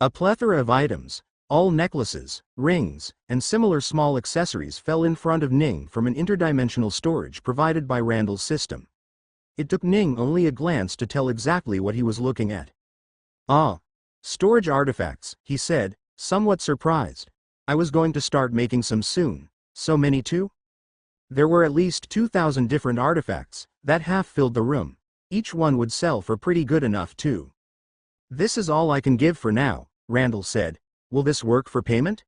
A plethora of items, all necklaces, rings, and similar small accessories fell in front of Ning from an interdimensional storage provided by Randall's system. It took Ning only a glance to tell exactly what he was looking at. "Ah, storage artifacts," he said, somewhat surprised. "I was going to start making some soon. So many too?" There were at least 2,000 different artifacts that half filled the room. Each one would sell for pretty good enough too. "This is all I can give for now," Randall said. "Will this work for payment?"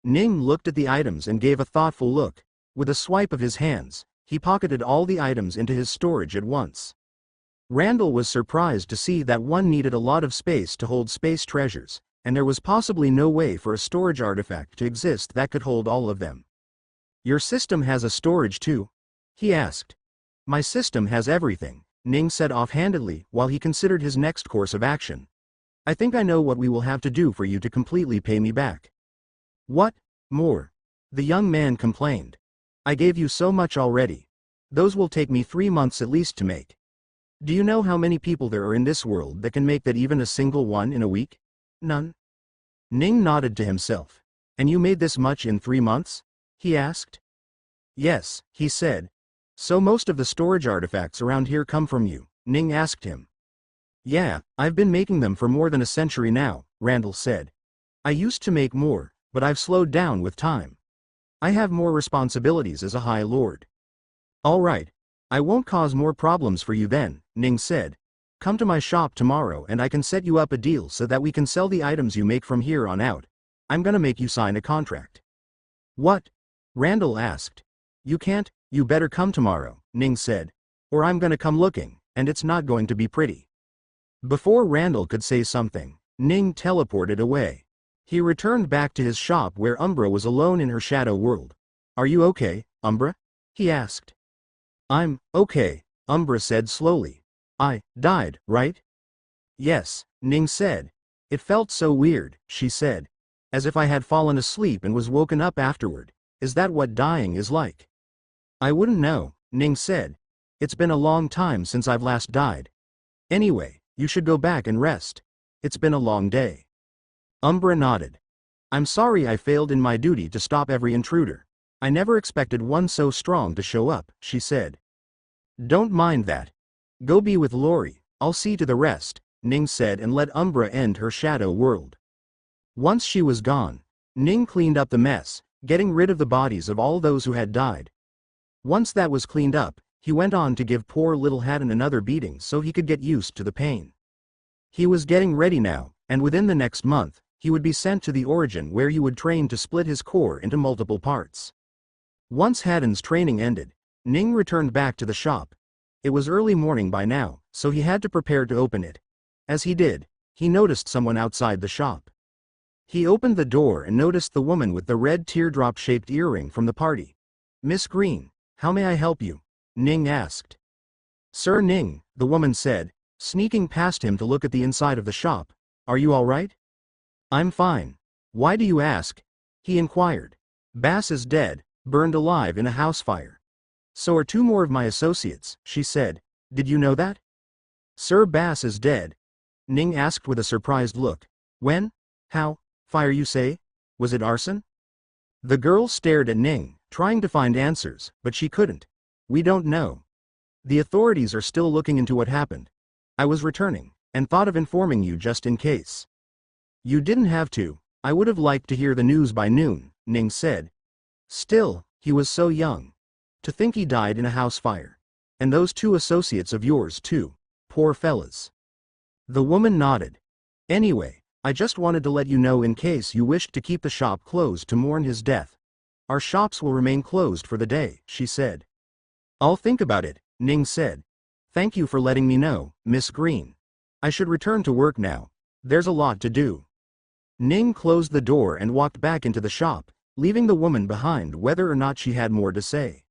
Ning looked at the items and gave a thoughtful look. With a swipe of his hands, he pocketed all the items into his storage at once. Randall was surprised to see that one needed a lot of space to hold space treasures, and there was possibly no way for a storage artifact to exist that could hold all of them. "Your system has a storage too?" he asked. "My system has everything," Ning said offhandedly while he considered his next course of action. "I think I know what we will have to do for you to completely pay me back." "What? More?" the young man complained. "I gave you so much already. Those will take me 3 months at least to make. Do you know how many people there are in this world that can make that, even a single one in a week?" "None." Ning nodded to himself. "And you made this much in 3 months?" he asked. "Yes," he said. "So most of the storage artifacts around here come from you?" Ning asked him. "Yeah, I've been making them for more than a century now," Randall said. "I used to make more, but I've slowed down with time. I have more responsibilities as a High Lord." "All right. I won't cause more problems for you then," Ning said. "Come to my shop tomorrow and I can set you up a deal so that we can sell the items you make from here on out. I'm gonna make you sign a contract." "What?" Randall asked. "You can't." "You better come tomorrow," Ning said. "Or I'm gonna come looking, and it's not going to be pretty." Before Randall could say something, Ning teleported away. He returned back to his shop where Umbra was alone in her shadow world. "Are you okay, Umbra?" he asked. "I'm okay," Umbra said slowly. "I died, right?" "Yes," Ning said. "It felt so weird," she said. "As if I had fallen asleep and was woken up afterward. Is that what dying is like?" "I wouldn't know," Ning said. "It's been a long time since I've last died. Anyway, you should go back and rest. It's been a long day." Umbra nodded. "I'm sorry I failed in my duty to stop every intruder. I never expected one so strong to show up," she said. "Don't mind that. Go be with Lori, I'll see to the rest," Ning said and let Umbra end her shadow world. Once she was gone, Ning cleaned up the mess, getting rid of the bodies of all those who had died. Once that was cleaned up, he went on to give poor little Haddon another beating so he could get used to the pain. He was getting ready now, and within the next month, he would be sent to the origin where he would train to split his core into multiple parts. Once Haddon's training ended, Ning returned back to the shop. It was early morning by now, so he had to prepare to open it. As he did, he noticed someone outside the shop. He opened the door and noticed the woman with the red teardrop-shaped earring from the party. "Miss Green, how may I help you?" Ning asked. "Sir Ning," the woman said, sneaking past him to look at the inside of the shop. "Are you all right?" "I'm fine. Why do you ask?" he inquired. "Bass is dead, burned alive in a house fire. So are 2 more of my associates," she said. "Did you know that?" "Sir Bass is dead?" Ning asked with a surprised look. "When? How? Fire, you say? Was it arson?" The girl stared at Ning, trying to find answers, but she couldn't. "We don't know. The authorities are still looking into what happened. I was returning, and thought of informing you just in case." "You didn't have to. I would have liked to hear the news by noon," Ning said. Still, he was so young. To think he died in a house fire. And those 2 associates of yours too. Poor fellas. The woman nodded. "Anyway, I just wanted to let you know in case you wished to keep the shop closed to mourn his death. Our shops will remain closed for the day," she said. "I'll think about it," Ning said. "Thank you for letting me know, Miss Green. I should return to work now. There's a lot to do." Ning closed the door and walked back into the shop, leaving the woman behind whether or not she had more to say.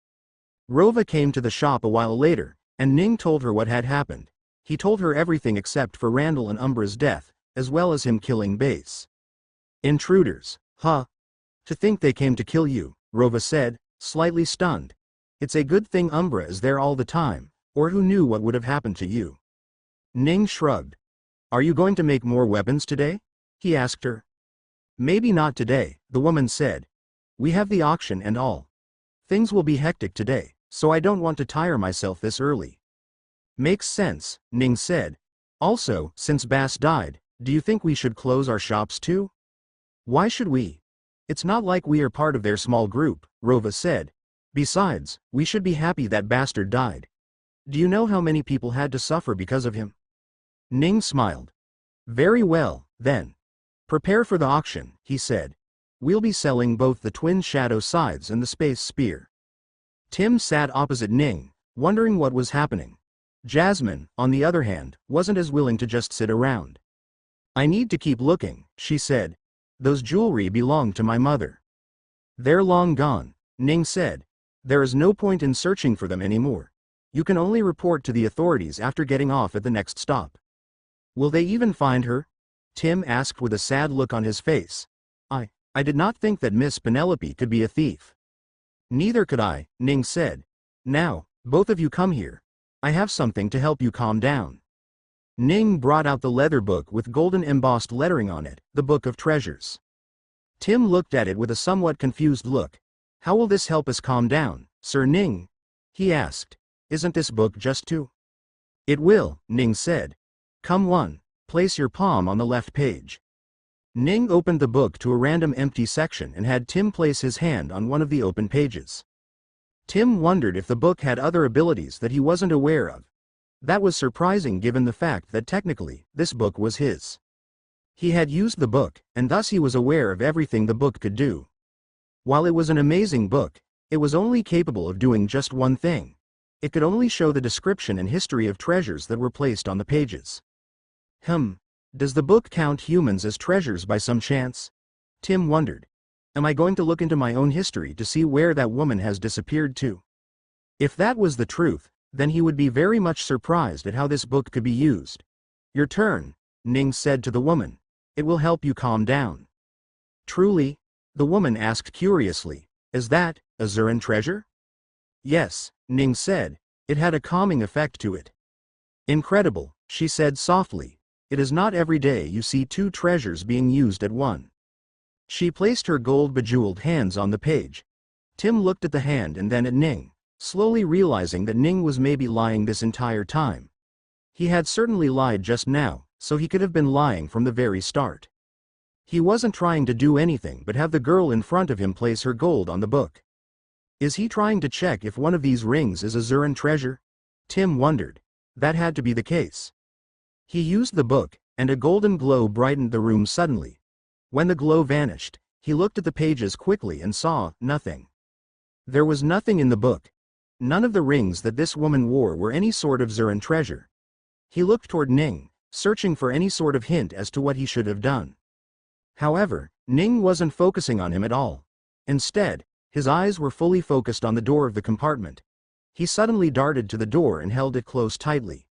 Rova came to the shop a while later, and Ning told her what had happened. He told her everything except for Randall and Umbra's death, as well as him killing Bass. "Intruders, huh? To think they came to kill you," Rova said, slightly stunned. "It's a good thing Umbra is there all the time, or who knew what would have happened to you." Ning shrugged. Are you going to make more weapons today? He asked her. Maybe not today, the woman said. We have the auction and all. Things will be hectic today, so I don't want to tire myself this early. Makes sense, Ning said. Also, since Bass died, do you think we should close our shops too? Why should we? It's not like we are part of their small group, Rova said. Besides, we should be happy that bastard died. Do you know how many people had to suffer because of him? Ning smiled. Very well, then. Prepare for the auction, he said. We'll be selling both the twin shadow scythes and the space spear. Tim sat opposite Ning, wondering what was happening. Jasmine, on the other hand, wasn't as willing to just sit around. I need to keep looking, she said. Those jewelry belong to my mother. They're long gone, Ning said. There is no point in searching for them anymore. You can only report to the authorities after getting off at the next stop. Will they even find her? Tim asked with a sad look on his face. I did not think that Miss Penelope could be a thief. Neither could I, Ning said. Now, both of you come here. I have something to help you calm down. Ning brought out the leather book with golden embossed lettering on it, the Book of Treasures. Tim looked at it with a somewhat confused look. How will this help us calm down, Sir Ning? He asked. Isn't this book just to? It will, Ning said. Come one, place your palm on the left page. Ning opened the book to a random empty section and had Tim place his hand on one of the open pages. Tim wondered if the book had other abilities that he wasn't aware of. That was surprising given the fact that technically, this book was his. He had used the book, and thus he was aware of everything the book could do. While it was an amazing book, it was only capable of doing just one thing. It could only show the description and history of treasures that were placed on the pages. Does the book count humans as treasures by some chance? Tim wondered. Am I going to look into my own history to see where that woman has disappeared to? If that was the truth, then he would be very much surprised at how this book could be used. Your turn, Ning said to the woman. It will help you calm down. Truly? The woman asked curiously. Is that a Zuran treasure? Yes, Ning said. It had a calming effect to it. Incredible, she said softly. It is not every day you see two treasures being used at one. She placed her gold-bejeweled hands on the page. Tim looked at the hand and then at Ning, slowly realizing that Ning was maybe lying this entire time. He had certainly lied just now, so he could have been lying from the very start. He wasn't trying to do anything but have the girl in front of him place her gold on the book. Is he trying to check if one of these rings is a Zuran treasure? Tim wondered. That had to be the case. He used the book, and a golden glow brightened the room suddenly. When the glow vanished, he looked at the pages quickly and saw nothing. There was nothing in the book. None of the rings that this woman wore were any sort of Zuran treasure. He looked toward Ning, searching for any sort of hint as to what he should have done. However, Ning wasn't focusing on him at all. Instead, his eyes were fully focused on the door of the compartment. He suddenly darted to the door and held it closed tightly.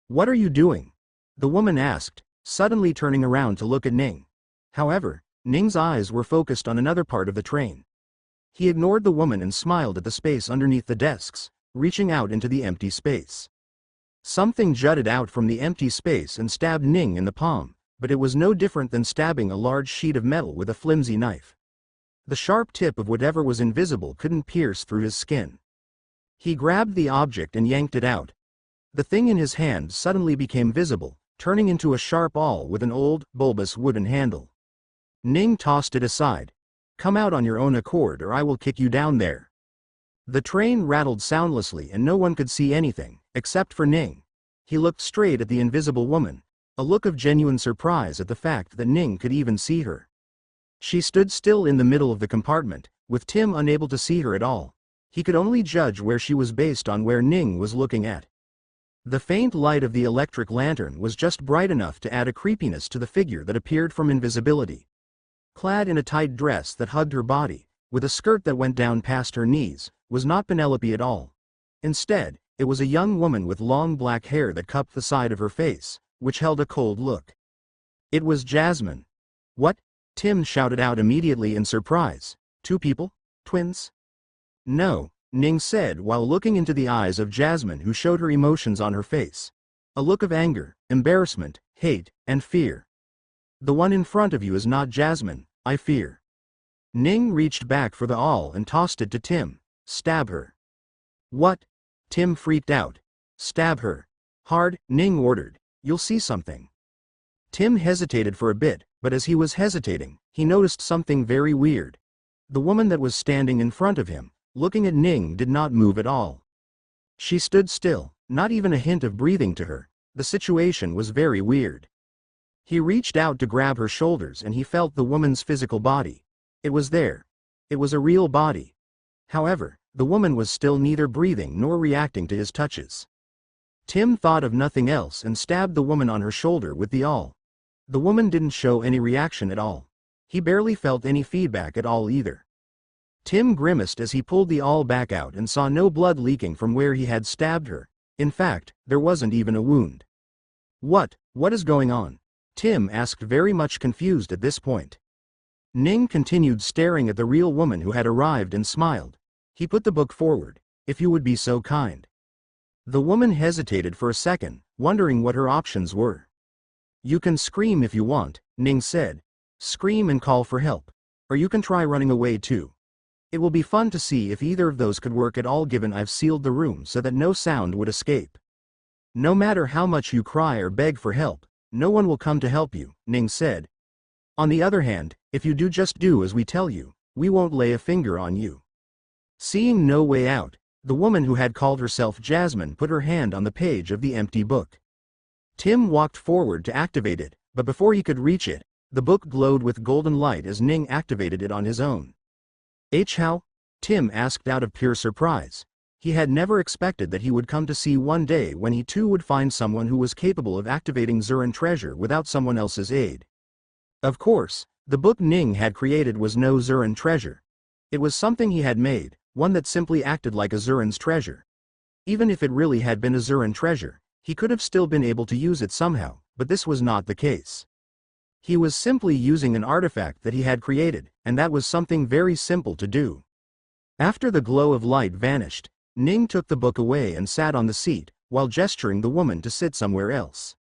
What are you doing? The woman asked, suddenly turning around to look at Ning. However, Ning's eyes were focused on another part of the train. He ignored the woman and smiled at the space underneath the desks, reaching out into the empty space. Something jutted out from the empty space and stabbed Ning in the palm, but it was no different than stabbing a large sheet of metal with a flimsy knife. The sharp tip of whatever was invisible couldn't pierce through his skin. He grabbed the object and yanked it out. The thing in his hand suddenly became visible, turning into a sharp awl with an old, bulbous wooden handle. Ning tossed it aside. Come out on your own accord or I will kick you down there. The train rattled soundlessly and no one could see anything, except for Ning. He looked straight at the invisible woman, a look of genuine surprise at the fact that Ning could even see her. She stood still in the middle of the compartment, with Tim unable to see her at all. He could only judge where she was based on where Ning was looking at. The faint light of the electric lantern was just bright enough to add a creepiness to the figure that appeared from invisibility. Clad in a tight dress that hugged her body, with a skirt that went down past her knees, was not Penelope at all. Instead, it was a young woman with long black hair that cupped the side of her face, which held a cold look. It was Jasmine. What? Tim shouted out immediately in surprise. Two people? Twins? No, Ning said while looking into the eyes of Jasmine, who showed her emotions on her face. A look of anger, embarrassment, hate, and fear. The one in front of you is not Jasmine, I fear. Ning reached back for the awl and tossed it to Tim. Stab her. What? Tim freaked out. Stab her. Hard, Ning ordered. You'll see something. Tim hesitated for a bit, but as he was hesitating, he noticed something very weird. The woman that was standing in front of him, looking at Ning, did not move at all. She stood still, not even a hint of breathing to her. The situation was very weird. He reached out to grab her shoulders and he felt the woman's physical body. It was there. It was a real body. However, the woman was still neither breathing nor reacting to his touches. Tim thought of nothing else and stabbed the woman on her shoulder with the awl. The woman didn't show any reaction at all. He barely felt any feedback at all either. Tim grimaced as he pulled the awl back out and saw no blood leaking from where he had stabbed her. In fact, there wasn't even a wound. What is going on? Tim asked, very much confused at this point. Ning continued staring at the real woman who had arrived and smiled. He put the book forward. If you would be so kind. The woman hesitated for a second, wondering what her options were. You can scream if you want, Ning said. Scream and call for help. Or you can try running away too. It will be fun to see if either of those could work at all, given I've sealed the room so that no sound would escape. No matter how much you cry or beg for help, no one will come to help you, Ning said. On the other hand, if you just do as we tell you, we won't lay a finger on you. Seeing no way out, the woman who had called herself Jasmine put her hand on the page of the empty book. Tim walked forward to activate it, but before he could reach it, the book glowed with golden light as Ning activated it on his own. How? Tim asked out of pure surprise. He had never expected that he would come to see one day when he too would find someone who was capable of activating Zuran treasure without someone else's aid. Of course, the book Ning had created was no Zuran treasure. It was something he had made, one that simply acted like a Zuran's treasure. Even if it really had been a Zuran treasure, he could have still been able to use it somehow, but this was not the case. He was simply using an artifact that he had created, and that was something very simple to do. After the glow of light vanished, Ning took the book away and sat on the seat, while gesturing the woman to sit somewhere else.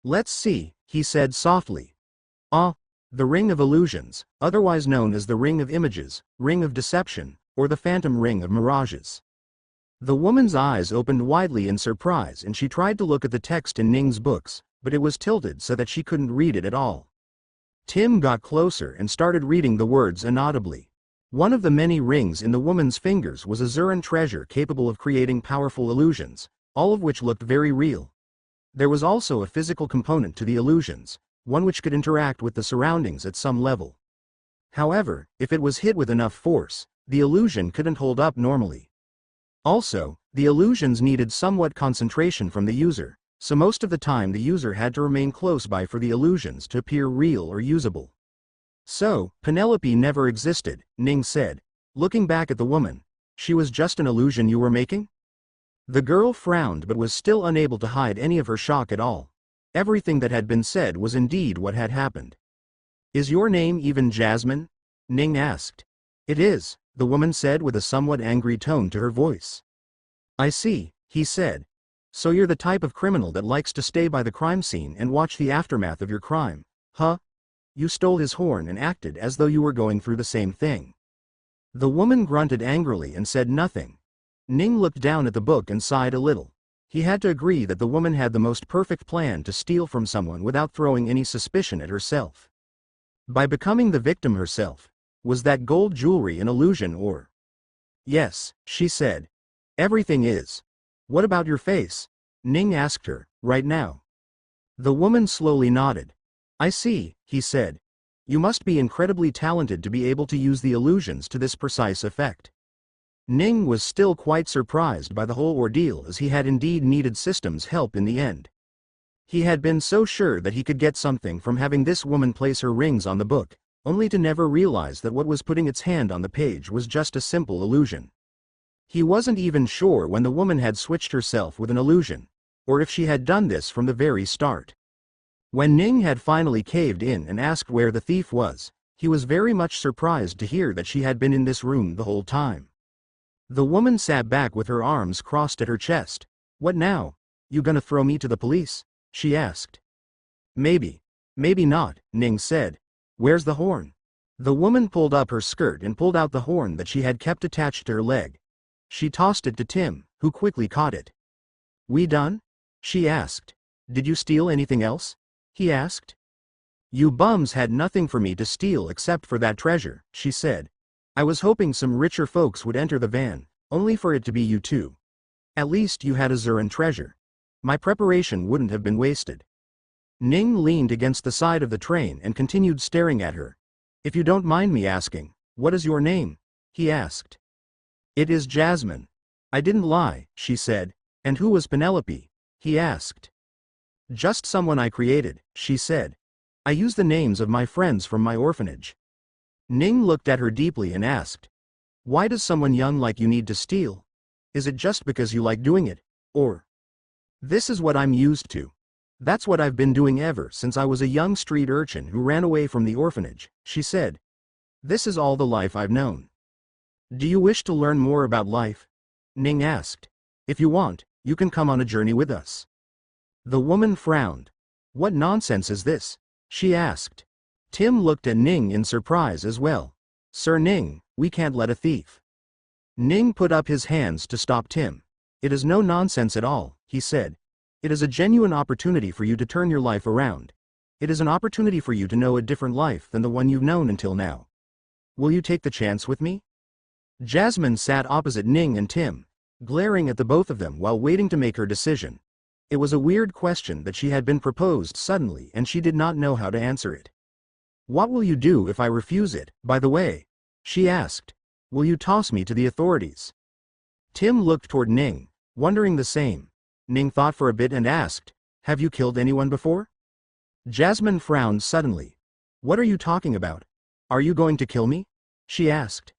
Let's see, he said softly. The Ring of Illusions, otherwise known as the Ring of Images, Ring of Deception, or the Phantom Ring of Mirages. The woman's eyes opened widely in surprise and she tried to look at the text in Ning's books, but it was tilted so that she couldn't read it at all. Tim got closer and started reading the words inaudibly. One of the many rings in the woman's fingers was a Zuran treasure capable of creating powerful illusions, all of which looked very real. There was also a physical component to the illusions, one which could interact with the surroundings at some level. However, if it was hit with enough force, the illusion couldn't hold up normally. Also, the illusions needed somewhat concentration from the user, so most of the time the user had to remain close by for the illusions to appear real or usable. So, Penelope never existed, Ning said, looking back at the woman. She was just an illusion you were making? The girl frowned but was still unable to hide any of her shock at all. Everything that had been said was indeed what had happened. Is your name even Jasmine? Ning asked. It is, the woman said with a somewhat angry tone to her voice. I see, he said. So you're the type of criminal that likes to stay by the crime scene and watch the aftermath of your crime, huh? You stole his horn and acted as though you were going through the same thing. The woman grunted angrily and said nothing. Ning looked down at the book and sighed a little. He had to agree that the woman had the most perfect plan to steal from someone without throwing any suspicion at herself. By becoming the victim herself. Was that gold jewelry an illusion or? Yes, she said. Everything is. What about your face? Ning asked her, right now. The woman slowly nodded. I see, he said. You must be incredibly talented to be able to use the illusions to this precise effect. Ning was still quite surprised by the whole ordeal, as he had indeed needed systems help in the end. He had been so sure that he could get something from having this woman place her rings on the book, only to never realize that what was putting its hand on the page was just a simple illusion. He wasn't even sure when the woman had switched herself with an illusion, or if she had done this from the very start. When Ning had finally caved in and asked where the thief was, he was very much surprised to hear that she had been in this room the whole time. The woman sat back with her arms crossed at her chest. What now? You gonna throw me to the police? She asked. Maybe. Maybe not, Ning said. Where's the horn? The woman pulled up her skirt and pulled out the horn that she had kept attached to her leg. She tossed it to Tim, who quickly caught it. We done? She asked. Did you steal anything else? He asked. You bums had nothing for me to steal except for that treasure, she said. I was hoping some richer folks would enter the van, only for it to be you two. At least you had a Zuran treasure. My preparation wouldn't have been wasted. Ning leaned against the side of the train and continued staring at her. If you don't mind me asking, what is your name? He asked. It is Jasmine. I didn't lie, she said. And who was Penelope? He asked. Just someone I created, she said. I use the names of my friends from my orphanage. Ning looked at her deeply and asked. Why does someone young like you need to steal? Is it just because you like doing it, or? This is what I'm used to. That's what I've been doing ever since I was a young street urchin who ran away from the orphanage, she said. This is all the life I've known. Do you wish to learn more about life? Ning asked. If you want, you can come on a journey with us. The woman frowned. What nonsense is this? She asked. Tim looked at Ning in surprise as well. Sir Ning, we can't let a thief. Ning put up his hands to stop Tim. It is no nonsense at all, he said. It is a genuine opportunity for you to turn your life around. It is an opportunity for you to know a different life than the one you've known until now. Will you take the chance with me? Jasmine sat opposite Ning and Tim, glaring at the both of them while waiting to make her decision. It was a weird question that she had been proposed suddenly and she did not know how to answer it. What will you do if I refuse it, by the way? She asked. Will you toss me to the authorities? Tim looked toward Ning, wondering the same. Ning thought for a bit and asked, have you killed anyone before? Jasmine frowned suddenly. What are you talking about? Are you going to kill me? She asked.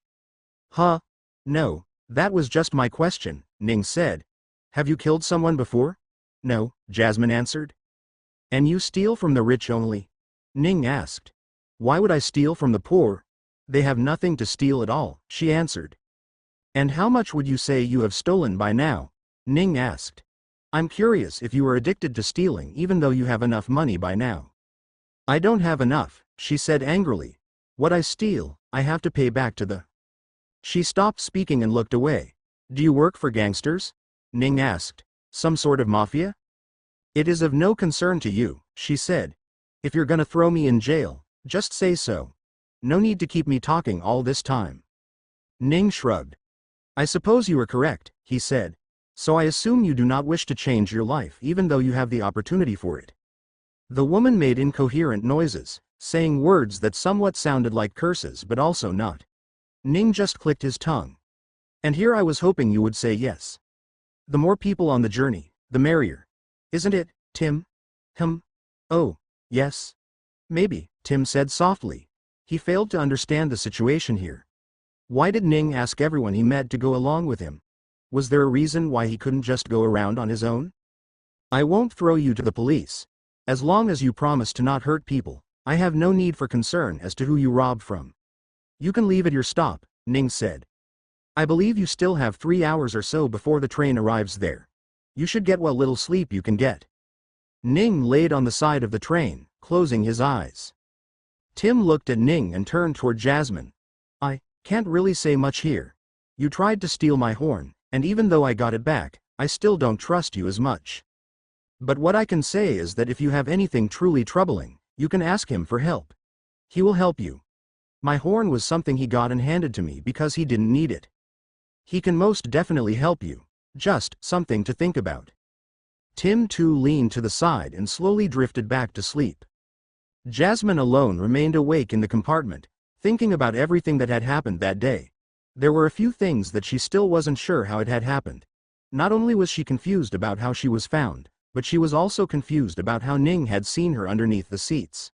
Huh? No, that was just my question, Ning said. Have you killed someone before? No, Jasmine answered. And you steal from the rich only? Ning asked. Why would I steal from the poor? They have nothing to steal at all, she answered. And how much would you say you have stolen by now? Ning asked. I'm curious if you are addicted to stealing even though you have enough money by now. I don't have enough, she said angrily. What I steal, I have to pay back to the... She stopped speaking and looked away. Do you work for gangsters? Ning asked. Some sort of mafia? It is of no concern to you, she said. If you're gonna throw me in jail, just say so. No need to keep me talking all this time. Ning shrugged. I suppose you are correct, he said. So I assume you do not wish to change your life even though you have the opportunity for it. The woman made incoherent noises, saying words that somewhat sounded like curses but also not. Ning just clicked his tongue. And here I was hoping you would say yes. The more people on the journey, the merrier. Isn't it, Tim? Oh, yes. Maybe, Tim said softly. He failed to understand the situation here. Why did Ning ask everyone he met to go along with him? Was there a reason why he couldn't just go around on his own? I won't throw you to the police. As long as you promise to not hurt people, I have no need for concern as to who you robbed from. You can leave at your stop, Ning said. I believe you still have 3 hours or so before the train arrives there. You should get what little sleep you can get. Ning laid on the side of the train, closing his eyes. Tim looked at Ning and turned toward Jasmine. I can't really say much here. You tried to steal my horn, and even though I got it back, I still don't trust you as much. But what I can say is that if you have anything truly troubling, you can ask him for help. He will help you. My horn was something he got and handed to me because he didn't need it. He can most definitely help you. Just something to think about. Tim too leaned to the side and slowly drifted back to sleep. Jasmine alone remained awake in the compartment, thinking about everything that had happened that day. There were a few things that she still wasn't sure how it had happened. Not only was she confused about how she was found, but she was also confused about how Ning had seen her underneath the seats.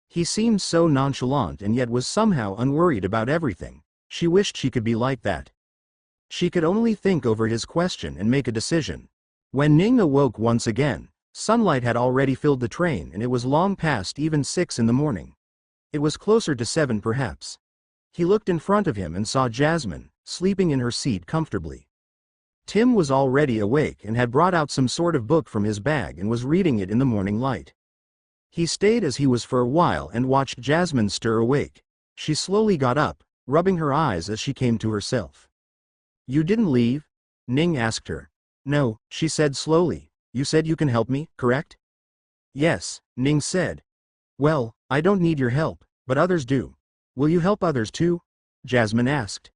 He seemed so nonchalant and yet was somehow unworried about everything. She wished she could be like that. She could only think over his question and make a decision. When Ning awoke once again, sunlight had already filled the train and it was long past even 6 in the morning. It was closer to 7 perhaps. He looked in front of him and saw Jasmine, sleeping in her seat comfortably. Tim was already awake and had brought out some sort of book from his bag and was reading it in the morning light. He stayed as he was for a while and watched Jasmine stir awake. She slowly got up, rubbing her eyes as she came to herself. You didn't leave? Ning asked her. No, she said slowly. You said you can help me, correct? Yes, Ning said. Well, I don't need your help, but others do. Will you help others too? Jasmine asked.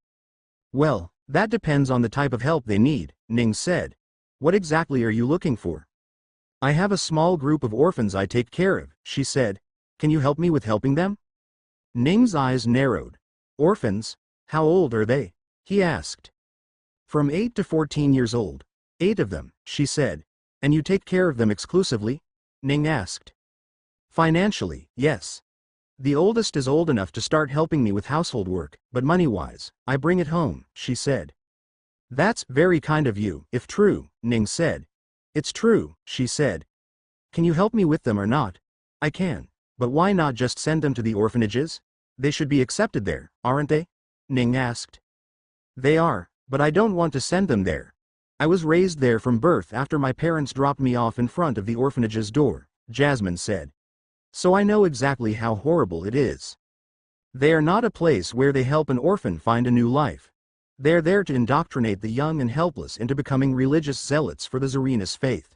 Well, that depends on the type of help they need, Ning said. What exactly are you looking for? I have a small group of orphans I take care of, she said. Can you help me with helping them? Ning's eyes narrowed. Orphans? How old are they? He asked. From 8 to 14 years old. 8 of them, she said. And you take care of them exclusively? Ning asked. Financially, yes. The oldest is old enough to start helping me with household work, but money-wise, I bring it home, she said. That's very kind of you, if true, Ning said. It's true, she said. Can you help me with them or not? I can, but why not just send them to the orphanages? They should be accepted there, aren't they? Ning asked. They are, but I don't want to send them there. I was raised there from birth after my parents dropped me off in front of the orphanage's door, Jasmine said. So I know exactly how horrible it is. They are not a place where they help an orphan find a new life. They are there to indoctrinate the young and helpless into becoming religious zealots for the Zarinus faith.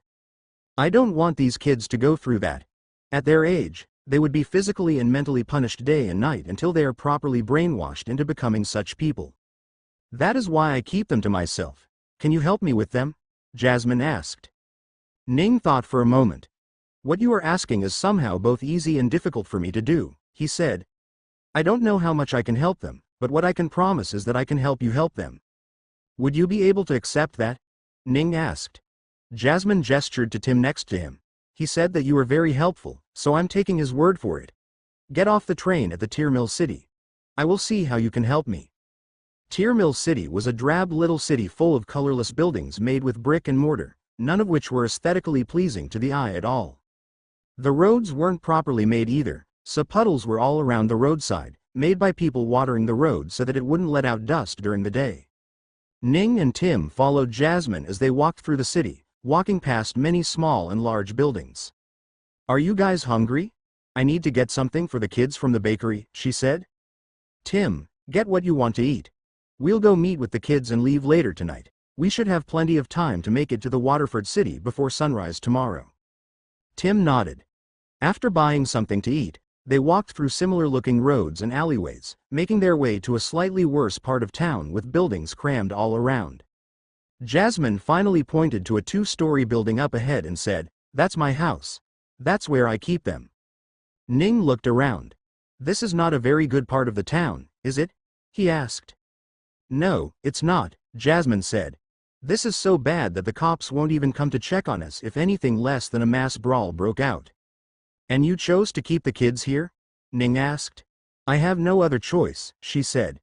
I don't want these kids to go through that. At their age, they would be physically and mentally punished day and night until they are properly brainwashed into becoming such people. That is why I keep them to myself. Can you help me with them? Jasmine asked. Ning thought for a moment. What you are asking is somehow both easy and difficult for me to do, he said. I don't know how much I can help them, but what I can promise is that I can help you help them. Would you be able to accept that? Ning asked. Jasmine gestured to Tim next to him. He said that you are very helpful, so I'm taking his word for it. Get off the train at the Tear Mill City. I will see how you can help me. Tear Mill City was a drab little city full of colorless buildings made with brick and mortar, none of which were aesthetically pleasing to the eye at all. The roads weren't properly made either, so puddles were all around the roadside, made by people watering the road so that it wouldn't let out dust during the day. Ning and Tim followed Jasmine as they walked through the city, walking past many small and large buildings. Are you guys hungry? I need to get something for the kids from the bakery, she said. Tim, get what you want to eat. We'll go meet with the kids and leave later tonight. We should have plenty of time to make it to the Waterford City before sunrise tomorrow. Tim nodded. After buying something to eat, they walked through similar-looking roads and alleyways, making their way to a slightly worse part of town with buildings crammed all around. Jasmine finally pointed to a 2-story building up ahead and said, That's my house. That's where I keep them. Ning looked around. This is not a very good part of the town, is it? He asked. No, it's not, Jasmine said. This is so bad that the cops won't even come to check on us if anything less than a mass brawl broke out. And you chose to keep the kids here? Ning asked. I have no other choice, she said.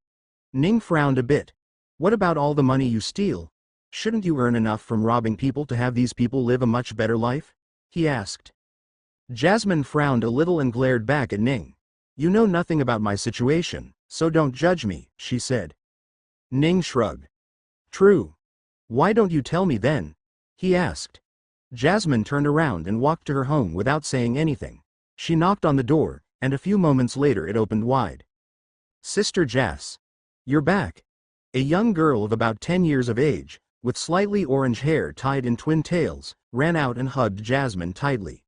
Ning frowned a bit. What about all the money you steal? Shouldn't you earn enough from robbing people to have these people live a much better life? He asked. Jasmine frowned a little and glared back at Ning. You know nothing about my situation, so don't judge me, she said. Ning shrugged. True. Why don't you tell me then? He asked. Jasmine turned around and walked to her home without saying anything. She knocked on the door, and a few moments later it opened wide. Sister Jas. You're back. A young girl of about 10 years of age, with slightly orange hair tied in twin tails, ran out and hugged Jasmine tightly.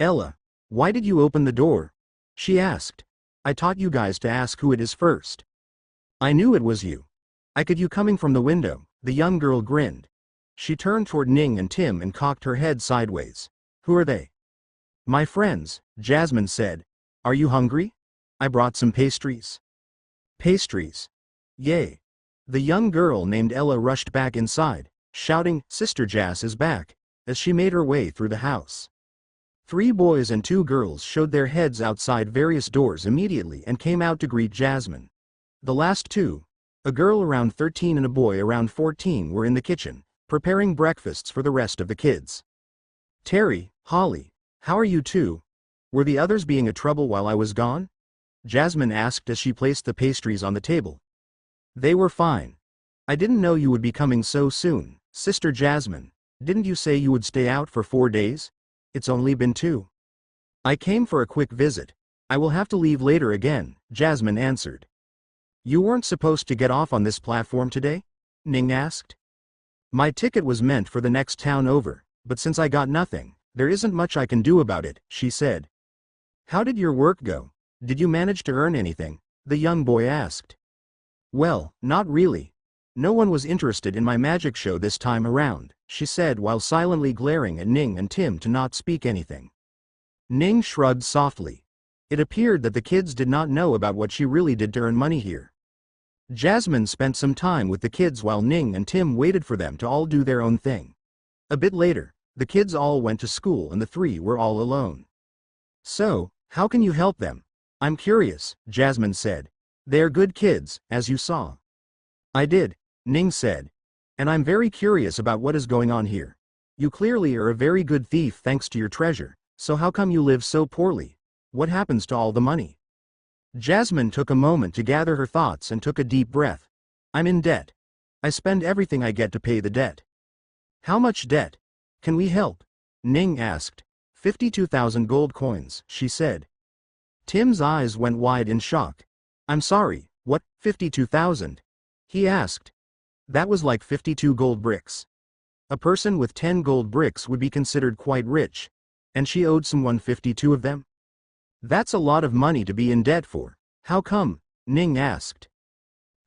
Ella, why did you open the door? She asked. I taught you guys to ask who it is first. I knew it was you. I could you coming from the window, the young girl grinned. She turned toward Ning and Tim and cocked her head sideways. Who are they? My friends, Jasmine said. Are you hungry? I brought some pastries. Pastries. Yay. The young girl named Ella rushed back inside, shouting, Sister Jas is back, as she made her way through the house. 3 boys and 2 girls showed their heads outside various doors immediately and came out to greet Jasmine. The last 2, a girl around 13 and a boy around 14, were in the kitchen, preparing breakfasts for the rest of the kids. Terry, Holly, how are you two? Were the others being a trouble while I was gone? Jasmine asked as she placed the pastries on the table. They were fine. I didn't know you would be coming so soon, Sister Jasmine. Didn't you say you would stay out for 4 days? It's only been 2. I came for a quick visit. I will have to leave later again, Jasmine answered. You weren't supposed to get off on this platform today? Ning asked. My ticket was meant for the next town over, but since I got nothing, there isn't much I can do about it, she said. How did your work go? Did you manage to earn anything? The young boy asked. Well, not really. No one was interested in my magic show this time around, she said while silently glaring at Ning and Tim to not speak anything. Ning shrugged softly. It appeared that the kids did not know about what she really did to earn money here. Jasmine spent some time with the kids while Ning and Tim waited for them to all do their own thing. A bit later, the kids all went to school and the three were all alone. So, how can you help them? I'm curious, Jasmine said. They're good kids, as you saw. I did, Ning said. And I'm very curious about what is going on here. You clearly are a very good thief thanks to your treasure, so how come you live so poorly? What happens to all the money? Jasmine took a moment to gather her thoughts and took a deep breath. I'm in debt. I spend everything I get to pay the debt. How much debt? Can we help? Ning asked. 52,000 gold coins, she said. Tim's eyes went wide in shock. I'm sorry, what, 52,000? He asked. That was like 52 gold bricks. A person with 10 gold bricks would be considered quite rich, and she owed someone 52 of them? That's a lot of money to be in debt for. How come? Ning asked.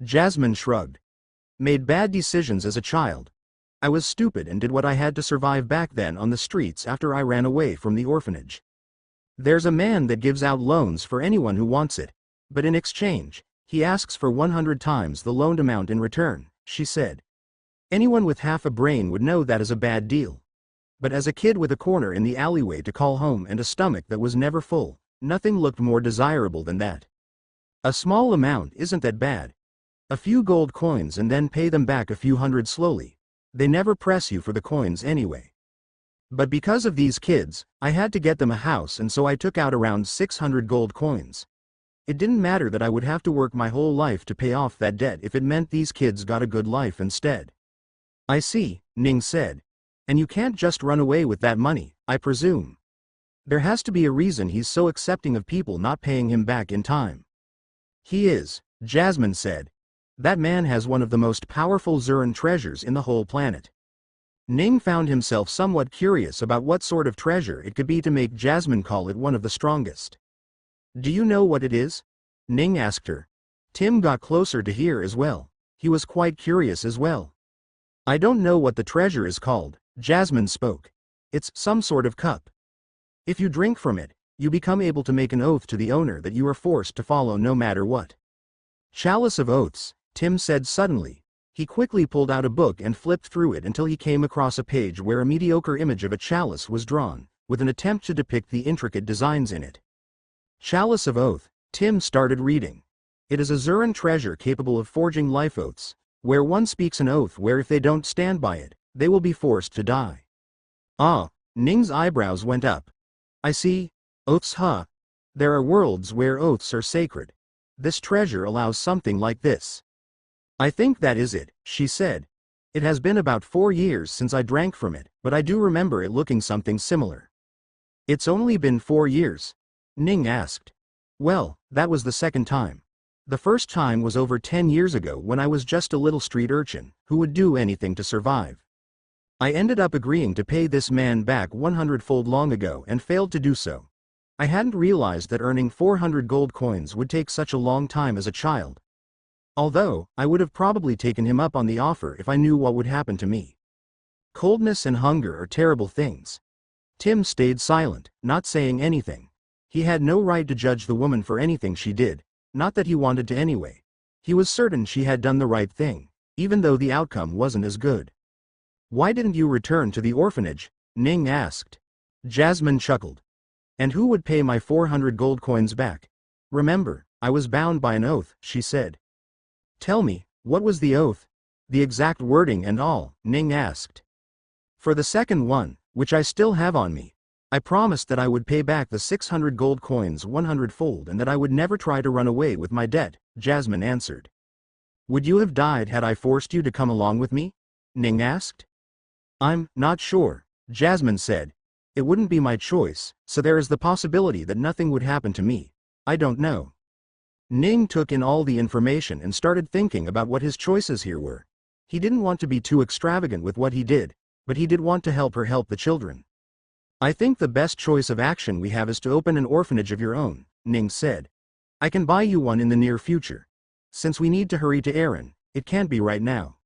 Jasmine shrugged. Made bad decisions as a child. I was stupid and did what I had to survive back then on the streets after I ran away from the orphanage. There's a man that gives out loans for anyone who wants it, but in exchange, he asks for 100 times the loaned amount in return, she said. Anyone with half a brain would know that is a bad deal. But as a kid with a corner in the alleyway to call home and a stomach that was never full, nothing looked more desirable than that. A small amount isn't that bad. A few gold coins and then pay them back a few hundred slowly. They never press you for the coins anyway. But because of these kids, I had to get them a house and so I took out around 600 gold coins. It didn't matter that I would have to work my whole life to pay off that debt if it meant these kids got a good life instead. I see, Ning said. And you can't just run away with that money, I presume. There has to be a reason he's so accepting of people not paying him back in time. He is, Jasmine said. That man has one of the most powerful Zuran treasures in the whole planet. Ning found himself somewhat curious about what sort of treasure it could be to make Jasmine call it one of the strongest. Do you know what it is? Ning asked her. Tim got closer to hear as well. He was quite curious as well. I don't know what the treasure is called, Jasmine spoke. It's some sort of cup. If you drink from it, you become able to make an oath to the owner that you are forced to follow no matter what. Chalice of Oaths, Tim said suddenly. He quickly pulled out a book and flipped through it until he came across a page where a mediocre image of a chalice was drawn, with an attempt to depict the intricate designs in it. Chalice of Oath, Tim started reading. It is a Zuran treasure capable of forging life oaths, where one speaks an oath where if they don't stand by it, they will be forced to die. Ah, Ning's eyebrows went up. I see. Oaths, huh? There are worlds where oaths are sacred. This treasure allows something like this. I think that is it, she said. It has been about 4 years since I drank from it, but I do remember it looking something similar. It's only been 4 years? Ning asked. Well, that was the second time. The first time was over 10 years ago when I was just a little street urchin, who would do anything to survive. I ended up agreeing to pay this man back 100-fold long ago and failed to do so. I hadn't realized that earning 400 gold coins would take such a long time as a child. Although, I would have probably taken him up on the offer if I knew what would happen to me. Coldness and hunger are terrible things. Tim stayed silent, not saying anything. He had no right to judge the woman for anything she did, not that he wanted to anyway. He was certain she had done the right thing, even though the outcome wasn't as good. Why didn't you return to the orphanage? Ning asked. Jasmine chuckled. And who would pay my 400 gold coins back? Remember, I was bound by an oath, she said. Tell me, what was the oath? The exact wording and all, Ning asked. For the second one, which I still have on me, I promised that I would pay back the 600 gold coins 100-fold and that I would never try to run away with my debt, Jasmine answered. Would you have died had I forced you to come along with me? Ning asked. I'm not sure, Jasmine said. It wouldn't be my choice, so there is the possibility that nothing would happen to me. I don't know. Ning took in all the information and started thinking about what his choices here were. He didn't want to be too extravagant with what he did, but he did want to help her help the children. I think the best choice of action we have is to open an orphanage of your own, Ning said. I can buy you one in the near future. Since we need to hurry to Aaron, it can't be right now.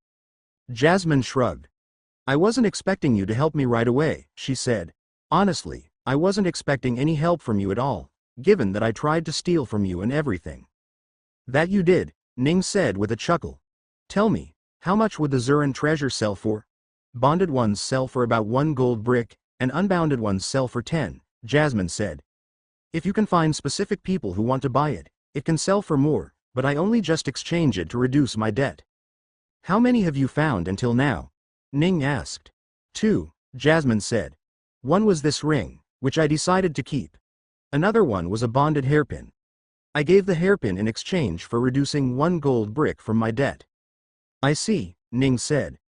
Jasmine shrugged. I wasn't expecting you to help me right away, she said. Honestly, I wasn't expecting any help from you at all, given that I tried to steal from you and everything. That you did, Ning said with a chuckle. Tell me, how much would the Zuran treasure sell for? Bonded ones sell for about 1 gold brick, and unbounded ones sell for 10, Jasmine said. If you can find specific people who want to buy it, it can sell for more, but I only just exchange it to reduce my debt. How many have you found until now? Ning asked. 2, Jasmine said. One was this ring, which I decided to keep. Another one was a bonded hairpin. I gave the hairpin in exchange for reducing 1 gold brick from my debt. I see, Ning said.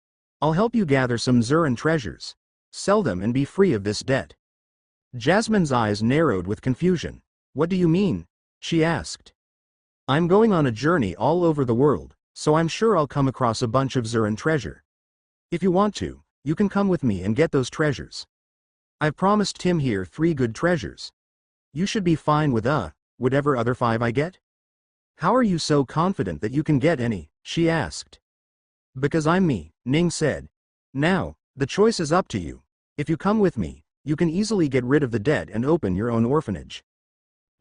I'll help you gather some Zuran treasures. Sell them and be free of this debt. Jasmine's eyes narrowed with confusion. What do you mean? She asked. I'm going on a journey all over the world, so I'm sure I'll come across a bunch of Zuran treasure. If you want to, you can come with me and get those treasures. I've promised Tim here 3 good treasures. You should be fine with whatever other 5 I get? How are you so confident that you can get any? She asked. Because I'm me, Ning said. Now, the choice is up to you. If you come with me, you can easily get rid of the debt and open your own orphanage.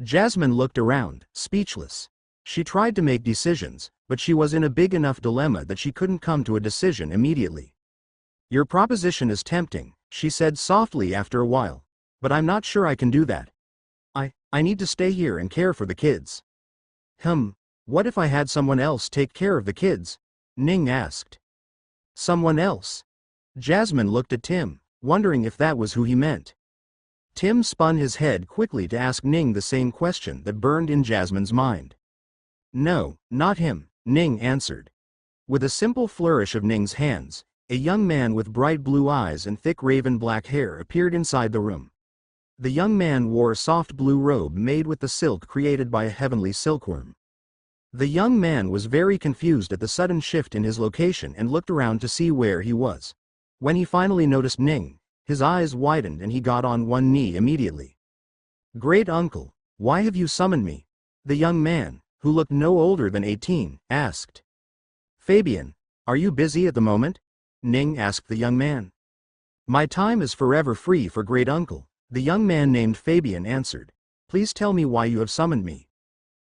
Jasmine looked around, speechless. She tried to make decisions, but she was in a big enough dilemma that she couldn't come to a decision immediately. Your proposition is tempting, she said softly after a while, but I'm not sure I can do that. I need to stay here and care for the kids. What if I had someone else take care of the kids? Ning asked. Someone else? Jasmine looked at Tim, wondering if that was who he meant. Tim spun his head quickly to ask Ning the same question that burned in Jasmine's mind. No, not him, Ning answered. With a simple flourish of Ning's hands, a young man with bright blue eyes and thick raven black hair appeared inside the room. The young man wore a soft blue robe made with the silk created by a heavenly silkworm. The young man was very confused at the sudden shift in his location and looked around to see where he was. When he finally noticed Ning, his eyes widened and he got on one knee immediately. Great uncle, why have you summoned me? The young man, who looked no older than 18, asked. Fabian, are you busy at the moment? Ning asked the young man. My time is forever free for great uncle, the young man named Fabian answered. Please tell me why you have summoned me.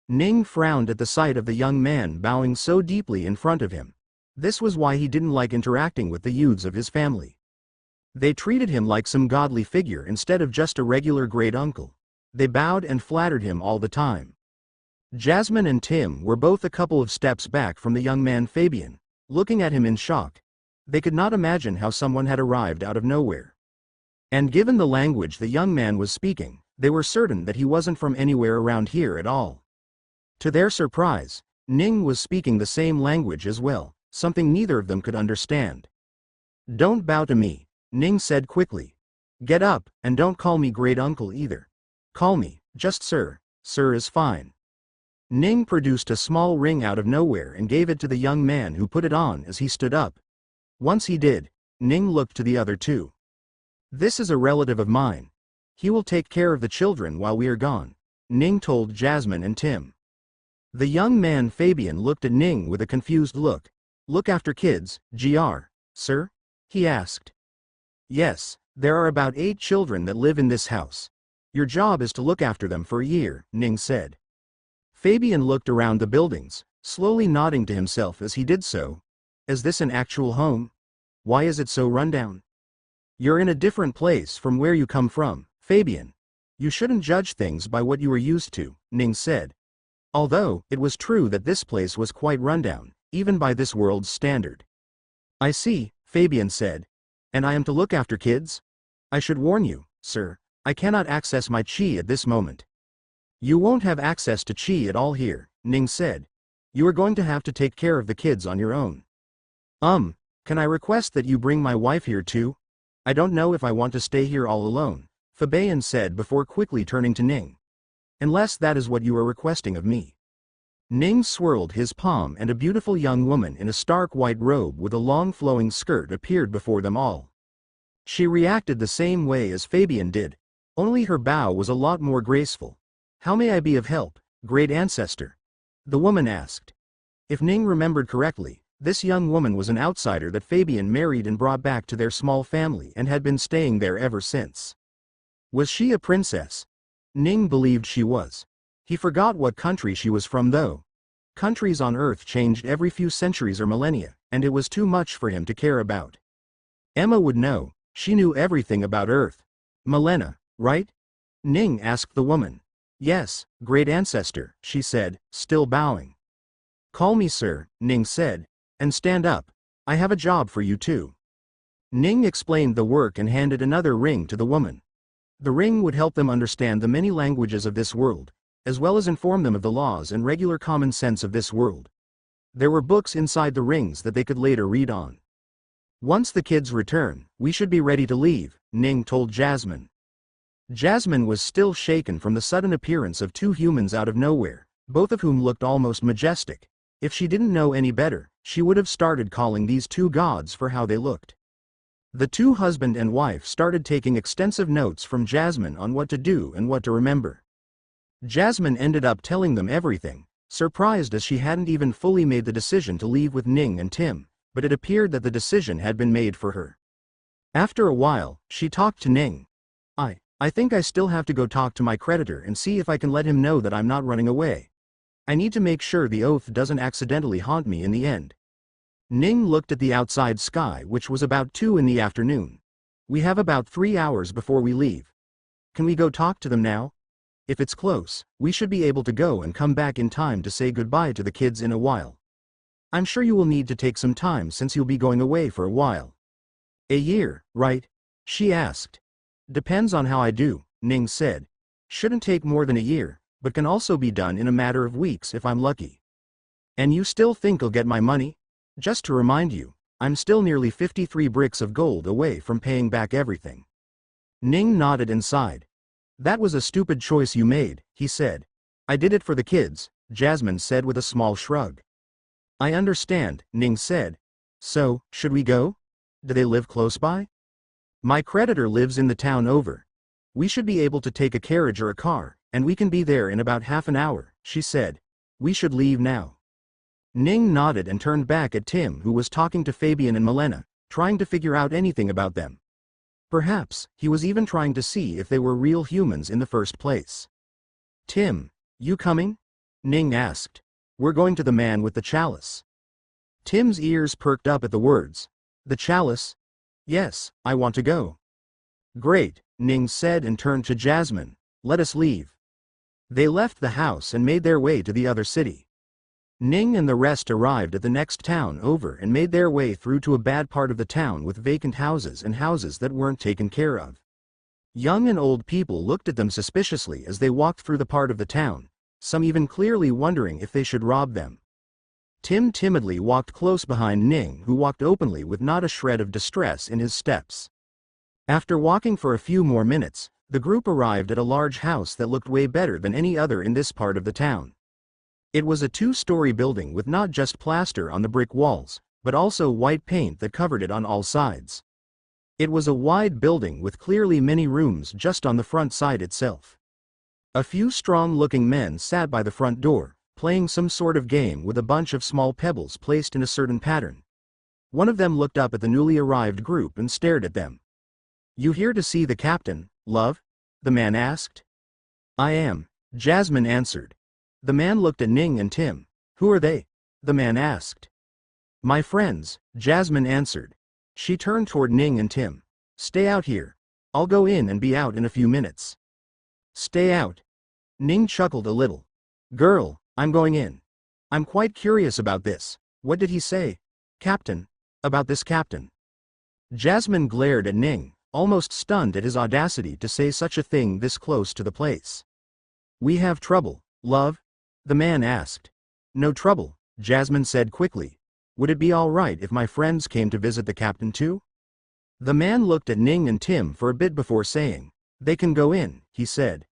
Ning frowned at the sight of the young man bowing so deeply in front of him. This was why he didn't like interacting with the youths of his family. They treated him like some godly figure instead of just a regular great uncle. They bowed and flattered him all the time. Jasmine and Tim were both a couple of steps back from the young man Fabian, looking at him in shock. They could not imagine how someone had arrived out of nowhere. And given the language the young man was speaking, they were certain that he wasn't from anywhere around here at all. To their surprise, Ning was speaking the same language as well, something neither of them could understand. Don't bow to me, Ning said quickly. Get up, and don't call me great uncle either. Call me, just sir. Sir is fine. Ning produced a small ring out of nowhere and gave it to the young man, who put it on as he stood up. Once he did, Ning looked to the other two. This is a relative of mine. He will take care of the children while we are gone, Ning told Jasmine and Tim. The young man Fabian looked at Ning with a confused look. Look after kids, sir? He asked. Yes, there are about 8 children that live in this house. Your job is to look after them for a year, Ning said. Fabian looked around the buildings, slowly nodding to himself as he did so. Is this an actual home? Why is it so rundown? You're in a different place from where you come from, Fabian. You shouldn't judge things by what you are used to, Ning said. Although, it was true that this place was quite rundown, even by this world's standard. I see, Fabian said. And I am to look after kids? I should warn you, sir, I cannot access my chi at this moment. You won't have access to chi at all here, Ning said. You are going to have to take care of the kids on your own. Can I request that you bring my wife here too? I don't know if I want to stay here all alone, Fabian said before quickly turning to Ning. Unless that is what you are requesting of me. Ning swirled his palm and a beautiful young woman in a stark white robe with a long flowing skirt appeared before them all. She reacted the same way as Fabian did, only her bow was a lot more graceful. How may I be of help, great ancestor? The woman asked. If Ning remembered correctly, this young woman was an outsider that Fabian married and brought back to their small family and had been staying there ever since. Was she a princess? Ning believed she was. He forgot what country she was from though. Countries on Earth changed every few centuries or millennia, and it was too much for him to care about. Emma would know, she knew everything about Earth. Millennia, right? Ning asked the woman. Yes, great ancestor, she said, still bowing. Call me sir, Ning said, and stand up. I have a job for you too. Ning explained the work and handed another ring to the woman. The ring would help them understand the many languages of this world, as well as inform them of the laws and regular common sense of this world. There were books inside the rings that they could later read on. Once the kids return, we should be ready to leave, Ning told Jasmine. Jasmine was still shaken from the sudden appearance of two humans out of nowhere, both of whom looked almost majestic. If she didn't know any better, she would have started calling these two gods for how they looked. The two husband and wife started taking extensive notes from Jasmine on what to do and what to remember. Jasmine ended up telling them everything, surprised as she hadn't even fully made the decision to leave with Ning and Tim, but it appeared that the decision had been made for her. After a while, she talked to Ning. I think I still have to go talk to my creditor and see if I can let him know that I'm not running away. I need to make sure the oath doesn't accidentally haunt me in the end. Ning looked at the outside sky, which was about 2 in the afternoon. We have about 3 hours before we leave. Can we go talk to them now? If it's close, we should be able to go and come back in time to say goodbye to the kids in a while. I'm sure you will need to take some time since you'll be going away for a while. A year, right? She asked. Depends on how I do, Ning said. Shouldn't take more than a year, but can also be done in a matter of weeks if I'm lucky. And you still think I'll get my money? Just to remind you, I'm still nearly 53 bricks of gold away from paying back everything. Ning nodded and sighed. That was a stupid choice you made, he said. I did it for the kids, Jasmine said with a small shrug. I understand, Ning said. So, should we go? Do they live close by? My creditor lives in the town over. We should be able to take a carriage or a car, and we can be there in about half an hour, she said. We should leave now. Ning nodded and turned back at Tim, who was talking to Fabian and Milena, trying to figure out anything about them. Perhaps, he was even trying to see if they were real humans in the first place. Tim, you coming? Ning asked. We're going to the man with the chalice. Tim's ears perked up at the words. The chalice? Yes, I want to go. Great, Ning said and turned to Jasmine. Let us leave. They left the house and made their way to the other city. Ning and the rest arrived at the next town over and made their way through to a bad part of the town with vacant houses and houses that weren't taken care of. Young and old people looked at them suspiciously as they walked through the part of the town, some even clearly wondering if they should rob them. Tim timidly walked close behind Ning, who walked openly with not a shred of distress in his steps. After walking for a few more minutes, the group arrived at a large house that looked way better than any other in this part of the town. It was a 2-story building with not just plaster on the brick walls, but also white paint that covered it on all sides. It was a wide building with clearly many rooms just on the front side itself. A few strong-looking men sat by the front door, playing some sort of game with a bunch of small pebbles placed in a certain pattern. One of them looked up at the newly arrived group and stared at them. You here to see the captain, love? The man asked. I am, Jasmine answered. The man looked at Ning and Tim. Who are they? The man asked. My friends, Jasmine answered. She turned toward Ning and Tim. Stay out here. I'll go in and be out in a few minutes. Stay out. Ning chuckled a little. Girl, I'm going in. I'm quite curious about this. What did he say? Captain? About this captain? Jasmine glared at Ning, almost stunned at his audacity to say such a thing this close to the place. We have trouble, love? The man asked. No trouble, Jasmine said quickly. Would it be all right if my friends came to visit the captain too? The man looked at Ning and Tim for a bit before saying, They can go in, he said.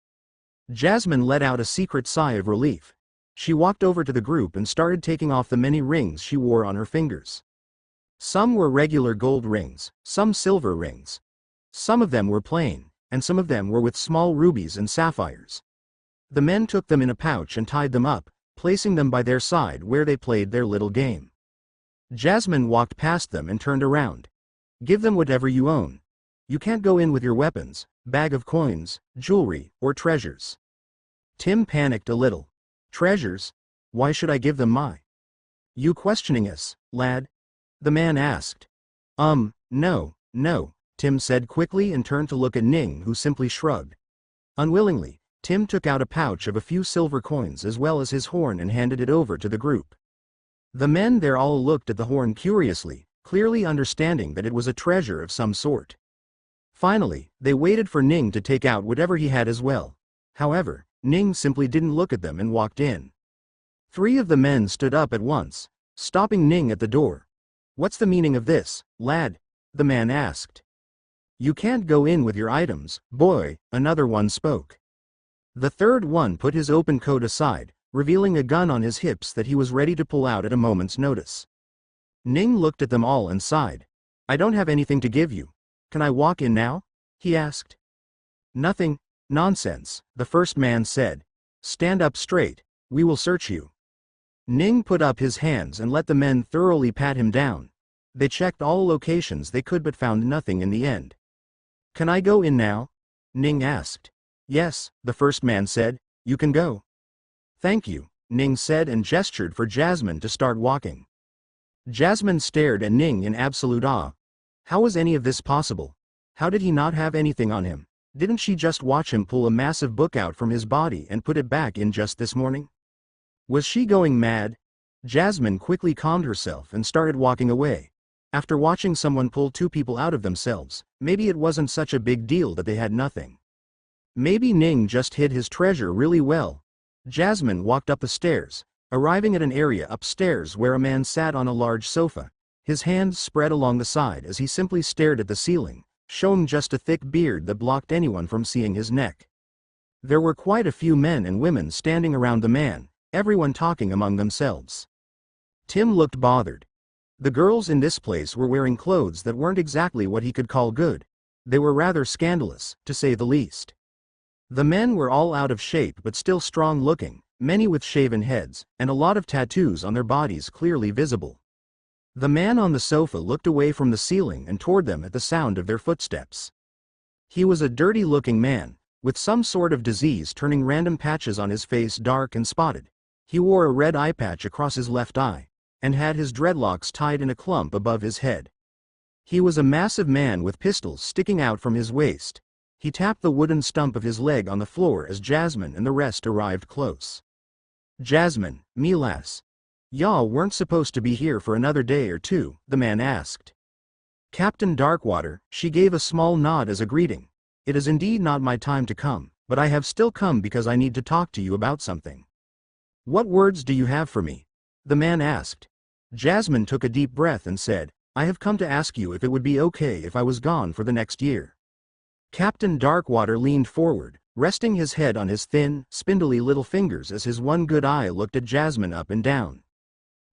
Jasmine let out a secret sigh of relief. She walked over to the group and started taking off the many rings she wore on her fingers. Some were regular gold rings, some silver rings. Some of them were plain, and some of them were with small rubies and sapphires. The men took them in a pouch and tied them up, placing them by their side where they played their little game. Jasmine walked past them and turned around. Give them whatever you own. You can't go in with your weapons, bag of coins, jewelry, or treasures. Tim panicked a little. Treasures? Why should I give them my? You questioning us, lad? The man asked. No, Tim said quickly and turned to look at Ning, who simply shrugged. Unwillingly, Tim took out a pouch of a few silver coins as well as his horn and handed it over to the group. The men there all looked at the horn curiously, clearly understanding that it was a treasure of some sort. Finally, they waited for Ning to take out whatever he had as well. However, Ning simply didn't look at them and walked in. 3 of the men stood up at once, stopping Ning at the door. What's the meaning of this, lad? The man asked. You can't go in with your items, boy, another one spoke. The third one put his open coat aside, revealing a gun on his hips that he was ready to pull out at a moment's notice. Ning looked at them all and sighed. I don't have anything to give you. Can I walk in now? He asked. Nothing. Nonsense, the first man said. Stand up straight, we will search you. Ning put up his hands and let the men thoroughly pat him down. They checked all locations they could but found nothing in the end. Can I go in now? Ning asked. Yes, the first man said, you can go. Thank you, Ning said and gestured for Jasmine to start walking. Jasmine stared at Ning in absolute awe. How was any of this possible? How did he not have anything on him? Didn't she just watch him pull a massive book out from his body and put it back in just this morning? Was she going mad? Jasmine quickly calmed herself and started walking away. After watching someone pull 2 people out of themselves, maybe it wasn't such a big deal that they had nothing. Maybe Ning just hid his treasure really well. Jasmine walked up the stairs, arriving at an area upstairs where a man sat on a large sofa, his hands spread along the side as he simply stared at the ceiling, showing just a thick beard that blocked anyone from seeing his neck. There were quite a few men and women standing around the man, everyone talking among themselves. Tim looked bothered. The girls in this place were wearing clothes that weren't exactly what he could call good. They were rather scandalous, to say the least. The men were all out of shape but still strong looking, many with shaven heads, and a lot of tattoos on their bodies clearly visible. The man on the sofa looked away from the ceiling and toward them at the sound of their footsteps. He was a dirty-looking man, with some sort of disease turning random patches on his face dark and spotted. He wore a red eye patch across his left eye, and had his dreadlocks tied in a clump above his head. He was a massive man with pistols sticking out from his waist. He tapped the wooden stump of his leg on the floor as Jasmine and the rest arrived close. Jasmine, me lass. Y'all weren't supposed to be here for another day or 2, the man asked. Captain Darkwater, she gave a small nod as a greeting. It is indeed not my time to come, but I have still come because I need to talk to you about something. What words do you have for me? The man asked. Jasmine took a deep breath and said, I have come to ask you if it would be okay if I was gone for the next year. Captain Darkwater leaned forward, resting his head on his thin, spindly little fingers as his one good eye looked at Jasmine up and down.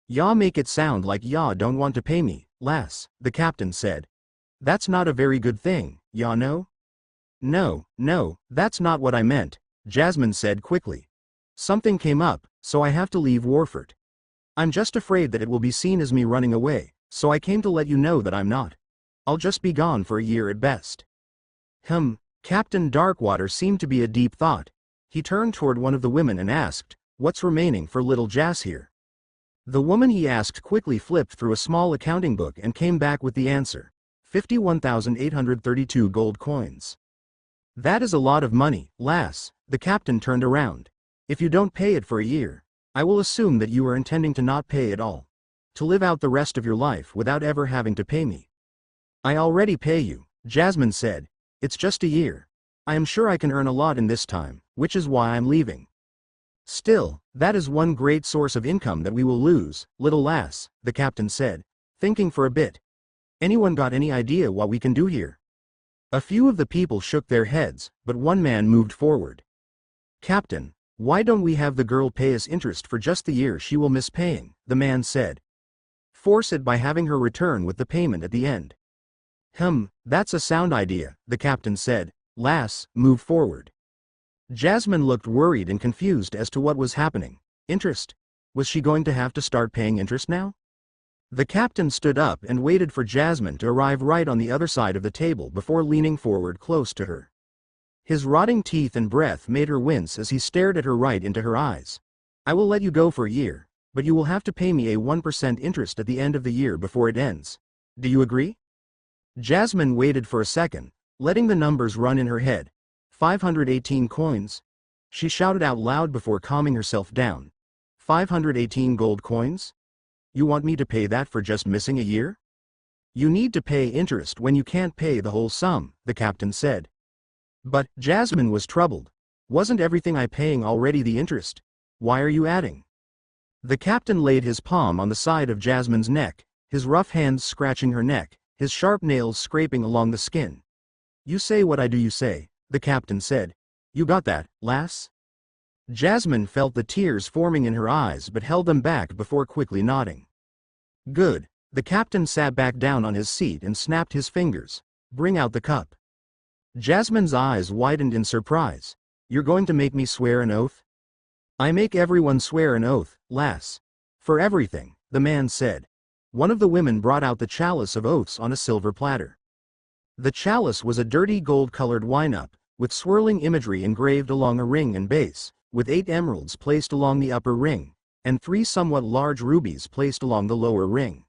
"Yaw make it sound like yaw don't want to pay me, lass," the captain said. "That's not a very good thing, yaw know?" No, that's not what I meant," Jasmine said quickly. "Something came up, so I have to leave Warfort. I'm just afraid that it will be seen as me running away, so I came to let you know that I'm not. I'll just be gone for a year at best." Captain Darkwater seemed to be a deep thought. He turned toward one of the women and asked, "What's remaining for little Jas here?" The woman he asked quickly flipped through a small accounting book and came back with the answer, 51,832 gold coins. "That is a lot of money, lass." The captain turned around. "If you don't pay it for a year, I will assume that you are intending to not pay at all. To live out the rest of your life without ever having to pay me." "I already pay you," Jasmine said. "It's just a year. I am sure I can earn a lot in this time, which is why I'm leaving." "Still, that is one great source of income that we will lose, little lass," the captain said, thinking for a bit. "Anyone got any idea what we can do here?" A few of the people shook their heads, but one man moved forward. "Captain, why don't we have the girl pay us interest for just the year she will miss paying?" the man said. "Force it by having her return with the payment at the end." That's a sound idea," the captain said. "Lass, move forward." Jasmine looked worried and confused as to what was happening. Interest? Was she going to have to start paying interest now? The captain stood up and waited for Jasmine to arrive right on the other side of the table before leaning forward close to her. His rotting teeth and breath made her wince as he stared at her right into her eyes. "I will let you go for a year, but you will have to pay me a 1% interest at the end of the year before it ends. Do you agree?" Jasmine waited for a second, letting the numbers run in her head. 518 coins? She shouted out loud before calming herself down. 518 gold coins? You want me to pay that for just missing a year? You need to pay interest when you can't pay the whole sum, the captain said. But Jasmine was troubled. Wasn't everything I paying already the interest? Why are you adding? The captain laid his palm on the side of Jasmine's neck, his rough hands scratching her neck, his sharp nails scraping along the skin. "You say what I do you say," the captain said. "You got that, lass?" Jasmine felt the tears forming in her eyes but held them back before quickly nodding. "Good." The captain sat back down on his seat and snapped his fingers. "Bring out the cup." Jasmine's eyes widened in surprise. "You're going to make me swear an oath?" "I make everyone swear an oath, lass. For everything," the man said. One of the women brought out the chalice of oaths on a silver platter. The chalice was a dirty gold-colored wine-up, with swirling imagery engraved along a ring and base, with 8 emeralds placed along the upper ring, and 3 somewhat large rubies placed along the lower ring.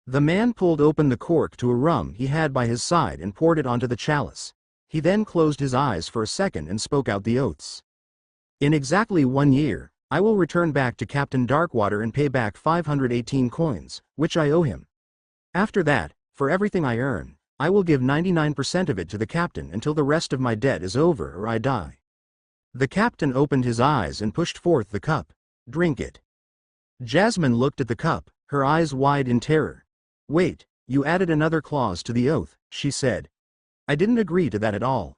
The man pulled open the cork to a rum he had by his side and poured it onto the chalice. He then closed his eyes for a second and spoke out the oaths. "In exactly 1 year, I will return back to Captain Darkwater and pay back 518 coins, which I owe him. After that, for everything I earn, I will give 99% of it to the captain until the rest of my debt is over or I die." The captain opened his eyes and pushed forth the cup. "Drink it." Jasmine looked at the cup, her eyes wide in terror. "Wait, you added another clause to the oath," she said. "I didn't agree to that at all."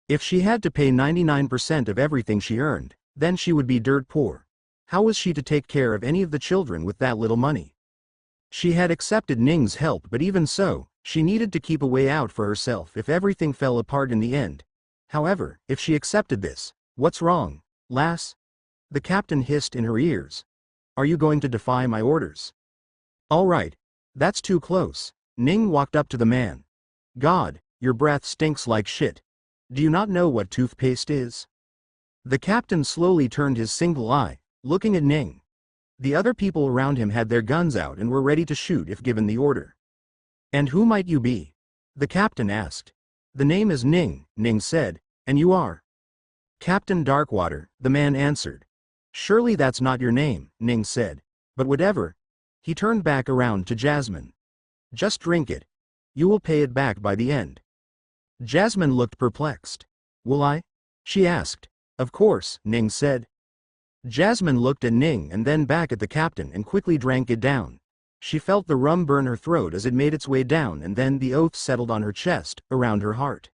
If she had to pay 99% of everything she earned, then she would be dirt poor. How was she to take care of any of the children with that little money? She had accepted Ning's help, but even so, she needed to keep a way out for herself if everything fell apart in the end. However, if she accepted this, "What's wrong, lass?" the captain hissed in her ears. "Are you going to defy my orders?" "All right. That's too close." Ning walked up to the man. "God, your breath stinks like shit. Do you not know what toothpaste is?" The captain slowly turned his single eye, looking at Ning. The other people around him had their guns out and were ready to shoot if given the order. "And who might you be?" the captain asked. "The name is Ning," Ning said. "And you are?" "Captain Darkwater," the man answered. "Surely that's not your name," Ning said. "But whatever." He turned back around to Jasmine. "Just drink it. You will pay it back by the end." Jasmine looked perplexed. "Will I?" she asked. "Of course," Ning said. Jasmine looked at Ning and then back at the captain and quickly drank it down. She felt the rum burn her throat as it made its way down, and then the oath settled on her chest, around her heart.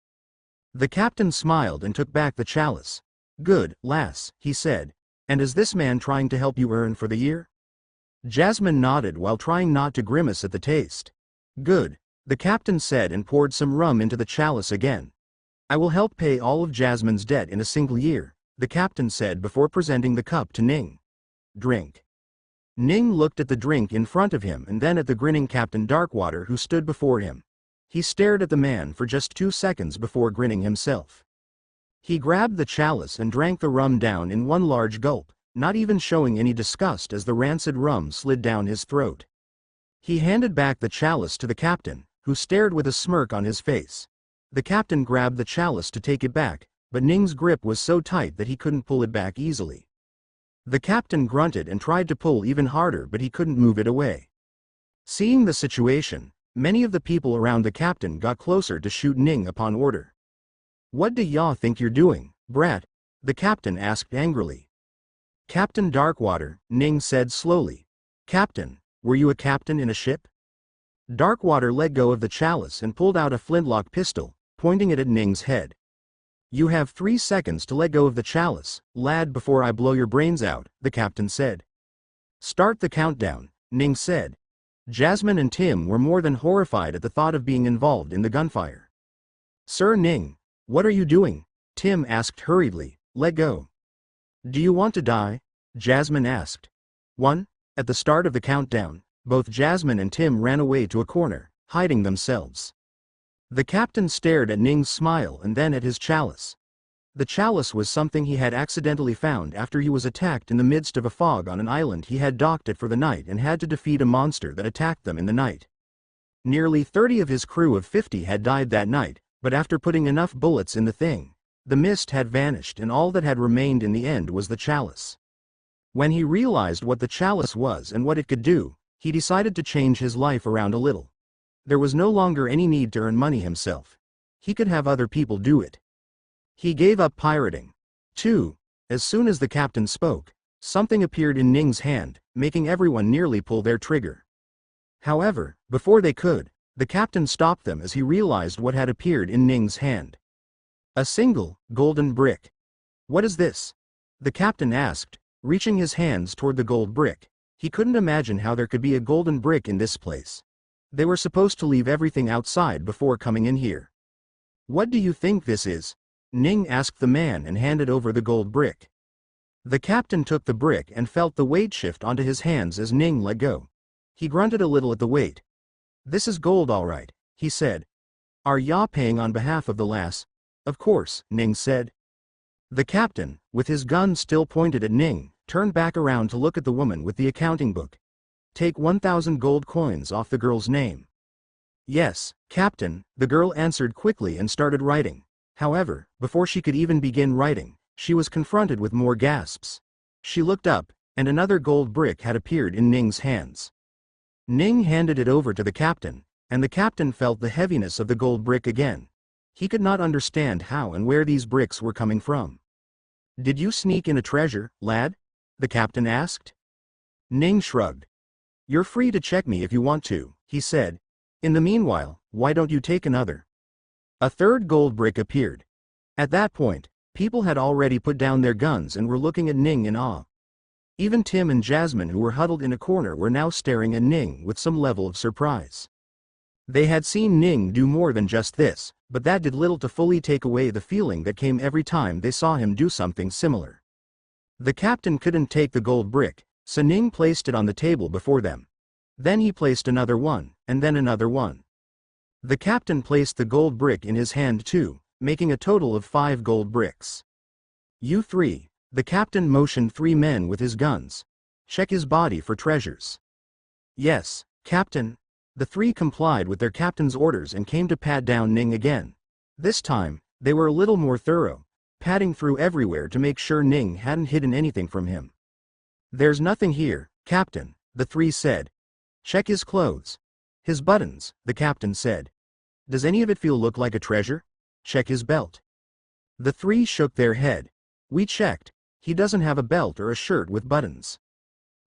The captain smiled and took back the chalice. "Good, lass," he said. "And is this man trying to help you earn for the year?" Jasmine nodded while trying not to grimace at the taste. "Good," the captain said and poured some rum into the chalice again. "I will help pay all of Jasmine's debt in a single year," the captain said before presenting the cup to Ning. "Drink." Ning looked at the drink in front of him and then at the grinning Captain Darkwater who stood before him. He stared at the man for just 2 seconds before grinning himself. He grabbed the chalice and drank the rum down in one large gulp, not even showing any disgust as the rancid rum slid down his throat. He handed back the chalice to the captain, who stared with a smirk on his face. The captain grabbed the chalice to take it back, but Ning's grip was so tight that he couldn't pull it back easily. The captain grunted and tried to pull even harder, but he couldn't move it away. Seeing the situation, many of the people around the captain got closer to shoot Ning upon order. "What do y'all think you're doing, brat?" the captain asked angrily. "Captain Darkwater," Ning said slowly. "Captain, were you a captain in a ship?" Darkwater let go of the chalice and pulled out a flintlock pistol. pointing it at Ning's head. "You have 3 seconds to let go of the chalice, lad, before I blow your brains out," the captain said. "Start the countdown," Ning said. Jasmine and Tim were more than horrified at the thought of being involved in the gunfire. "Sir Ning, what are you doing?" Tim asked hurriedly. "Let go." "Do you want to die?" Jasmine asked. 1. At the start of the countdown, both Jasmine and Tim ran away to a corner, hiding themselves. The captain stared at Ning's smile and then at his chalice. The chalice was something he had accidentally found after he was attacked in the midst of a fog on an island he had docked at for the night and had to defeat a monster that attacked them in the night. Nearly 30 of his crew of 50 had died that night, but after putting enough bullets in the thing, the mist had vanished and all that had remained in the end was the chalice. When he realized what the chalice was and what it could do, he decided to change his life around a little. There was no longer any need to earn money himself. He could have other people do it. He gave up pirating. 2. As soon as the captain spoke, something appeared in Ning's hand, making everyone nearly pull their trigger. However, before they could, the captain stopped them as he realized what had appeared in Ning's hand. A single, golden brick. "What is this?" the captain asked, reaching his hands toward the gold brick. He couldn't imagine how there could be a golden brick in this place. They were supposed to leave everything outside before coming in here. "What do you think this is?" Ning asked the man and handed over the gold brick. The captain took the brick and felt the weight shift onto his hands as Ning let go. He grunted a little at the weight. "This is gold all right," he said. "Are ya paying on behalf of the lass?" "Of course," Ning said. The captain, with his gun still pointed at Ning, turned back around to look at the woman with the accounting book. "Take 1,000 gold coins off the girl's name." "Yes, Captain," the girl answered quickly and started writing. However, before she could even begin writing, she was confronted with more gasps. She looked up, and another gold brick had appeared in Ning's hands. Ning handed it over to the captain, and the captain felt the heaviness of the gold brick again. He could not understand how and where these bricks were coming from. "Did you sneak in a treasure, lad?" the captain asked. Ning shrugged. "You're free to check me if you want to," he said. "In the meanwhile, why don't you take another?" A third gold brick appeared. At that point, people had already put down their guns and were looking at Ning in awe. Even Tim and Jasmine, who were huddled in a corner, were now staring at Ning with some level of surprise. They had seen Ning do more than just this, but that did little to fully take away the feeling that came every time they saw him do something similar. The captain couldn't take the gold brick, so Ning placed it on the table before them. Then he placed another one, and then another one. The captain placed the gold brick in his hand too, making a total of 5 gold bricks. "You 3, the captain motioned 3 men with his guns. "Check his body for treasures." "Yes, Captain." The 3 complied with their captain's orders and came to pat down Ning again. This time, they were a little more thorough, patting through everywhere to make sure Ning hadn't hidden anything from him. "There's nothing here, Captain," the 3 said. "Check his clothes." "His buttons," the captain said. "Does any of it look like a treasure?" "Check his belt." The 3 shook their head. "We checked. He doesn't have a belt or a shirt with buttons."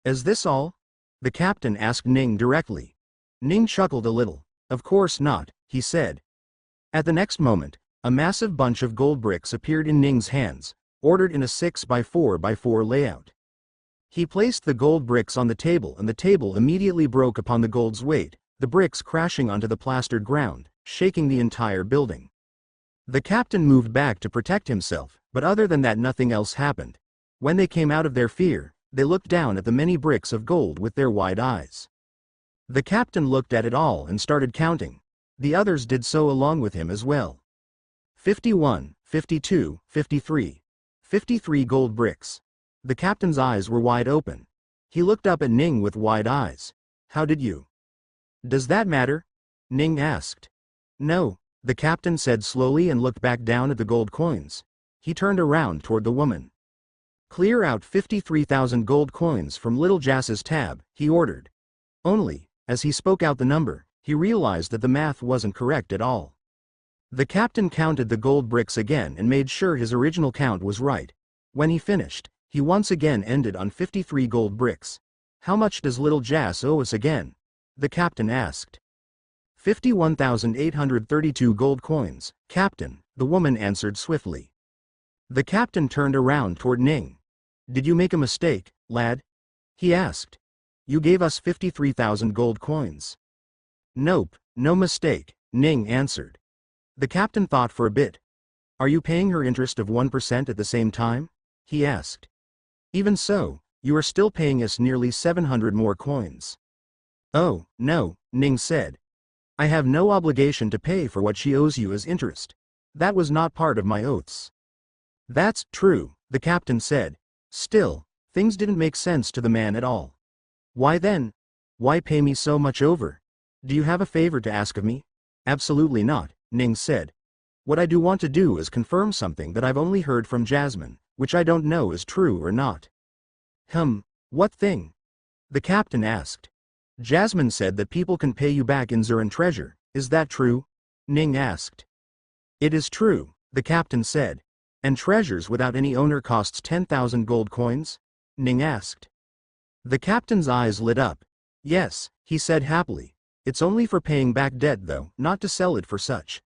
"Is this all?" the captain asked Ning directly. Ning chuckled a little. "Of course not," he said. At the next moment, a massive bunch of gold bricks appeared in Ning's hands, ordered in a 6x4x4 layout. He placed the gold bricks on the table and the table immediately broke upon the gold's weight, the bricks crashing onto the plastered ground, shaking the entire building. The captain moved back to protect himself, but other than that nothing else happened. When they came out of their fear, they looked down at the many bricks of gold with their wide eyes. The captain looked at it all and started counting. The others did so along with him as well. 51, 52, 53. 53 gold bricks. The captain's eyes were wide open. He looked up at Ning with wide eyes. "How did you?" "Does that matter?" Ning asked. "No," the captain said slowly and looked back down at the gold coins. He turned around toward the woman. "Clear out 53,000 gold coins from Little Jass's tab," he ordered. Only, as he spoke out the number, he realized that the math wasn't correct at all. The captain counted the gold bricks again and made sure his original count was right. When he finished, he once again ended on 53 gold bricks. "How much does Little Jass owe us again?" the captain asked. 51,832 gold coins, Captain, the woman answered swiftly. The captain turned around toward Ning. Did you make a mistake, lad? He asked. You gave us 53,000 gold coins. Nope, no mistake, Ning answered. The captain thought for a bit. Are you paying her interest of 1% at the same time? He asked. Even so, you are still paying us nearly 700 more coins. Oh, no, Ning said. I have no obligation to pay for what she owes you as interest. That was not part of my oaths. That's true, the captain said. Still, things didn't make sense to the man at all. Why then? Why pay me so much over? Do you have a favor to ask of me? Absolutely not, Ning said. What I do want to do is confirm something that I've only heard from Jasmine, which I don't know is true or not. What thing? The captain asked. Jasmine said that people can pay you back in Zuran treasure, is that true? Ning asked. It is true, the captain said. And treasures without any owner costs 10,000 gold coins? Ning asked. The captain's eyes lit up. Yes, he said happily. It's only for paying back debt though, not to sell it for such.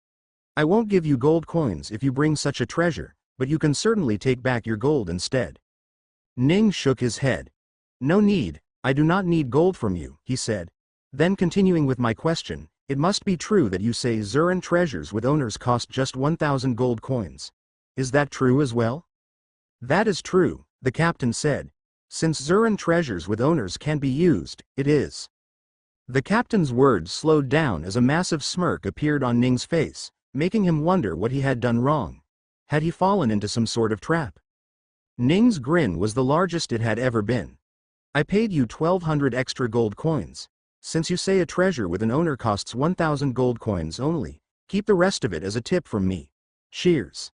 I won't give you gold coins if you bring such a treasure, but you can certainly take back your gold instead. Ning shook his head. No need, I do not need gold from you, he said. Then continuing with my question, it must be true that you say Zuran treasures with owners cost just 1,000 gold coins. Is that true as well? That is true, the captain said. Since Zuran treasures with owners can be used, it is. The captain's words slowed down as a massive smirk appeared on Ning's face, making him wonder what he had done wrong. Had he fallen into some sort of trap? Ning's grin was the largest it had ever been. I paid you 1,200 extra gold coins. Since you say a treasure with an owner costs 1,000 gold coins only, keep the rest of it as a tip from me. Cheers.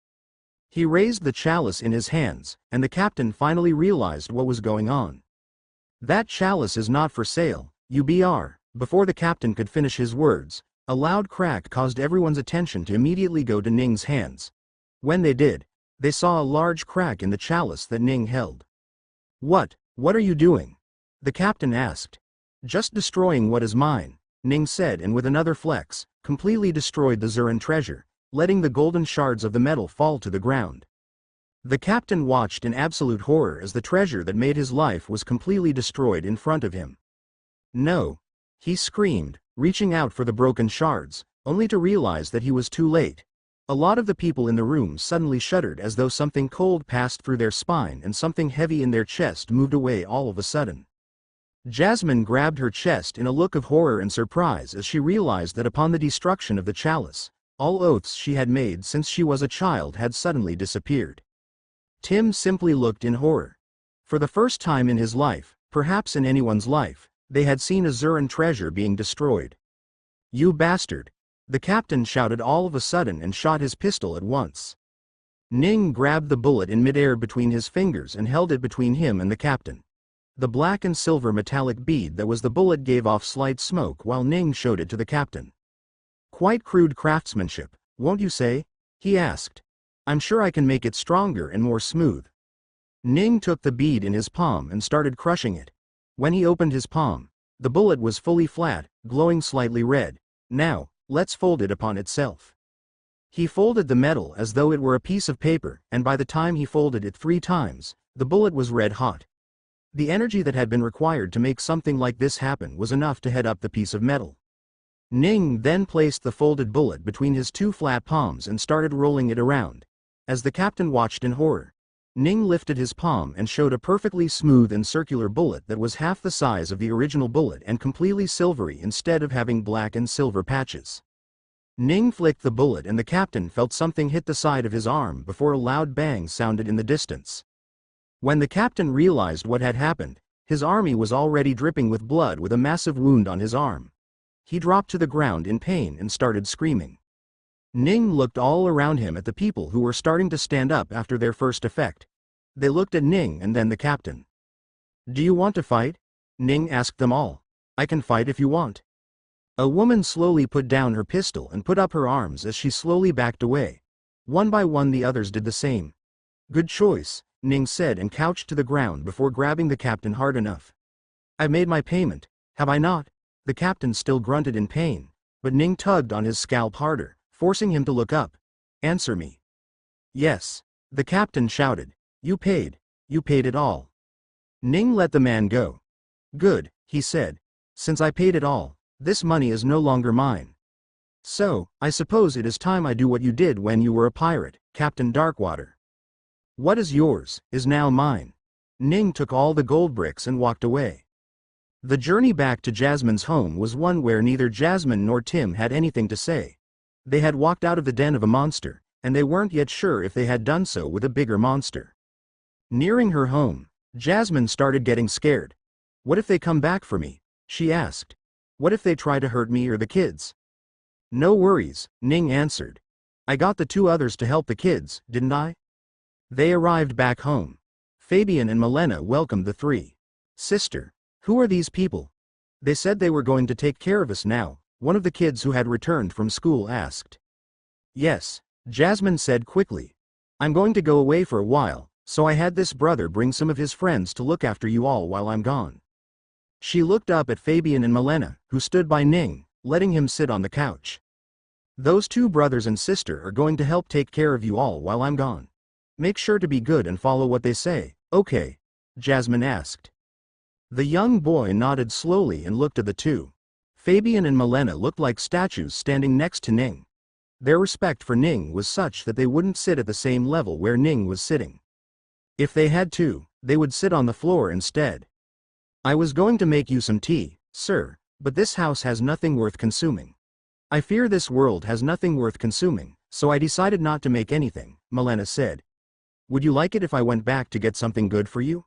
He raised the chalice in his hands, and the captain finally realized what was going on. That chalice is not for sale, UBR. Before the captain could finish his words, a loud crack caused everyone's attention to immediately go to Ning's hands. When they did, they saw a large crack in the chalice that Ning held. What are you doing? The captain asked. Just destroying what is mine, Ning said, and with another flex, completely destroyed the Zuran treasure, letting the golden shards of the metal fall to the ground. The captain watched in absolute horror as the treasure that made his life was completely destroyed in front of him. No! He screamed, reaching out for the broken shards, only to realize that he was too late. A lot of the people in the room suddenly shuddered as though something cold passed through their spine and something heavy in their chest moved away all of a sudden. Jasmine grabbed her chest in a look of horror and surprise as she realized that upon the destruction of the chalice, all oaths she had made since she was a child had suddenly disappeared. Tim simply looked in horror. For the first time in his life, perhaps in anyone's life, they had seen a Zuran treasure being destroyed. You bastard! The captain shouted all of a sudden and shot his pistol at once. Ning grabbed the bullet in midair between his fingers and held it between him and the captain. The black and silver metallic bead that was the bullet gave off slight smoke while Ning showed it to the captain. Quite crude craftsmanship, won't you say? He asked. I'm sure I can make it stronger and more smooth. Ning took the bead in his palm and started crushing it. When he opened his palm, the bullet was fully flat, glowing slightly red. Now, let's fold it upon itself. He folded the metal as though it were a piece of paper, and by the time he folded it 3 times, the bullet was red hot. The energy that had been required to make something like this happen was enough to head up the piece of metal. Ning then placed the folded bullet between his 2 flat palms and started rolling it around. As the captain watched in horror, Ning lifted his palm and showed a perfectly smooth and circular bullet that was half the size of the original bullet and completely silvery instead of having black and silver patches. Ning flicked the bullet and the captain felt something hit the side of his arm before a loud bang sounded in the distance. When the captain realized what had happened, his army was already dripping with blood with a massive wound on his arm. He dropped to the ground in pain and started screaming. Ning looked all around him at the people who were starting to stand up after their first effect. They looked at Ning and then the captain. Do you want to fight? Ning asked them all. I can fight if you want. A woman slowly put down her pistol and put up her arms as she slowly backed away. One by one the others did the same. Good choice, Ning said and couched to the ground before grabbing the captain hard enough. I've made my payment, have I not? The captain still grunted in pain. but Ning tugged on his scalp harder, forcing him to look up. "Answer me." "Yes." The captain shouted. You paid it all." Ning let the man go. "Good," he said. "Since I paid it all, this money is no longer mine. So, I suppose it is time I do what you did when you were a pirate, Captain Darkwater. What is yours, is now mine." Ning took all the gold bricks and walked away. The journey back to Jasmine's home was one where neither Jasmine nor Tim had anything to say. They had walked out of the den of a monster, and they weren't yet sure if they had done so with a bigger monster. Nearing her home, Jasmine started getting scared. "What if they come back for me?" she asked. "What if they try to hurt me or the kids?" "No worries," Ning answered. "I got the two others to help the kids, didn't I?" They arrived back home. Fabian and Milena welcomed the three. "Sister, who are these people?" "They said they were going to take care of us now," one of the kids who had returned from school asked. "Yes," Jasmine said quickly. "I'm going to go away for a while, so I had this brother bring some of his friends to look after you all while I'm gone." She looked up at Fabian and Milena, who stood by Ning, letting him sit on the couch. "Those two brothers and sister are going to help take care of you all while I'm gone. Make sure to be good and follow what they say, okay?" Jasmine asked. The young boy nodded slowly and looked at the two. Fabian and Milena looked like statues standing next to Ning. Their respect for Ning was such that they wouldn't sit at the same level where Ning was sitting. If they had to, they would sit on the floor instead. "I was going to make you some tea, sir, but this house has nothing worth consuming. I fear this world has nothing worth consuming, so I decided not to make anything," Milena said. "Would you like it if I went back to get something good for you?"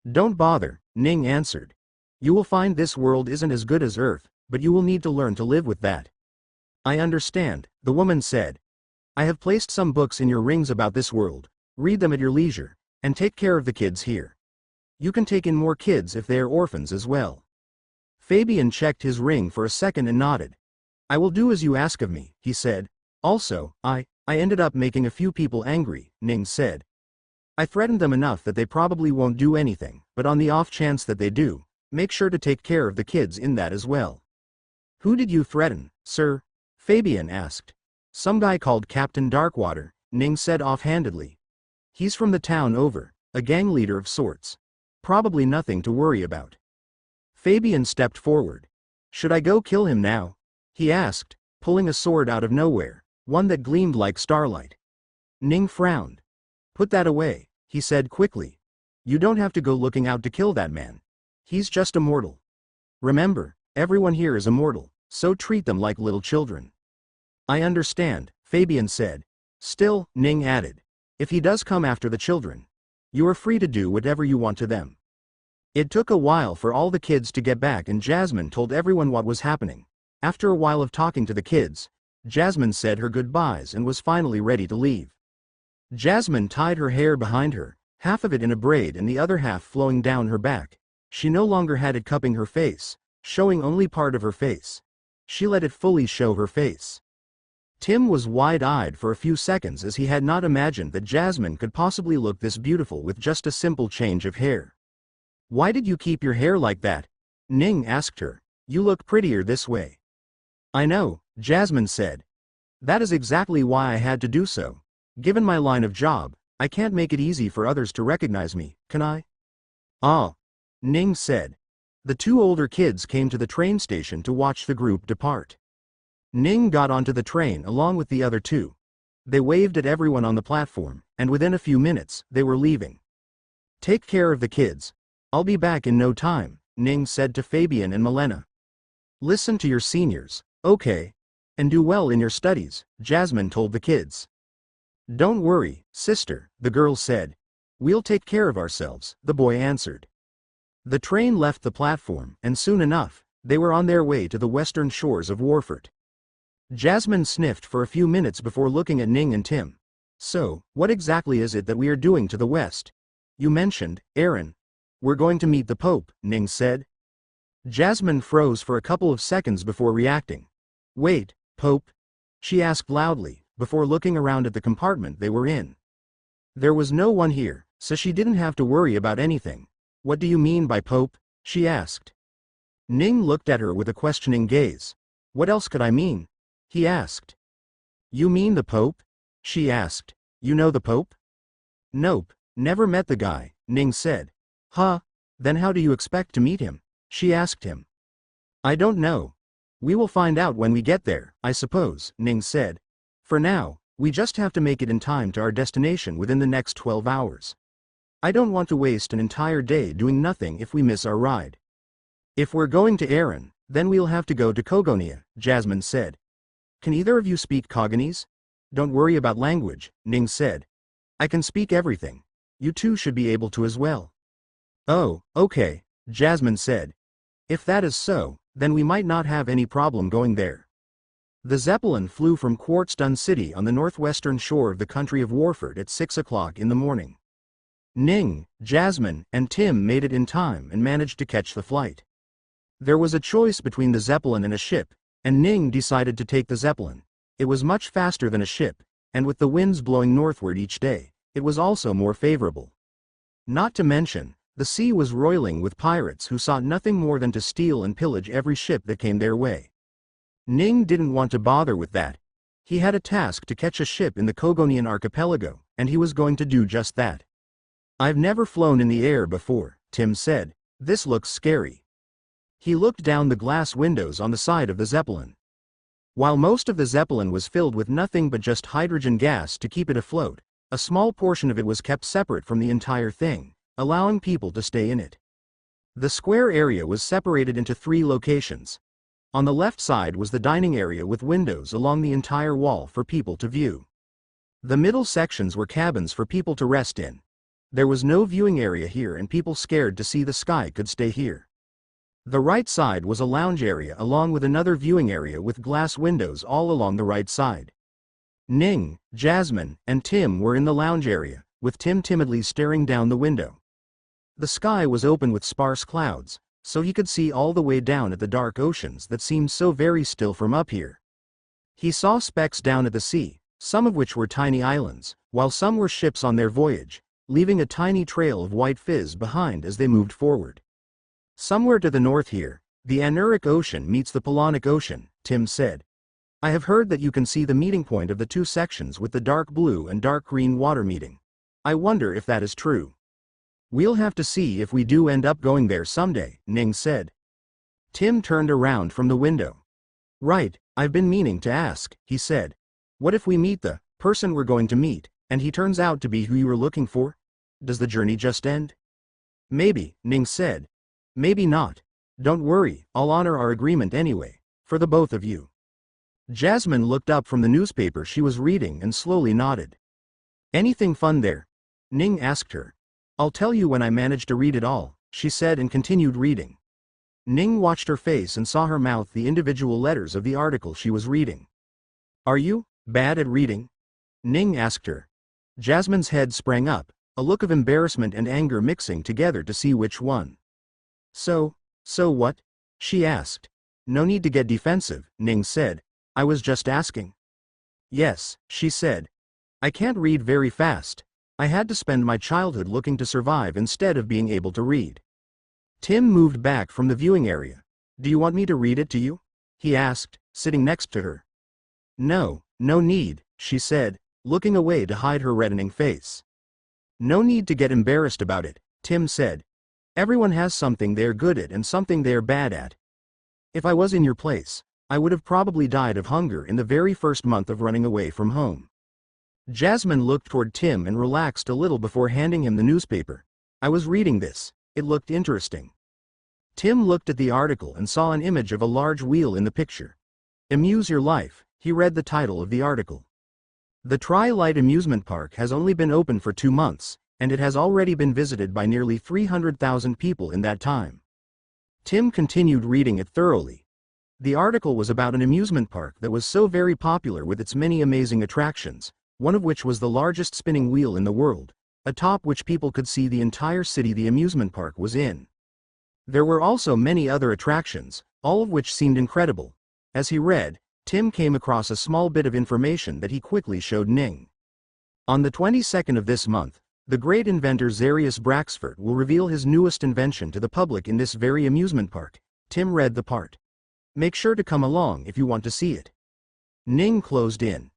"Don't bother," Ning answered. "You will find this world isn't as good as Earth, but you will need to learn to live with that." "I understand," the woman said. "I have placed some books in your rings about this world. Read them at your leisure, and take care of the kids here. You can take in more kids if they are orphans as well." Fabian checked his ring for a second and nodded. "I will do as you ask of me," he said. "Also, I ended up making a few people angry," Ning said. "I threatened them enough that they probably won't do anything, but on the off chance that they do, make sure to take care of the kids in that as well." "Who did you threaten, sir?" Fabian asked. "Some guy called Captain Darkwater," Ning said offhandedly. "He's from the town over, a gang leader of sorts. Probably nothing to worry about." Fabian stepped forward. "Should I go kill him now?" he asked, pulling a sword out of nowhere, one that gleamed like starlight. Ning frowned. "Put that away," he said quickly. "You don't have to go looking out to kill that man. He's just a mortal. Remember, everyone here is immortal, so treat them like little children." "I understand," Fabian said. "Still," Ning added, "if he does come after the children, you are free to do whatever you want to them." It took a while for all the kids to get back and Jasmine told everyone what was happening. After a while of talking to the kids, Jasmine said her goodbyes and was finally ready to leave. Jasmine tied her hair behind her, half of it in a braid and the other half flowing down her back. She no longer had it cupping her face, showing only part of her face. She let it fully show her face. Tim was wide-eyed for a few seconds as he had not imagined that Jasmine could possibly look this beautiful with just a simple change of hair. "Why did you keep your hair like that?" Ning asked her. "You look prettier this way." "I know," Jasmine said. "That is exactly why I had to do so. Given my line of job, I can't make it easy for others to recognize me, can I?" "Ah," Ning said. The two older kids came to the train station to watch the group depart. Ning got onto the train along with the other two. They waved at everyone on the platform, and within a few minutes, they were leaving. "Take care of the kids. I'll be back in no time," Ning said to Fabian and Milena. "Listen to your seniors, okay? And do well in your studies," Jasmine told the kids. "Don't worry, sister," the girl said. "We'll take care of ourselves," the boy answered. The train left the platform, and soon enough, they were on their way to the western shores of Warfort. Jasmine sniffed for a few minutes before looking at Ning and Tim. "So, what exactly is it that we are doing to the west? You mentioned, Aaron. We're going to meet the Pope," Ning said. Jasmine froze for a couple of seconds before reacting. "Wait, Pope?" she asked loudly, before looking around at the compartment they were in. There was no one here, so she didn't have to worry about anything. "What do you mean by Pope?" she asked. Ning looked at her with a questioning gaze. What else could I mean? He asked. You mean the Pope? She asked. You know the Pope? Nope, never met the guy, Ning said. Huh? Then how do you expect to meet him? She asked him. I don't know. We will find out when we get there, I suppose, Ning said. For now, we just have to make it in time to our destination within the next 12 hours. I don't want to waste an entire day doing nothing if we miss our ride. If we're going to Aaron, then we'll have to go to Kogonia, Jasmine said. Can either of you speak Kogonese? Don't worry about language, Ning said. I can speak everything. You two should be able to as well. Oh, okay, Jasmine said. If that is so, then we might not have any problem going there. The Zeppelin flew from Quartzstone City on the northwestern shore of the country of Warford at 6 o'clock in the morning. Ning, Jasmine, and Tim made it in time and managed to catch the flight. There was a choice between the Zeppelin and a ship, and Ning decided to take the Zeppelin. It was much faster than a ship, and with the winds blowing northward each day, it was also more favorable. Not to mention, the sea was roiling with pirates who sought nothing more than to steal and pillage every ship that came their way. Ning didn't want to bother with that. He had a task to catch a ship in the Kogonian archipelago, and he was going to do just that. I've never flown in the air before, Tim said. This looks scary. He looked down the glass windows on the side of the Zeppelin. While most of the Zeppelin was filled with nothing but just hydrogen gas to keep it afloat, a small portion of it was kept separate from the entire thing, allowing people to stay in it. The square area was separated into 3 locations. On the left side was the dining area with windows along the entire wall for people to view. The middle sections were cabins for people to rest in. There was no viewing area here and people scared to see the sky could stay here. The right side was a lounge area along with another viewing area with glass windows all along the right side. Ning, Jasmine, and Tim were in the lounge area, with Tim timidly staring down the window. The sky was open with sparse clouds, so he could see all the way down at the dark oceans that seemed so very still from up here. He saw specks down at the sea, some of which were tiny islands, while some were ships on their voyage, leaving a tiny trail of white fizz behind as they moved forward. Somewhere to the north here, the Anuric Ocean meets the Polonic Ocean, Tim said. I have heard that you can see the meeting point of the 2 sections with the dark blue and dark green water meeting. I wonder if that is true. We'll have to see if we do end up going there someday, Ning said. Tim turned around from the window. Right, I've been meaning to ask, he said. What if we meet the person we're going to meet, and he turns out to be who you were looking for? Does the journey just end? Maybe, Ning said. Maybe not. Don't worry, I'll honor our agreement anyway, for the both of you. Jasmine looked up from the newspaper she was reading and slowly nodded. Anything fun there? Ning asked her. I'll tell you when I manage to read it all, she said and continued reading. Ning watched her face and saw her mouth the individual letters of the article she was reading. Are you bad at reading? Ning asked her. Jasmine's head sprang up, a look of embarrassment and anger mixing together to see which one. So what? She asked. No need to get defensive, Ning said. I was just asking. Yes, she said. I can't read very fast. I had to spend my childhood looking to survive instead of being able to read. Tim moved back from the viewing area. Do you want me to read it to you? He asked, sitting next to her. No need, she said, looking away to hide her reddening face. No need to get embarrassed about it, Tim said. Everyone has something they're good at and something they're bad at. If I was in your place, I would have probably died of hunger in the very first month of running away from home. Jasmine looked toward Tim and relaxed a little before handing him the newspaper. I was reading this. It looked interesting. Tim looked at the article and saw an image of a large wheel in the picture. Amuse Your Life, he read the title of the article. The Tri-Light amusement park has only been open for 2 months, and it has already been visited by nearly 300,000 people in that time. Tim continued reading it thoroughly. The article was about an amusement park that was so very popular with its many amazing attractions, one of which was the largest spinning wheel in the world, atop which people could see the entire city the amusement park was in. There were also many other attractions, all of which seemed incredible. As he read, Tim came across a small bit of information that he quickly showed Ning. On the 22nd of this month, the great inventor Zarius Braxford will reveal his newest invention to the public in this very amusement park. Tim read the part. Make sure to come along if you want to see it. Ning closed in.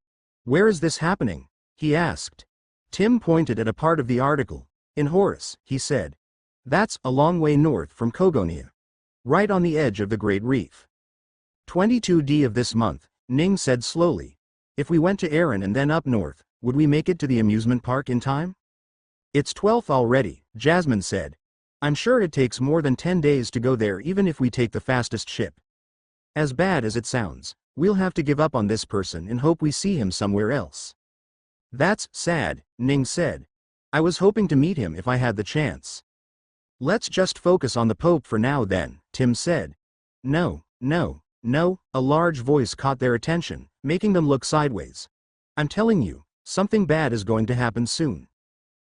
Where is this happening? He asked. Tim pointed at a part of the article. In Horus, he said. That's a long way north from Kogonia. Right on the edge of the Great Reef. 22D of this month, Ning said slowly. If we went to Aaron and then up north, would we make it to the amusement park in time? It's 12th already, Jasmine said. I'm sure it takes more than 10 days to go there even if we take the fastest ship. As bad as it sounds, we'll have to give up on this person and hope we see him somewhere else. That's sad, Ning said. I was hoping to meet him if I had the chance. Let's just focus on the Pope for now then, Tim said. No, a large voice caught their attention, making them look sideways. I'm telling you, something bad is going to happen soon.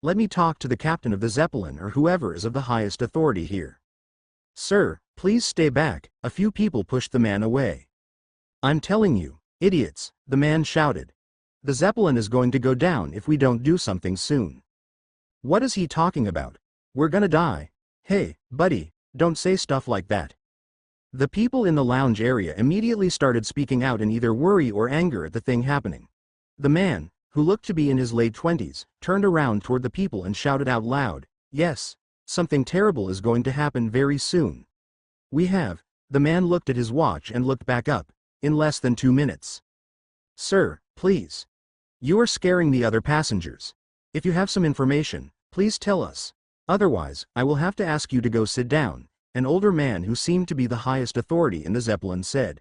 Let me talk to the captain of the Zeppelin or whoever is of the highest authority here. Sir, please stay back, a few people pushed the man away. I'm telling you, idiots, the man shouted. The Zeppelin is going to go down if we don't do something soon. What is he talking about? We're gonna die. Hey, buddy, don't say stuff like that. The people in the lounge area immediately started speaking out in either worry or anger at the thing happening. The man, who looked to be in his late 20s, turned around toward the people and shouted out loud, yes, something terrible is going to happen very soon. The man looked at his watch and looked back up, in less than 2 minutes. Sir, please. You are scaring the other passengers. If you have some information, please tell us. Otherwise, I will have to ask you to go sit down, an older man who seemed to be the highest authority in the Zeppelin said.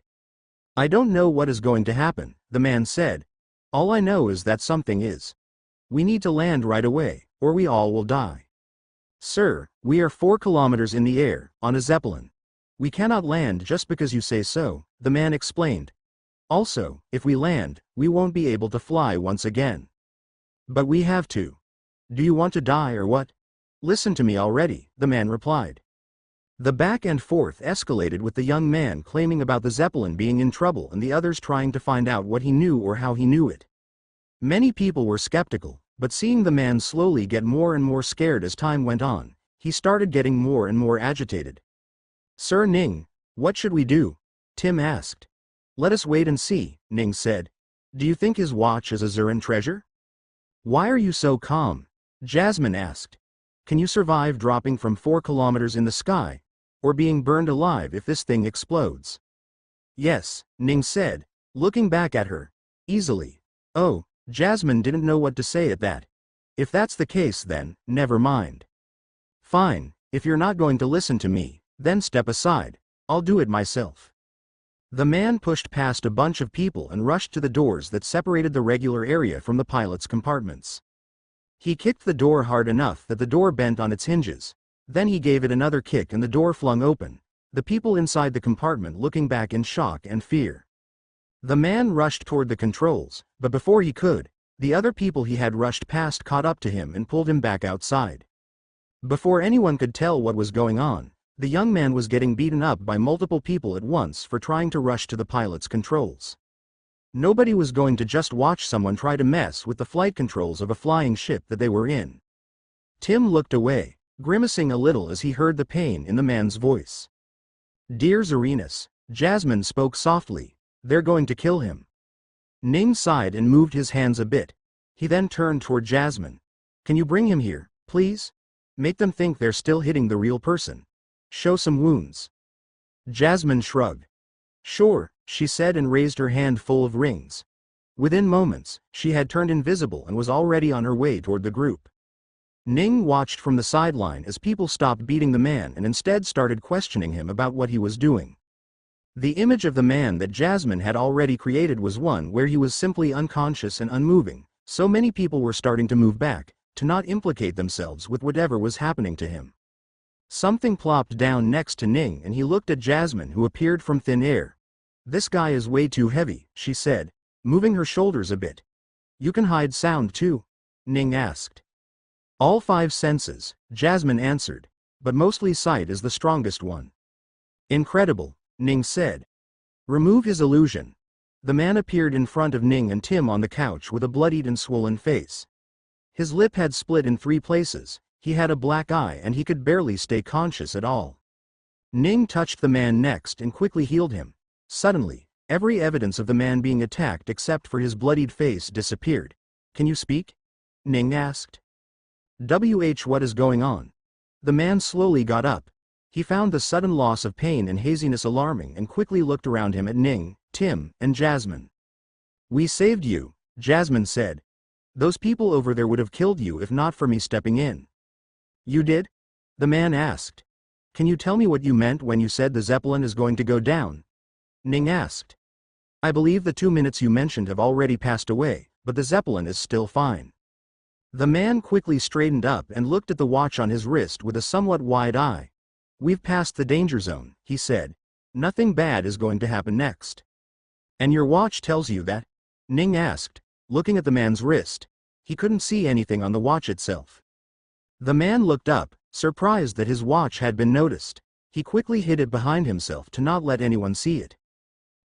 I don't know what is going to happen, the man said. All I know is that something is. We need to land right away, or we all will die. Sir, we are 4 kilometers in the air, on a Zeppelin. We cannot land just because you say so, the man explained. Also, if we land, we won't be able to fly once again. But we have to. Do you want to die or what? Listen to me already, the man replied. The back and forth escalated with the young man claiming about the Zeppelin being in trouble and the others trying to find out what he knew or how he knew it. Many people were skeptical, but seeing the man slowly get more and more scared as time went on, he started getting more and more agitated. Sir Ning, what should we do? Tim asked. Let us wait and see, Ning said. Do you think his watch is a Zuran treasure? Why are you so calm? Jasmine asked. Can you survive dropping from 4 kilometers in the sky, or being burned alive if this thing explodes? Yes, Ning said, looking back at her. Easily. Oh, Jasmine didn't know what to say at that. If that's the case then, never mind. Fine, if you're not going to listen to me, then step aside, I'll do it myself. The man pushed past a bunch of people and rushed to the doors that separated the regular area from the pilot's compartments. He kicked the door hard enough that the door bent on its hinges. Then he gave it another kick and the door flung open, the people inside the compartment looking back in shock and fear. The man rushed toward the controls, but before he could, the other people he had rushed past caught up to him and pulled him back outside. Before anyone could tell what was going on, the young man was getting beaten up by multiple people at once for trying to rush to the pilot's controls. Nobody was going to just watch someone try to mess with the flight controls of a flying ship that they were in. Tim looked away, grimacing a little as he heard the pain in the man's voice. Dear Zarinus, Jasmine spoke softly, they're going to kill him. Ning sighed and moved his hands a bit. He then turned toward Jasmine. Can you bring him here, please? Make them think they're still hitting the real person. Show some wounds. Jasmine shrugged. Sure, she said and raised her hand full of rings. Within moments, she had turned invisible and was already on her way toward the group. Ning watched from the sideline as people stopped beating the man and instead started questioning him about what he was doing. The image of the man that Jasmine had already created was one where he was simply unconscious and unmoving, so many people were starting to move back, to not implicate themselves with whatever was happening to him. Something plopped down next to Ning and he looked at Jasmine who appeared from thin air. This guy is way too heavy, she said, moving her shoulders a bit. You can hide sound too? Ning asked. All 5 senses, Jasmine answered, but mostly sight is the strongest one. Incredible, Ning said. Remove his illusion. The man appeared in front of Ning and Tim on the couch with a bloodied and swollen face. His lip had split in 3 places, he had a black eye and he could barely stay conscious at all. Ning touched the man next and quickly healed him. Suddenly, every evidence of the man being attacked except for his bloodied face disappeared. Can you speak? Ning asked. What is going on? The man slowly got up. He found the sudden loss of pain and haziness alarming and quickly looked around him at Ning, Tim, and Jasmine. We saved you, Jasmine said. Those people over there would have killed you if not for me stepping in. You did? The man asked. Can you tell me what you meant when you said the Zeppelin is going to go down? Ning asked. I believe the 2 minutes you mentioned have already passed away, but the Zeppelin is still fine. The man quickly straightened up and looked at the watch on his wrist with a somewhat wide eye. We've passed the danger zone, he said. Nothing bad is going to happen next. And your watch tells you that? Ning asked, looking at the man's wrist. He couldn't see anything on the watch itself. The man looked up, surprised that his watch had been noticed. He quickly hid it behind himself to not let anyone see it.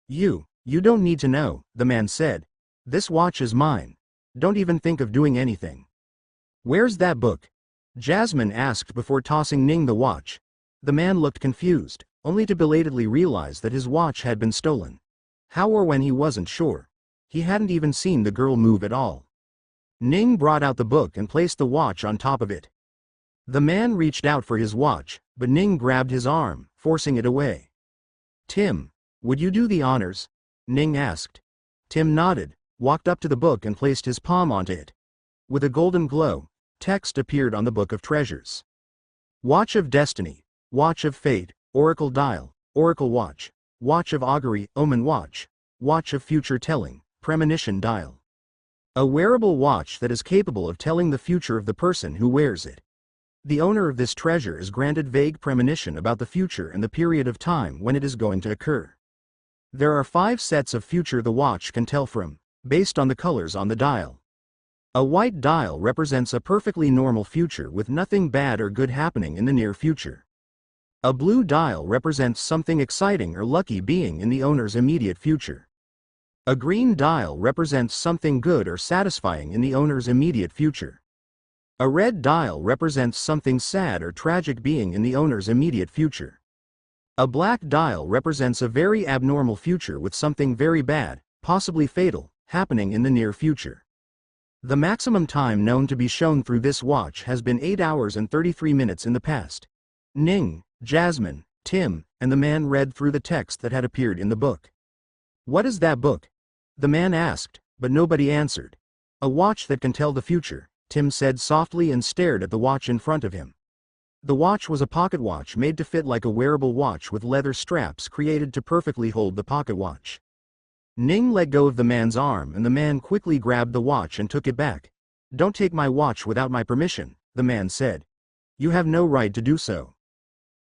You don't need to know, the man said. This watch is mine. Don't even think of doing anything. Where's that book? Jasmine asked before tossing Ning the watch. The man looked confused, only to belatedly realize that his watch had been stolen. How or when he wasn't sure. He hadn't even seen the girl move at all. Ning brought out the book and placed the watch on top of it. The man reached out for his watch, but Ning grabbed his arm, forcing it away. Tim, would you do the honors? Ning asked. Tim nodded, walked up to the book and placed his palm onto it. With a golden glow, text appeared on the Book of Treasures. Watch of Destiny, Watch of Fate, Oracle Dial, Oracle Watch, Watch of Augury, Omen Watch, Watch of Future Telling, Premonition Dial. A wearable watch that is capable of telling the future of the person who wears it. The owner of this treasure is granted vague premonition about the future and the period of time when it is going to occur. There are 5 sets of future the watch can tell from, based on the colors on the dial. A white dial represents a perfectly normal future with nothing bad or good happening in the near future. A blue dial represents something exciting or lucky being in the owner's immediate future. A green dial represents something good or satisfying in the owner's immediate future. A red dial represents something sad or tragic being in the owner's immediate future. A black dial represents a very abnormal future with something very bad, possibly fatal, happening in the near future. The maximum time known to be shown through this watch has been 8 hours and 33 minutes in the past. Ning, Jasmine, Tim, and the man read through the text that had appeared in the book. What is that book? The man asked, but nobody answered. A watch that can tell the future, Tim said softly and stared at the watch in front of him. The watch was a pocket watch made to fit like a wearable watch with leather straps created to perfectly hold the pocket watch. Ning let go of the man's arm and the man quickly grabbed the watch and took it back. Don't take my watch without my permission, the man said. You have no right to do so.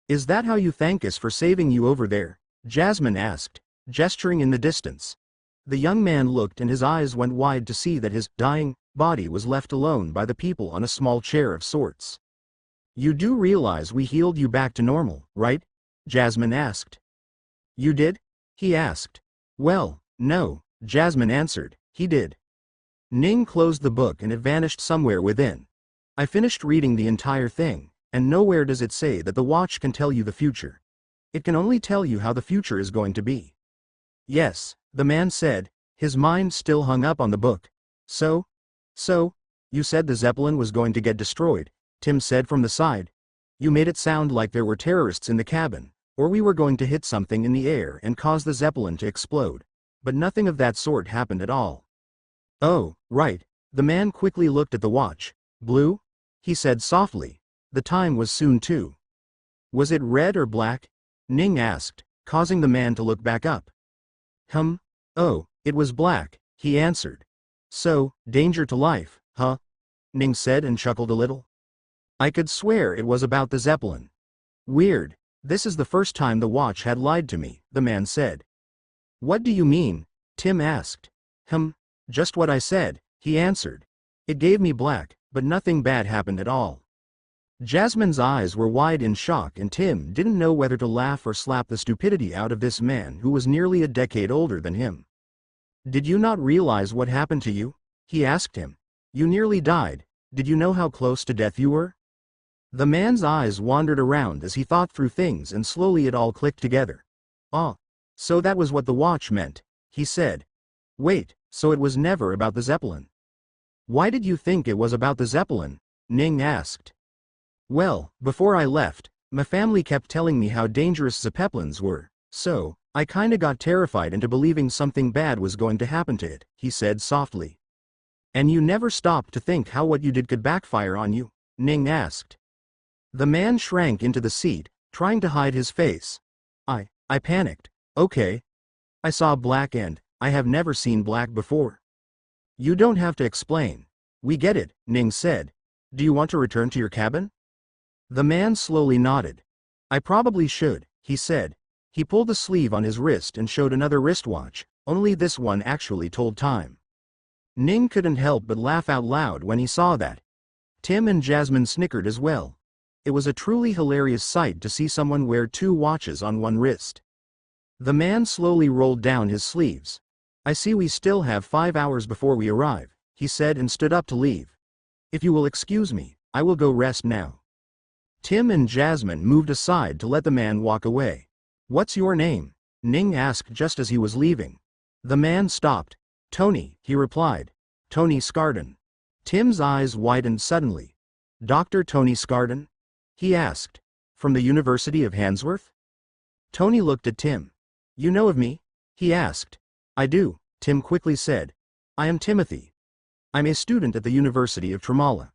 Is that how you thank us for saving you over there? Jasmine asked, gesturing in the distance. The young man looked and his eyes went wide to see that his dying body was left alone by the people on a small chair of sorts. You do realize we healed you back to normal, right? Jasmine asked. You did? He asked. Well, no, Jasmine answered, he did. Ning closed the book and it vanished somewhere within. I finished reading the entire thing, and nowhere does it say that the watch can tell you the future. It can only tell you how the future is going to be. Yes, the man said, his mind still hung up on the book. So, you said the Zeppelin was going to get destroyed, Tim said from the side. You made it sound like there were terrorists in the cabin, or we were going to hit something in the air and cause the Zeppelin to explode. But nothing of that sort happened at all. Oh, right. The man quickly looked at the watch. Blue? He said softly. The time was soon too. Was it red or black? Ning asked, causing the man to look back up. Oh, it was black, he answered. So, danger to life, huh? Ning said and chuckled a little. I could swear it was about the Zeppelin. Weird. This is the first time the watch had lied to me, the man said. What do you mean? Tim asked. Just what I said, he answered. It gave me black, but nothing bad happened at all. Jasmine's eyes were wide in shock and Tim didn't know whether to laugh or slap the stupidity out of this man who was nearly a decade older than him. Did you not realize what happened to you? He asked him. You nearly died. Did you know how close to death you were? The man's eyes wandered around as he thought through things and slowly it all clicked together. So that was what the watch meant, he said. Wait, so it was never about the Zeppelin? Why did you think it was about the Zeppelin? Ning asked. Well, before I left, my family kept telling me how dangerous Zeppelins were, so I kinda got terrified into believing something bad was going to happen to it, he said softly. And you never stopped to think how what you did could backfire on you? Ning asked. The man shrank into the seat, trying to hide his face. I panicked. Okay. I saw black and I have never seen black before. You don't have to explain. We get it, Ning said. Do you want to return to your cabin? The man slowly nodded. I probably should, he said. He pulled a sleeve on his wrist and showed another wristwatch, only this one actually told time. Ning couldn't help but laugh out loud when he saw that. Tim and Jasmine snickered as well. It was a truly hilarious sight to see someone wear 2 watches on one wrist. The man slowly rolled down his sleeves. I see we still have 5 hours before we arrive, he said and stood up to leave. If you will excuse me, I will go rest now. Tim and Jasmine moved aside to let the man walk away. What's your name? Ning asked just as he was leaving. The man stopped. Tony, he replied. Tony Scarden. Tim's eyes widened suddenly. Dr. Tony Scarden? He asked. From the University of Handsworth? Tony looked at Tim. You know of me? He asked. I do, Tim quickly said. I am Timothy. I'm a student at the University of Tremala.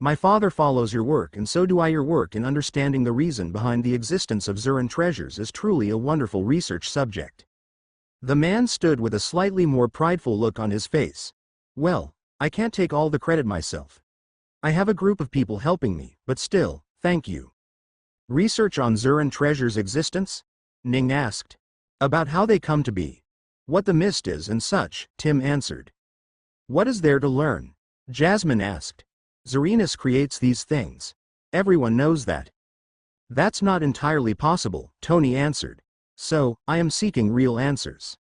My father follows your work and so do I. Your work in understanding the reason behind the existence of Zuran treasures is truly a wonderful research subject. The man stood with a slightly more prideful look on his face. Well, I can't take all the credit myself. I have a group of people helping me, but still, thank you. Research on Zuran treasures' existence? Ning asked. About how they come to be. What the mist is and such, Tim answered. What is there to learn? Jasmine asked. Zerinus creates these things. Everyone knows that. That's not entirely possible, Tony answered. So, I am seeking real answers.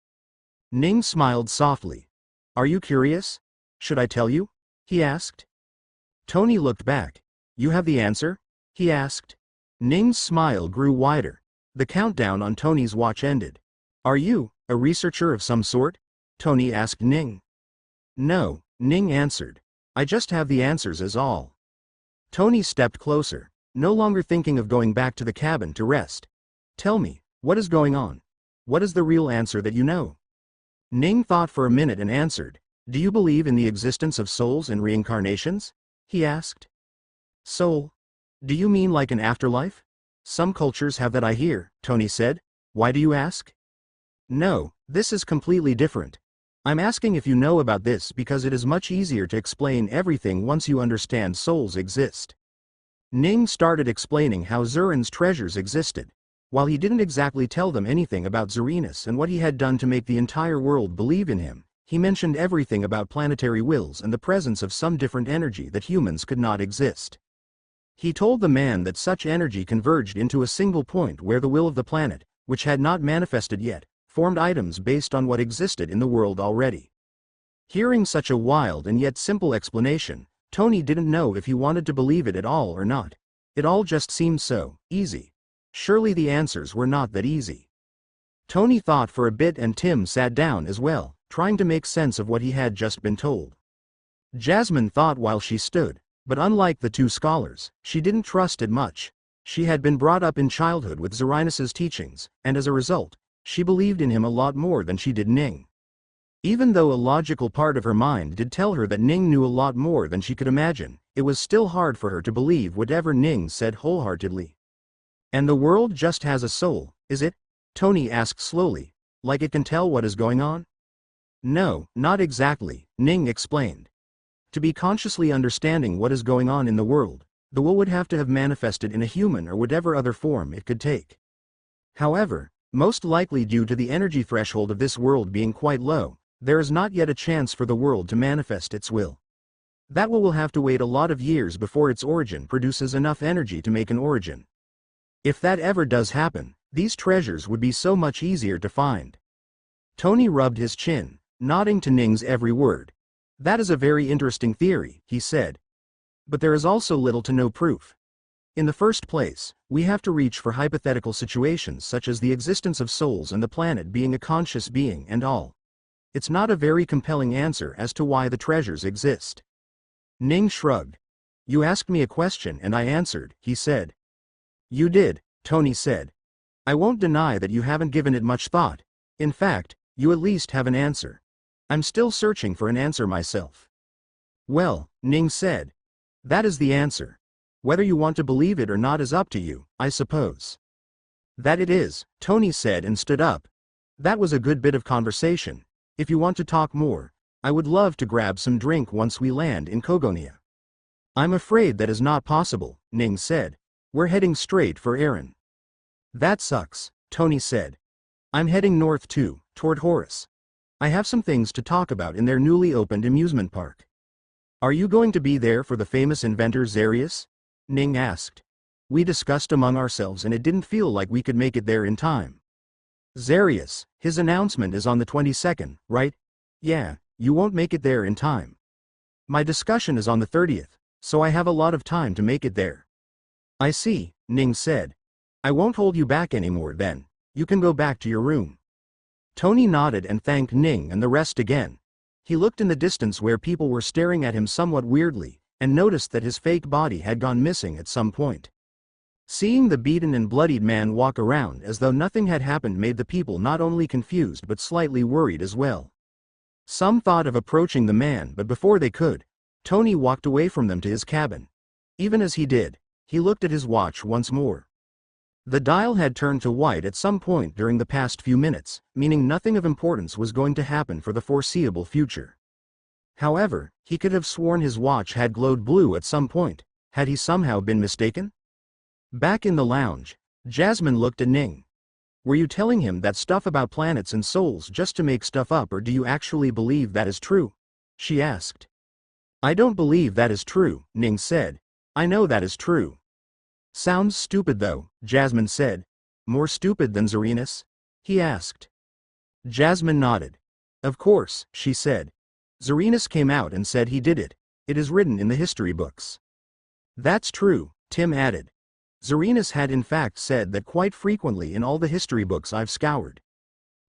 Ning smiled softly. Are you curious? Should I tell you? He asked. Tony looked back. You have the answer? He asked. Ning's smile grew wider. The countdown on Tony's watch ended. Are you a researcher of some sort? Tony asked Ning. No, Ning answered. I just have the answers is all. Tony stepped closer, no longer thinking of going back to the cabin to rest. Tell me, what is going on? What is the real answer that you know? Ning thought for a minute and answered. Do you believe in the existence of souls and reincarnations? He asked. Soul? Do you mean like an afterlife? Some cultures have that, I hear, Tony said. Why do you ask? No, this is completely different. I'm asking if you know about this because it is much easier to explain everything once you understand souls exist. Ning started explaining how Zuran's treasures existed. While he didn't exactly tell them anything about Zerinus and what he had done to make the entire world believe in him, he mentioned everything about planetary wills and the presence of some different energy that humans could not exist. He told the man that such energy converged into a single point where the will of the planet, which had not manifested yet, formed items based on what existed in the world already. Hearing such a wild and yet simple explanation, Tony didn't know if he wanted to believe it at all or not. It all just seemed so easy. Surely the answers were not that easy. Tony thought for a bit and Tim sat down as well, trying to make sense of what he had just been told. Jasmine thought while she stood, but unlike the 2 scholars, she didn't trust it much. She had been brought up in childhood with Zerinus's teachings, and as a result, she believed in him a lot more than she did Ning. Even though a logical part of her mind did tell her that Ning knew a lot more than she could imagine, it was still hard for her to believe whatever Ning said wholeheartedly. And the world just has a soul, is it? Tony asked slowly, like it can tell what is going on? No, not exactly, Ning explained. To be consciously understanding what is going on in the world, the will would have to have manifested in a human or whatever other form it could take. However, most likely due to the energy threshold of this world being quite low, there is not yet a chance for the world to manifest its will. That will have to wait a lot of years before its origin produces enough energy to make an origin. If that ever does happen, these treasures would be so much easier to find. Tony rubbed his chin, nodding to Ning's every word. That is a very interesting theory, he said. But there is also little to no proof. In the first place, we have to reach for hypothetical situations such as the existence of souls and the planet being a conscious being and all. It's not a very compelling answer as to why the treasures exist. Ning shrugged. You asked me a question and I answered, he said. You did, Tony said. I won't deny that you haven't given it much thought. In fact, you at least have an answer. I'm still searching for an answer myself. Well, Ning said. That is the answer. Whether you want to believe it or not is up to you, I suppose. That it is, Tony said and stood up. That was a good bit of conversation. If you want to talk more, I would love to grab some drink once we land in Kogonia. I'm afraid that is not possible, Ning said. We're heading straight for Aaron. That sucks, Tony said. I'm heading north too, toward Horus. I have some things to talk about in their newly opened amusement park. Are you going to be there for the famous inventor Zarius? Ning asked. We discussed among ourselves and it didn't feel like we could make it there in time. Zarius, his announcement is on the 22nd, right? Yeah, you won't make it there in time. My discussion is on the 30th, so I have a lot of time to make it there. I see, Ning said. I won't hold you back anymore then. You can go back to your room. Tony nodded and thanked Ning and the rest again. He looked in the distance where people were staring at him somewhat weirdly, and noticed that his fake body had gone missing at some point. Seeing the beaten and bloodied man walk around as though nothing had happened made the people not only confused but slightly worried as well. Some thought of approaching the man, but before they could, Tony walked away from them to his cabin. Even as he did, he looked at his watch once more. The dial had turned to white at some point during the past few minutes, meaning nothing of importance was going to happen for the foreseeable future. However, he could have sworn his watch had glowed blue at some point. Had he somehow been mistaken? Back in the lounge, Jasmine looked at Ning. Were you telling him that stuff about planets and souls just to make stuff up, or do you actually believe that is true? She asked. I don't believe that is true, Ning said. I know that is true. Sounds stupid though, Jasmine said. More stupid than Zarinus? He asked. Jasmine nodded. Of course, she said. Zarinus came out and said he did it. It is written in the history books. That's true, Tim added. Zarinus had in fact said that quite frequently in all the history books I've scoured.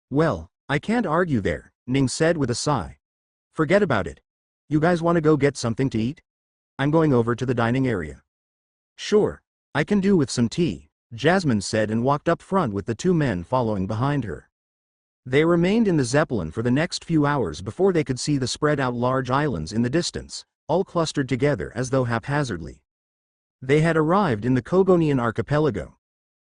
Well, I can't argue there, Ning said with a sigh. Forget about it. You guys want to go get something to eat? I'm going over to the dining area. Sure, I can do with some tea, Jasmine said and walked up front with the two men following behind her. They remained in the Zeppelin for the next few hours before they could see the spread out large islands in the distance, all clustered together as though haphazardly. They had arrived in the Kogonian archipelago.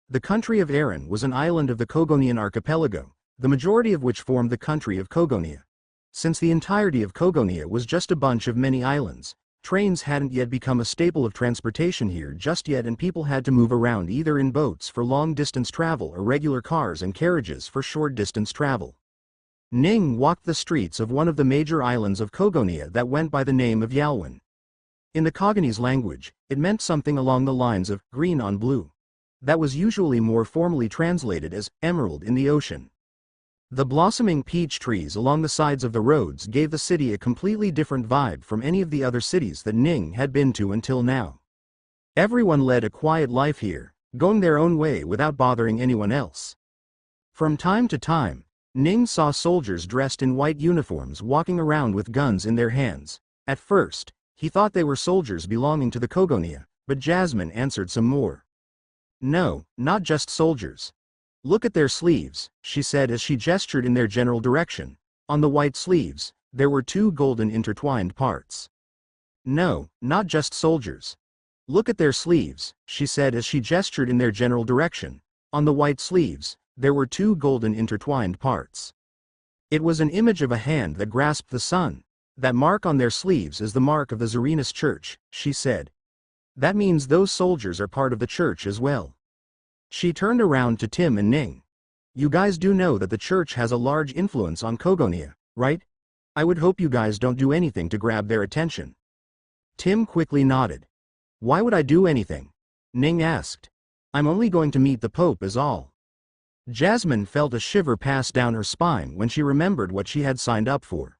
The country of Aaron was an island of the Kogonian archipelago, the majority of which formed the country of Kogonia. Since the entirety of Kogonia was just a bunch of many islands, trains hadn't yet become a staple of transportation here just yet, and people had to move around either in boats for long-distance travel or regular cars and carriages for short-distance travel. Ning walked the streets of one of the major islands of Kogonia that went by the name of Yalwan. In the Kogonese language, it meant something along the lines of green on blue. That was usually more formally translated as emerald in the ocean. The blossoming peach trees along the sides of the roads gave the city a completely different vibe from any of the other cities that Ning had been to until now. Everyone led a quiet life here, going their own way without bothering anyone else. From time to time, Ning saw soldiers dressed in white uniforms walking around with guns in their hands. At first, he thought they were soldiers belonging to the Kogonia, but Jasmine answered some more. No, not just soldiers. Look at their sleeves, she said as she gestured in their general direction. On the white sleeves, there were two golden intertwined parts. No, not just soldiers. Look at their sleeves, she said as she gestured in their general direction. On the white sleeves, there were two golden intertwined parts. It was an image of a hand that grasped the sun. That mark on their sleeves is the mark of the Zarinus Church, she said. That means those soldiers are part of the church as well. She turned around to Tim and Ning. You guys do know that the church has a large influence on Kogonia, right? I would hope you guys don't do anything to grab their attention. Tim quickly nodded. Why would I do anything? Ning asked. I'm only going to meet the Pope is all. Jasmine felt a shiver pass down her spine when she remembered what she had signed up for.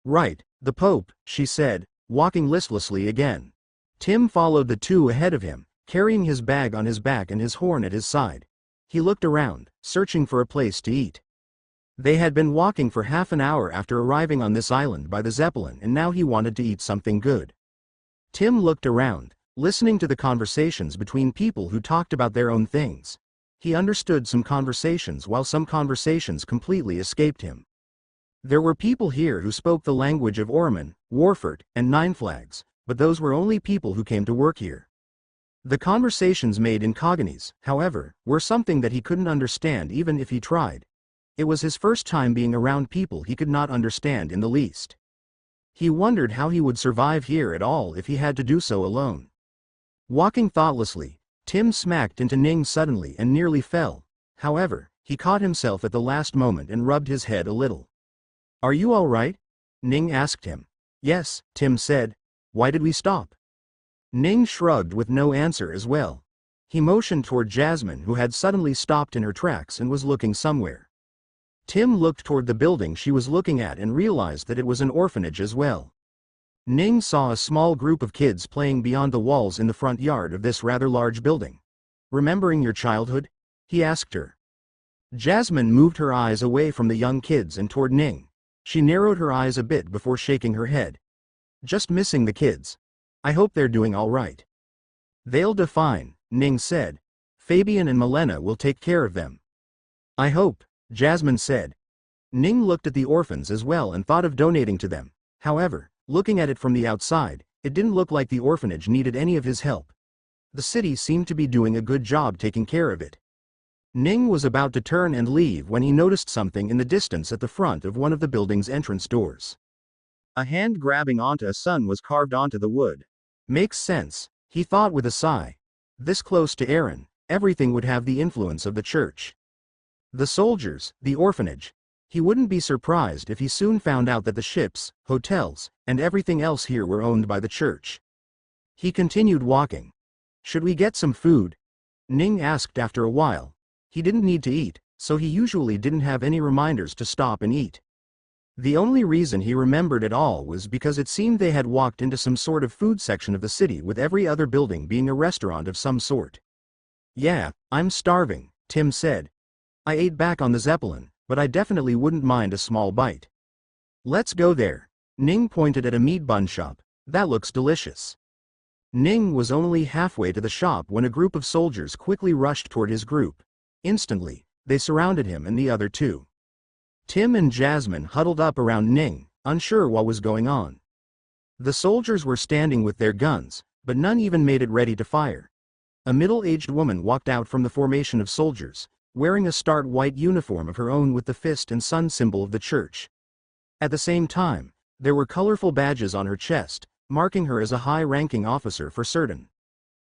Right, the Pope, she said, walking listlessly again. Tim followed the two ahead of him, carrying his bag on his back and his horn at his side. He looked around, searching for a place to eat. They had been walking for half an hour after arriving on this island by the Zeppelin, and now he wanted to eat something good. Tim looked around, listening to the conversations between people who talked about their own things. He understood some conversations while some conversations completely escaped him. There were people here who spoke the language of Orman, Warfort, and Nine Flags, but those were only people who came to work here. The conversations made in Cognese, however, were something that he couldn't understand even if he tried. It was his first time being around people he could not understand in the least. He wondered how he would survive here at all if he had to do so alone. Walking thoughtlessly, Tim smacked into Ning suddenly and nearly fell. However, he caught himself at the last moment and rubbed his head a little. "Are you all right?" Ning asked him. "Yes," Tim said. "Why did we stop?" Ning shrugged with no answer as well. He motioned toward Jasmine, who had suddenly stopped in her tracks and was looking somewhere. Tim looked toward the building she was looking at and realized that it was an orphanage as well. Ning saw a small group of kids playing beyond the walls in the front yard of this rather large building. "Remembering your childhood?" he asked her. Jasmine moved her eyes away from the young kids and toward Ning. She narrowed her eyes a bit before shaking her head. "Just missing the kids. I hope they're doing all right." "They'll do fine," Ning said. "Fabian and Milena will take care of them." "I hope," Jasmine said. Ning looked at the orphans as well and thought of donating to them. However, looking at it from the outside, it didn't look like the orphanage needed any of his help. The city seemed to be doing a good job taking care of it. Ning was about to turn and leave when he noticed something in the distance at the front of one of the building's entrance doors. A hand grabbing onto a sun was carved onto the wood. "Makes sense," he thought with a sigh. This close to Aaron, everything would have the influence of the church. The soldiers, the orphanage. He wouldn't be surprised if he soon found out that the ships, hotels, and everything else here were owned by the church. He continued walking. "Should we get some food?" Ning asked after a while. He didn't need to eat, so he usually didn't have any reminders to stop and eat. The only reason he remembered at all was because it seemed they had walked into some sort of food section of the city, with every other building being a restaurant of some sort. "Yeah, I'm starving," Tim said. "I ate back on the Zeppelin, but I definitely wouldn't mind a small bite." "Let's go there." Ning pointed at a meat bun shop. "That looks delicious." Ning was only halfway to the shop when a group of soldiers quickly rushed toward his group. Instantly, they surrounded him and the other two. Tim and Jasmine huddled up around Ning, unsure what was going on. The soldiers were standing with their guns, but none even made it ready to fire. A middle-aged woman walked out from the formation of soldiers, wearing a stark white uniform of her own with the fist and sun symbol of the church. At the same time, there were colorful badges on her chest, marking her as a high-ranking officer for certain.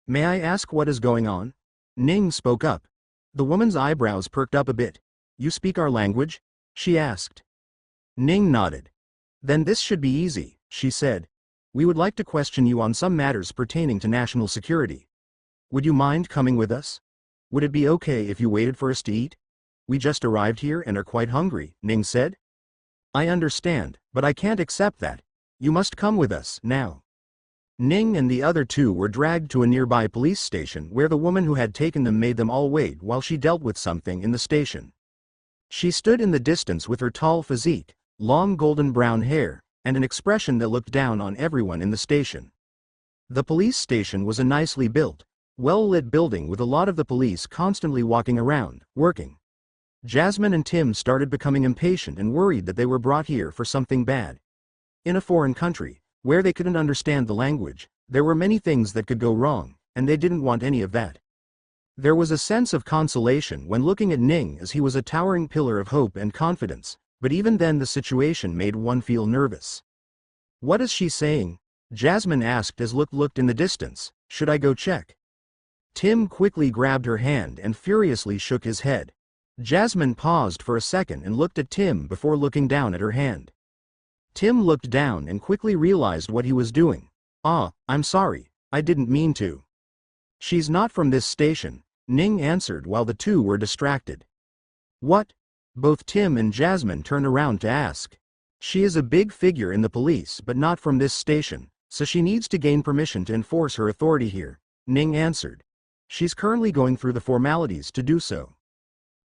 "May I ask what is going on?" Ning spoke up. The woman's eyebrows perked up a bit. "You speak our language?" she asked. Ning nodded. "Then this should be easy," she said. "We would like to question you on some matters pertaining to national security. Would you mind coming with us? Would it be okay if you waited for us to eat? We just arrived here and are quite hungry," Ning said. "I understand, but I can't accept that. You must come with us, now." Ning and the other two were dragged to a nearby police station where the woman who had taken them made them all wait while she dealt with something in the station. She stood in the distance with her tall physique, long golden brown hair, and an expression that looked down on everyone in the station. The police station was a nicely built, well-lit building with a lot of the police constantly walking around, working. Jasmine and Tim started becoming impatient and worried that they were brought here for something bad. In a foreign country, where they couldn't understand the language, there were many things that could go wrong, and they didn't want any of that. There was a sense of consolation when looking at Ning, as he was a towering pillar of hope and confidence, but even then the situation made one feel nervous. "What is she saying?" Jasmine asked as Look looked in the distance. "Should I go check?" Tim quickly grabbed her hand and furiously shook his head. Jasmine paused for a second and looked at Tim before looking down at her hand. Tim looked down and quickly realized what he was doing. I'm sorry, I didn't mean to." "She's not from this station," Ning answered while the two were distracted. "What?" Both Tim and Jasmine turned around to ask. "She is a big figure in the police but not from this station, so she needs to gain permission to enforce her authority here. Ning answered. She's currently going through the formalities to do so.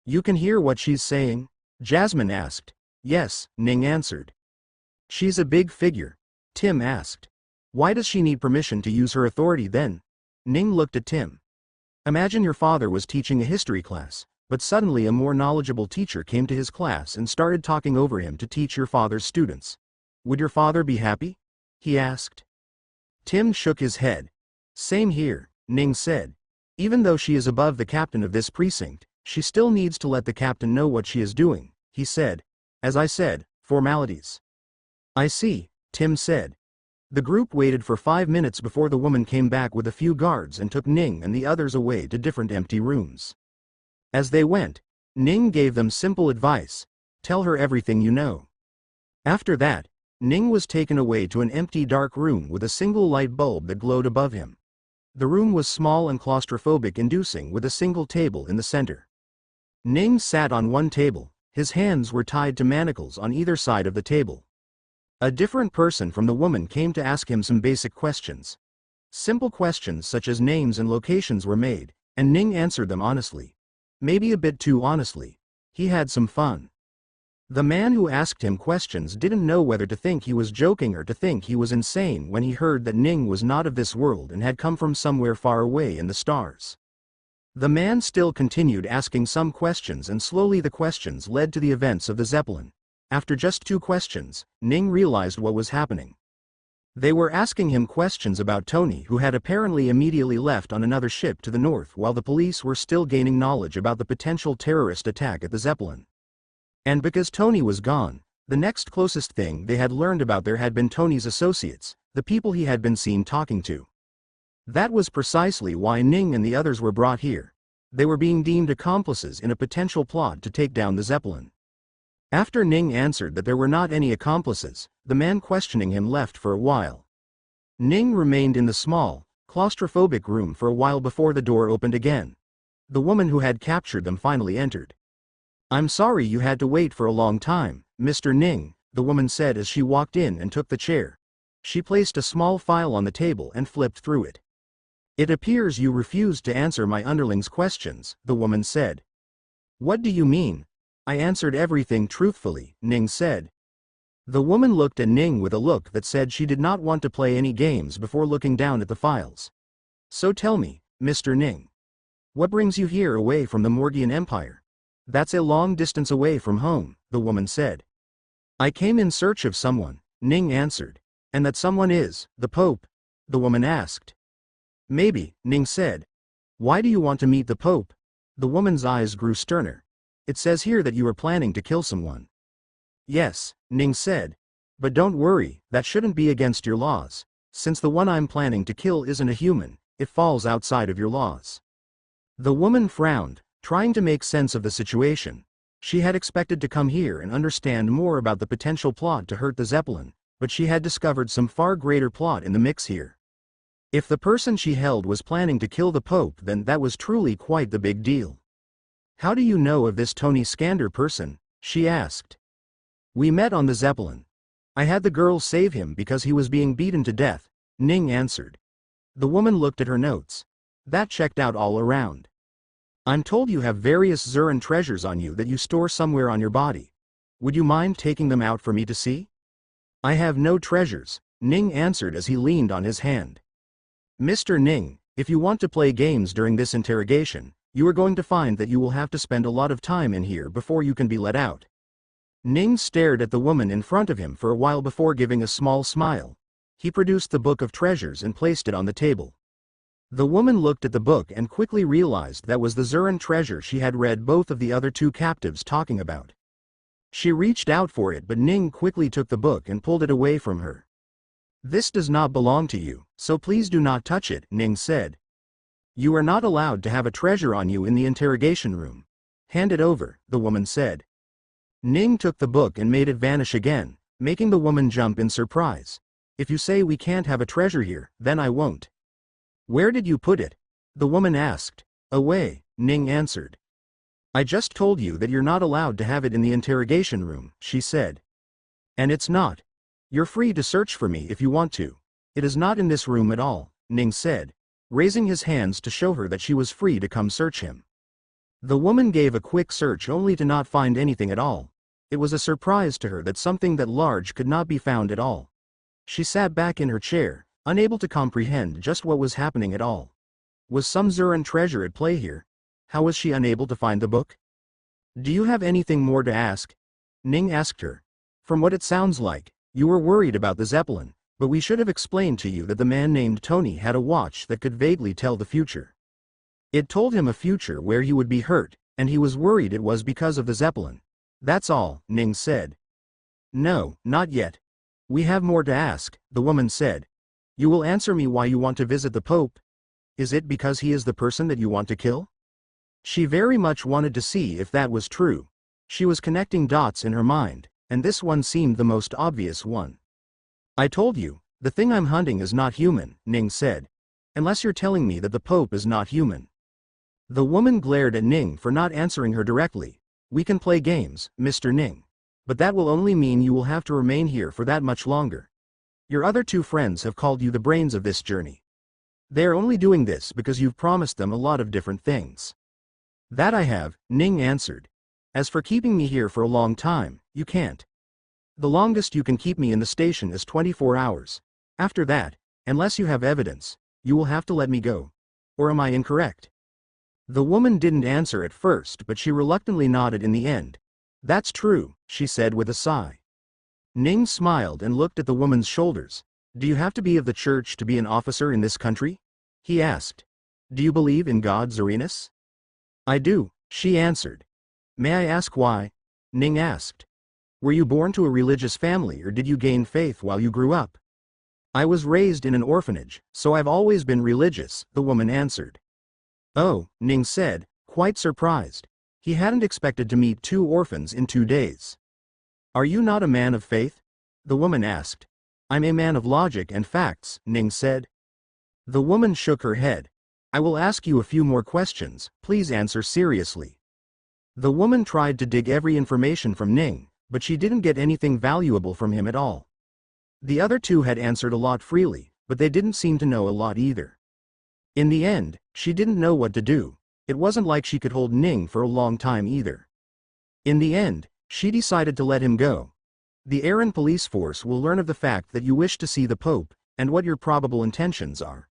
You can hear what she's saying? Jasmine asked. Yes, Ning answered. She's a big figure. Tim asked. Why does she need permission to use her authority then? Ning looked at Tim. Imagine your father was teaching a history class, but suddenly a more knowledgeable teacher came to his class and started talking over him to teach your father's students. Would your father be happy? He asked. Tim shook his head. Same here, Ning said. Even though she is above the captain of this precinct, she still needs to let the captain know what she is doing, he said. As I said, formalities. I see, Tim said. The group waited for 5 minutes before the woman came back with a few guards and took Ning and the others away to different empty rooms. As they went, Ning gave them simple advice. Tell her everything you know. After that, Ning was taken away to an empty dark room with a single light bulb that glowed above him. The room was small and claustrophobic-inducing with a single table in the center. Ning sat on one table, his hands were tied to manacles on either side of the table. A different person from the woman came to ask him some basic questions. Simple questions such as names and locations were made, and Ning answered them honestly. Maybe a bit too honestly. He had some fun. The man who asked him questions didn't know whether to think he was joking or to think he was insane when he heard that Ning was not of this world and had come from somewhere far away in the stars. The man still continued asking some questions, and slowly the questions led to the events of the Zeppelin. After just 2 questions, Ning realized what was happening. They were asking him questions about Tony, who had apparently immediately left on another ship to the north while the police were still gaining knowledge about the potential terrorist attack at the Zeppelin. And because Tony was gone, the next closest thing they had learned about there had been Tony's associates, the people he had been seen talking to. That was precisely why Ning and the others were brought here. They were being deemed accomplices in a potential plot to take down the Zeppelin. After Ning answered that there were not any accomplices, the man questioning him left for a while. Ning remained in the small, claustrophobic room for a while before the door opened again. The woman who had captured them finally entered. I'm sorry you had to wait for a long time, Mr. Ning, the woman said as she walked in and took the chair. She placed a small file on the table and flipped through it. It appears you refused to answer my underling's questions, the woman said. What do you mean? I answered everything truthfully, Ning said. The woman looked at Ning with a look that said she did not want to play any games before looking down at the files. So tell me, Mr. Ning. What brings you here away from the Morgian Empire? That's a long distance away from home, the woman said. I came in search of someone, Ning answered. And that someone is, the Pope? The woman asked. Maybe, Ning said. Why do you want to meet the Pope? The woman's eyes grew sterner. It says here that you are planning to kill someone. Yes, Ning said. But don't worry, that shouldn't be against your laws. Since the one I'm planning to kill isn't a human, it falls outside of your laws. The woman frowned, trying to make sense of the situation. She had expected to come here and understand more about the potential plot to hurt the Zeppelin, but she had discovered some far greater plot in the mix here. If the person she held was planning to kill the Pope, then that was truly quite the big deal. How do you know of this Tony Skander person? She asked. We met on the Zeppelin. I had the girl save him because he was being beaten to death, Ning answered. The woman looked at her notes. That checked out all around. I'm told you have various Zuran treasures on you that you store somewhere on your body. Would you mind taking them out for me to see? I have no treasures, Ning answered as he leaned on his hand. Mr. Ning, if you want to play games during this interrogation, you are going to find that you will have to spend a lot of time in here before you can be let out. Ning stared at the woman in front of him for a while before giving a small smile. He produced the book of treasures and placed it on the table. The woman looked at the book and quickly realized that was the Zuran treasure she had read both of the other 2 captives talking about. She reached out for it, but Ning quickly took the book and pulled it away from her. This does not belong to you, so please do not touch it, Ning said. You are not allowed to have a treasure on you in the interrogation room. Hand it over, the woman said. Ning took the book and made it vanish again, making the woman jump in surprise. If you say we can't have a treasure here, then I won't. Where did you put it? The woman asked. Away, Ning answered. I just told you that you're not allowed to have it in the interrogation room, she said. And it's not. You're free to search for me if you want to. It is not in this room at all, Ning said. raising his hands to show her that she was free to come search him. The woman gave a quick search only to not find anything at all. It was a surprise to her that something that large could not be found at all. She sat back in her chair, unable to comprehend just what was happening at all. Was some Zuran treasure at play here? How was she unable to find the book? Do you have anything more to ask? Ning asked her. From what it sounds like, you were worried about the Zeppelin, but we should have explained to you that the man named Tony had a watch that could vaguely tell the future. It told him a future where he would be hurt, and he was worried it was because of the Zeppelin. That's all, Ning said. No, not yet. We have more to ask, the woman said. You will answer me why you want to visit the Pope? Is it because he is the person that you want to kill? She very much wanted to see if that was true. She was connecting dots in her mind, and this one seemed the most obvious one. I told you, the thing I'm hunting is not human, Ning said. Unless you're telling me that the Pope is not human. The woman glared at Ning for not answering her directly. We can play games, Mr. Ning. But that will only mean you will have to remain here for that much longer. Your other two friends have called you the brains of this journey. They are only doing this because you've promised them a lot of different things. That I have, Ning answered. As for keeping me here for a long time, you can't. The longest you can keep me in the station is 24 hours. After that, unless you have evidence, you will have to let me go. Or am I incorrect? The woman didn't answer at first, but she reluctantly nodded in the end. That's true, she said with a sigh. Ning smiled and looked at the woman's shoulders. Do you have to be of the church to be an officer in this country? He asked. Do you believe in God Zarinus? I do, she answered. May I ask why? Ning asked. Were you born to a religious family or did you gain faith while you grew up? I was raised in an orphanage, so I've always been religious, the woman answered. Oh, Ning said, quite surprised. He hadn't expected to meet two orphans in 2 days. Are you not a man of faith? The woman asked. I'm a man of logic and facts, Ning said. The woman shook her head. I will ask you a few more questions, please answer seriously. The woman tried to dig every information from Ning, but she didn't get anything valuable from him at all. The other two had answered a lot freely, but they didn't seem to know a lot either. In the end, she didn't know what to do. It wasn't like she could hold Ning for a long time either. In the end, she decided to let him go. The Aaron police force will learn of the fact that you wish to see the Pope, and what your probable intentions are.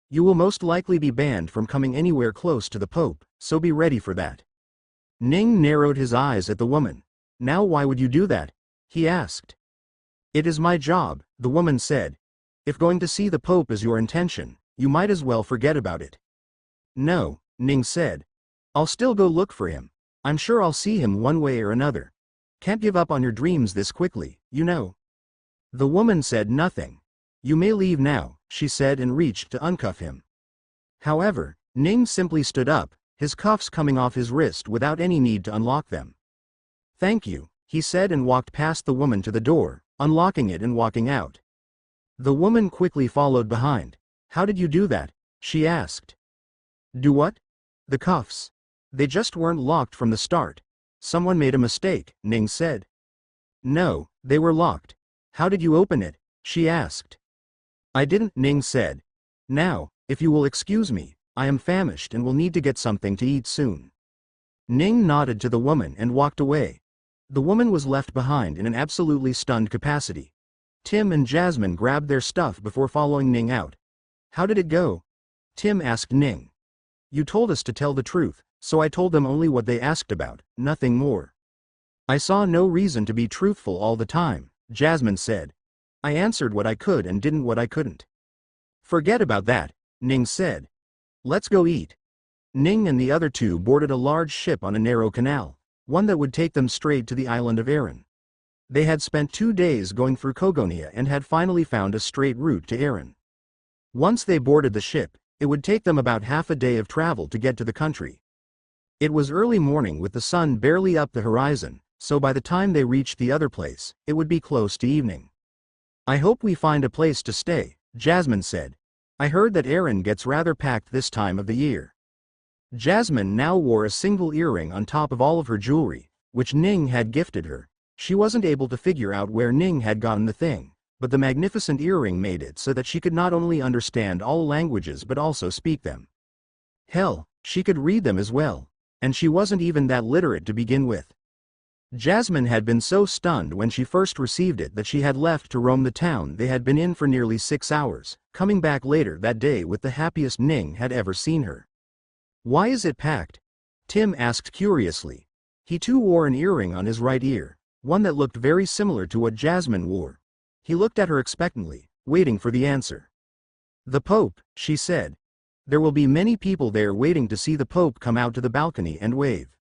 You will most likely be banned from coming anywhere close to the Pope, so be ready for that. Ning narrowed his eyes at the woman. Now why would you do that? He asked. It is my job, the woman said. If going to see the Pope is your intention, you might as well forget about it. No, Ning said. I'll still go look for him. I'm sure I'll see him one way or another. Can't give up on your dreams this quickly, you know. The woman said nothing. You may leave now, she said and reached to uncuff him. However, Ning simply stood up, his cuffs coming off his wrist without any need to unlock them. Thank you, he said and walked past the woman to the door, unlocking it and walking out. The woman quickly followed behind. How did you do that? She asked. Do what? The cuffs. They just weren't locked from the start. Someone made a mistake, Ning said. No, they were locked. How did you open it? She asked. I didn't, Ning said. Now, if you will excuse me, I am famished and will need to get something to eat soon. Ning nodded to the woman and walked away. The woman was left behind in an absolutely stunned capacity. Tim and Jasmine grabbed their stuff before following Ning out. How did it go? Tim asked Ning. You told us to tell the truth, so I told them only what they asked about, nothing more. I saw no reason to be truthful all the time, Jasmine said. I answered what I could and didn't what I couldn't. Forget about that, Ning said. Let's go eat. Ning and the other two boarded a large ship on a narrow canal, one that would take them straight to the island of Aaron. They had spent 2 days going through Kogonia and had finally found a straight route to Aaron. Once they boarded the ship, it would take them about half a day of travel to get to the country. It was early morning with the sun barely up the horizon, so by the time they reached the other place, it would be close to evening. I hope we find a place to stay, Jasmine said. I heard that Aaron gets rather packed this time of the year. Jasmine now wore a single earring on top of all of her jewelry, which Ning had gifted her. She wasn't able to figure out where Ning had gotten the thing, but the magnificent earring made it so that she could not only understand all languages but also speak them. Hell, she could read them as well, and she wasn't even that literate to begin with. Jasmine had been so stunned when she first received it that she had left to roam the town they had been in for nearly 6 hours, coming back later that day with the happiest Ning had ever seen her. "Why is it packed?" Tim asked curiously. He too wore an earring on his right ear, one that looked very similar to what Jasmine wore. He looked at her expectantly, waiting for the answer. "The Pope," she said. "There will be many people there waiting to see the Pope come out to the balcony and wave."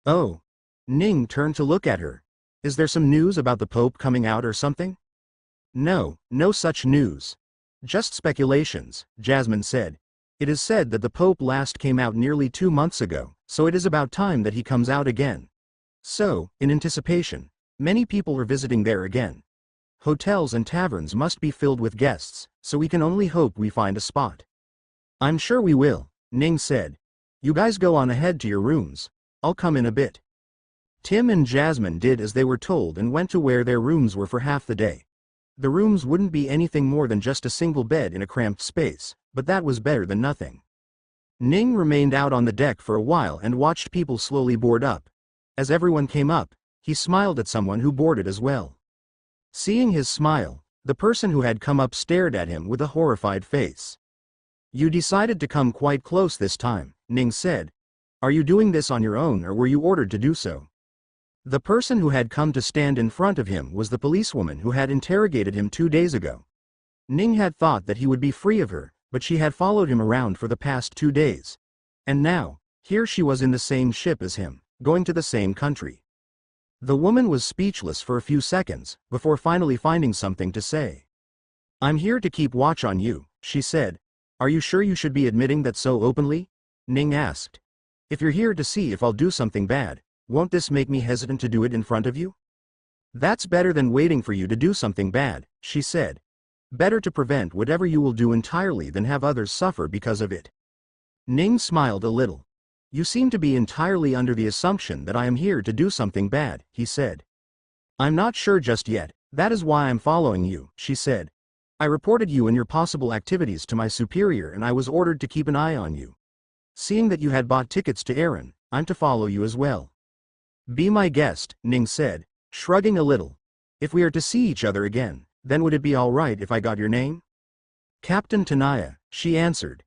"Oh." Ning turned to look at her. "Is there some news about the Pope coming out or something?" "No, no such news. Just speculations," Jasmine said. "It is said that the Pope last came out nearly 2 months ago, so it is about time that he comes out again. So, in anticipation, many people are visiting there again. Hotels and taverns must be filled with guests, so we can only hope we find a spot." "I'm sure we will," Ning said. "You guys go on ahead to your rooms. I'll come in a bit." Tim and Jasmine did as they were told and went to where their rooms were for half the day. The rooms wouldn't be anything more than just a single bed in a cramped space, but that was better than nothing. Ning remained out on the deck for a while and watched people slowly board up. As everyone came up, he smiled at someone who boarded as well. Seeing his smile, the person who had come up stared at him with a horrified face. "You decided to come quite close this time," Ning said. "Are you doing this on your own or were you ordered to do so?" The person who had come to stand in front of him was the policewoman who had interrogated him 2 days ago. Ning had thought that he would be free of her, but she had followed him around for the past 2 days. And now, here she was in the same ship as him, going to the same country. The woman was speechless for a few seconds, before finally finding something to say. "I'm here to keep watch on you," she said. "Are you sure you should be admitting that so openly?" Ning asked. "If you're here to see if I'll do something bad, won't this make me hesitant to do it in front of you?" "That's better than waiting for you to do something bad," she said. "Better to prevent whatever you will do entirely than have others suffer because of it." Ning smiled a little. "You seem to be entirely under the assumption that I am here to do something bad," he said. "I'm not sure just yet, that is why I'm following you," she said. "I reported you and your possible activities to my superior and I was ordered to keep an eye on you. Seeing that you had bought tickets to Erin, I'm to follow you as well." "Be my guest," Ning said, shrugging a little. "If we are to see each other again, then would it be all right if I got your name?" "Captain Tanaya," she answered.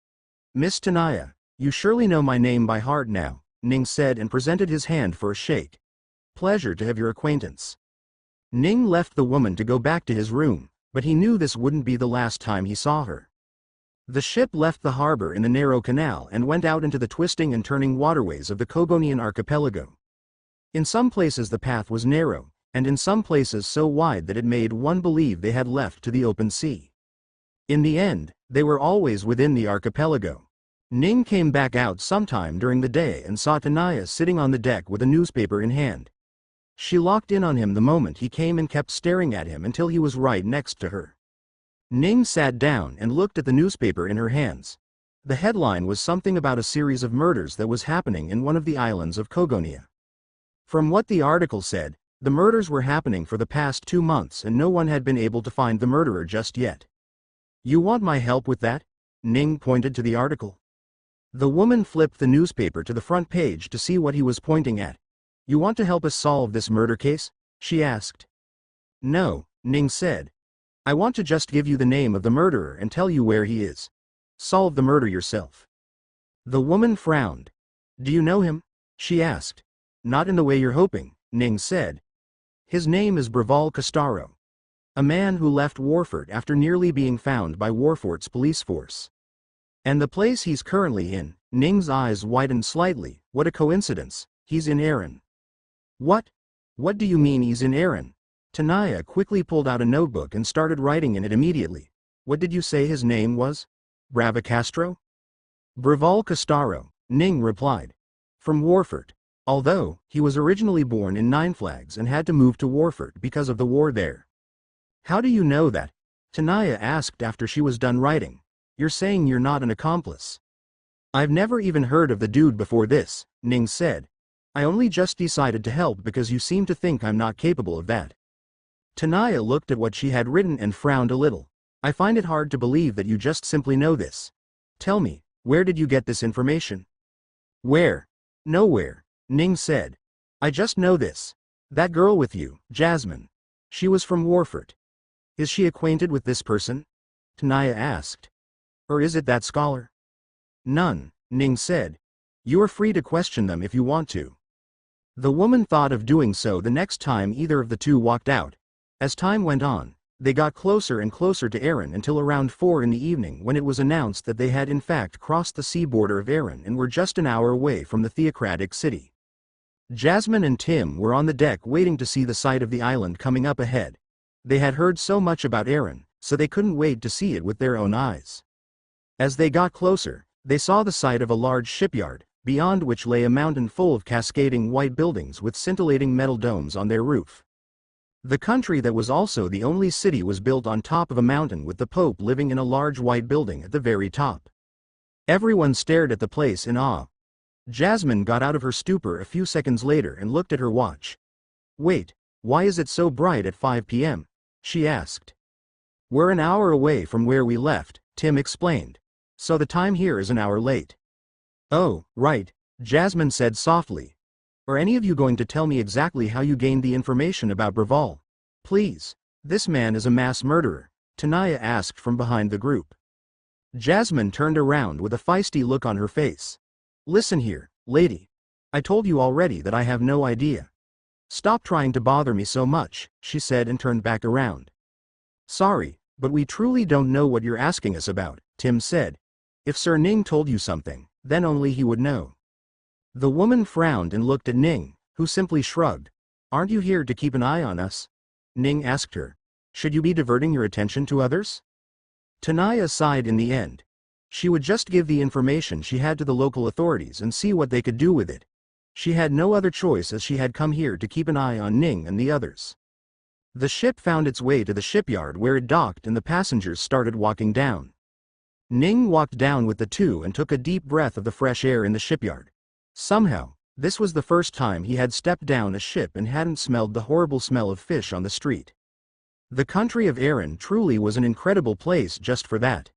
"Miss Tanaya, you surely know my name by heart now," Ning said and presented his hand for a shake. "Pleasure to have your acquaintance." Ning left the woman to go back to his room, but he knew this wouldn't be the last time he saw her. The ship left the harbor in the narrow canal and went out into the twisting and turning waterways of the Kogonian archipelago. In some places the path was narrow, and in some places so wide that it made one believe they had left to the open sea. In the end, they were always within the archipelago. Ning came back out sometime during the day and saw Tanaya sitting on the deck with a newspaper in hand. She locked in on him the moment he came and kept staring at him until he was right next to her. Ning sat down and looked at the newspaper in her hands. The headline was something about a series of murders that was happening in one of the islands of Kogonia. From what the article said, the murders were happening for the past 2 months and no one had been able to find the murderer just yet. "You want my help with that?" Ning pointed to the article. The woman flipped the newspaper to the front page to see what he was pointing at. "You want to help us solve this murder case?" she asked. "No," Ning said. "I want to just give you the name of the murderer and tell you where he is. Solve the murder yourself." The woman frowned. "Do you know him?" she asked. "Not in the way you're hoping," Ning said. "His name is Braval Castaro. A man who left Warfort after nearly being found by Warfort's police force. And the place he's currently in," Ning's eyes widened slightly. "What a coincidence, he's in Erin." "What? What do you mean he's in Erin?" Tanaya quickly pulled out a notebook and started writing in it immediately. "What did you say his name was? Bravacastro?" "Braval Castaro," Ning replied. "From Warfort. Although, he was originally born in Nine Flags and had to move to Warfort because of the war there." "How do you know that?" Tanaya asked after she was done writing. "You're saying you're not an accomplice?" "I've never even heard of the dude before this," Ning said. "I only just decided to help because you seem to think I'm not capable of that." Tanaya looked at what she had written and frowned a little. I find it hard to believe that you just simply know this. Tell me, where did you get this information? Where? Nowhere, Ning said. I just know this. That girl with you, Jasmine. She was from Warfort. Is she acquainted with this person? Tanaya asked. Or is it that scholar? None, Ning said. You are free to question them if you want to. The woman thought of doing so the next time either of the two walked out. As time went on, they got closer and closer to Erin until around 4 in the evening when it was announced that they had in fact crossed the sea border of Erin and were just an hour away from the theocratic city. Jasmine and Tim were on the deck waiting to see the sight of the island coming up ahead. They had heard so much about Erin, so they couldn't wait to see it with their own eyes. As they got closer, they saw the sight of a large shipyard, beyond which lay a mountain full of cascading white buildings with scintillating metal domes on their roof. The country that was also the only city was built on top of a mountain with the Pope living in a large white building at the very top. Everyone stared at the place in awe. Jasmine got out of her stupor a few seconds later and looked at her watch. Wait, why is it so bright at 5 p.m.? She asked. We're an hour away from where we left, Tim explained. So the time here is an hour late. Oh, right, Jasmine said softly. Are any of you going to tell me exactly how you gained the information about Braval? Please. This man is a mass murderer, Tanaya asked from behind the group. Jasmine turned around with a feisty look on her face. Listen here, lady. I told you already that I have no idea. Stop trying to bother me so much, she said and turned back around. Sorry, but we truly don't know what you're asking us about, Tim said. If Sir Ning told you something, then only he would know. The woman frowned and looked at Ning, who simply shrugged. Aren't you here to keep an eye on us? Ning asked her. Should you be diverting your attention to others? Tanaya sighed in the end. She would just give the information she had to the local authorities and see what they could do with it. She had no other choice as she had come here to keep an eye on Ning and the others. The ship found its way to the shipyard where it docked and the passengers started walking down. Ning walked down with the two and took a deep breath of the fresh air in the shipyard. Somehow, this was the first time he had stepped down a ship and hadn't smelled the horrible smell of fish on the street. The country of Erin truly was an incredible place just for that.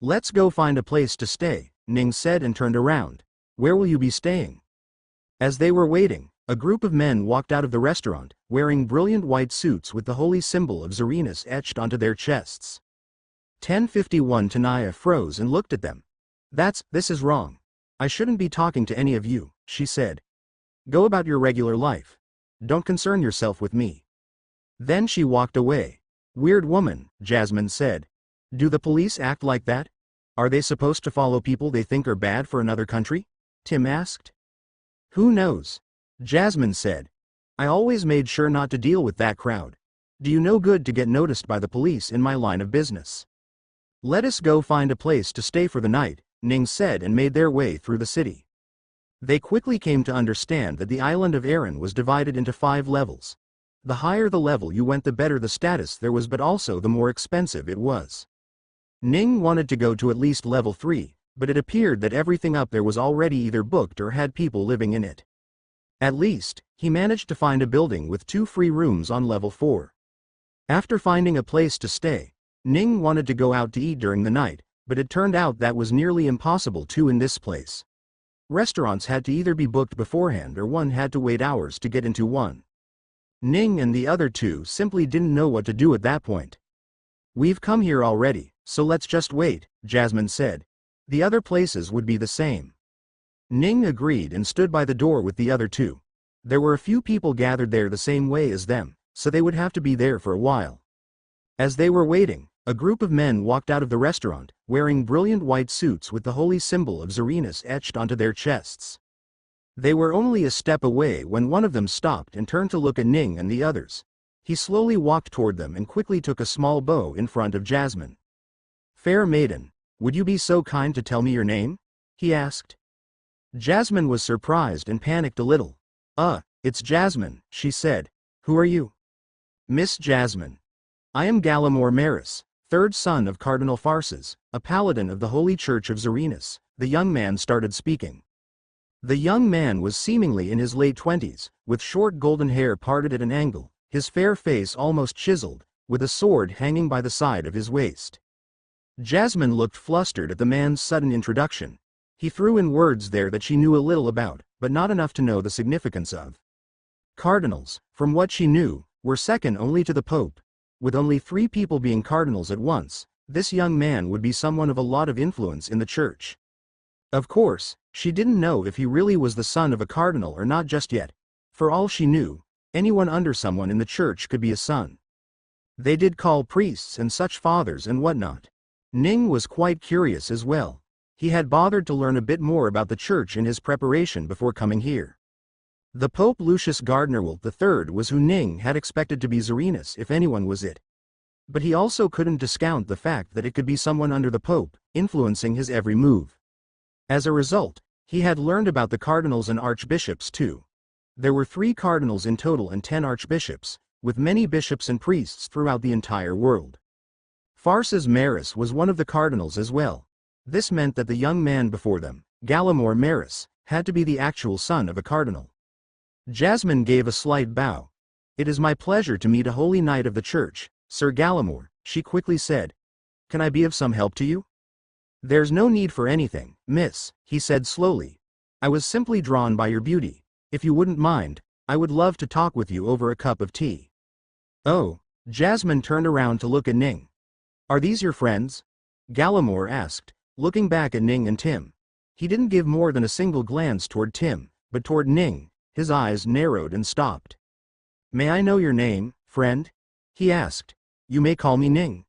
Let's go find a place to stay, Ning said and turned around. Where will you be staying? As they were waiting, a group of men walked out of the restaurant, wearing brilliant white suits with the holy symbol of Zarinus etched onto their chests. 1051 Tanaya froze and looked at them. This is wrong. I shouldn't be talking to any of you, she said. Go about your regular life. Don't concern yourself with me. Then she walked away. Weird woman, Jasmine said. Do the police act like that? Are they supposed to follow people they think are bad for another country? Tim asked. Who knows? Jasmine said. I always made sure not to deal with that crowd. Do you no good to get noticed by the police in my line of business? Let us go find a place to stay for the night, Ning said and made their way through the city. They quickly came to understand that the island of Erin was divided into 5 levels. The higher the level you went the better the status there was but also the more expensive it was. Ning wanted to go to at least level 3, but it appeared that everything up there was already either booked or had people living in it. At least, he managed to find a building with 2 free rooms on level 4. After finding a place to stay, Ning wanted to go out to eat during the night, but it turned out that was nearly impossible too in this place. Restaurants had to either be booked beforehand or one had to wait hours to get into one. Ning and the other two simply didn't know what to do at that point. We've come here already, so let's just wait, Jasmine said. The other places would be the same. Ning agreed and stood by the door with the other two. There were a few people gathered there the same way as them, so they would have to be there for a while. As they were waiting, a group of men walked out of the restaurant, wearing brilliant white suits with the holy symbol of Zarinus etched onto their chests. They were only a step away when one of them stopped and turned to look at Ning and the others. He slowly walked toward them and quickly took a small bow in front of Jasmine. Fair maiden, would you be so kind to tell me your name? He asked. Jasmine was surprised and panicked a little. It's Jasmine, she said. Who are you? Miss Jasmine. I am Gallimore Maris, 3rd son of Cardinal Farses, a paladin of the Holy Church of Zarinus, the young man started speaking. The young man was seemingly in his late 20s, with short golden hair parted at an angle, his fair face almost chiseled, with a sword hanging by the side of his waist. Jasmine looked flustered at the man's sudden introduction. He threw in words there that she knew a little about, but not enough to know the significance of. Cardinals, from what she knew, were second only to the Pope. With only 3 people being cardinals at once, this young man would be someone of a lot of influence in the church. Of course, she didn't know if he really was the son of a cardinal or not just yet. For all she knew, anyone under someone in the church could be a son. They did call priests and such fathers and whatnot. Ning was quite curious as well. He had bothered to learn a bit more about the church in his preparation before coming here. The Pope Lucius Gardnerwald III was who Ning had expected to be Serenus if anyone was it. But he also couldn't discount the fact that it could be someone under the Pope, influencing his every move. As a result, he had learned about the cardinals and archbishops too. There were 3 cardinals in total and 10 archbishops, with many bishops and priests throughout the entire world. Farces Maris was one of the cardinals as well. This meant that the young man before them, Gallimore Maris, had to be the actual son of a cardinal. Jasmine gave a slight bow. "It is my pleasure to meet a holy knight of the church, Sir Gallimore," she quickly said. "Can I be of some help to you?" "There's no need for anything, miss," he said slowly. "I was simply drawn by your beauty. If you wouldn't mind, I would love to talk with you over a cup of tea." "Oh." Jasmine turned around to look at Ning. "Are these your friends?" Gallimore asked, looking back at Ning and Tim. He didn't give more than a single glance toward Tim, but toward Ning. His eyes narrowed and stopped. "May I know your name, friend?" he asked. "You may call me Ning."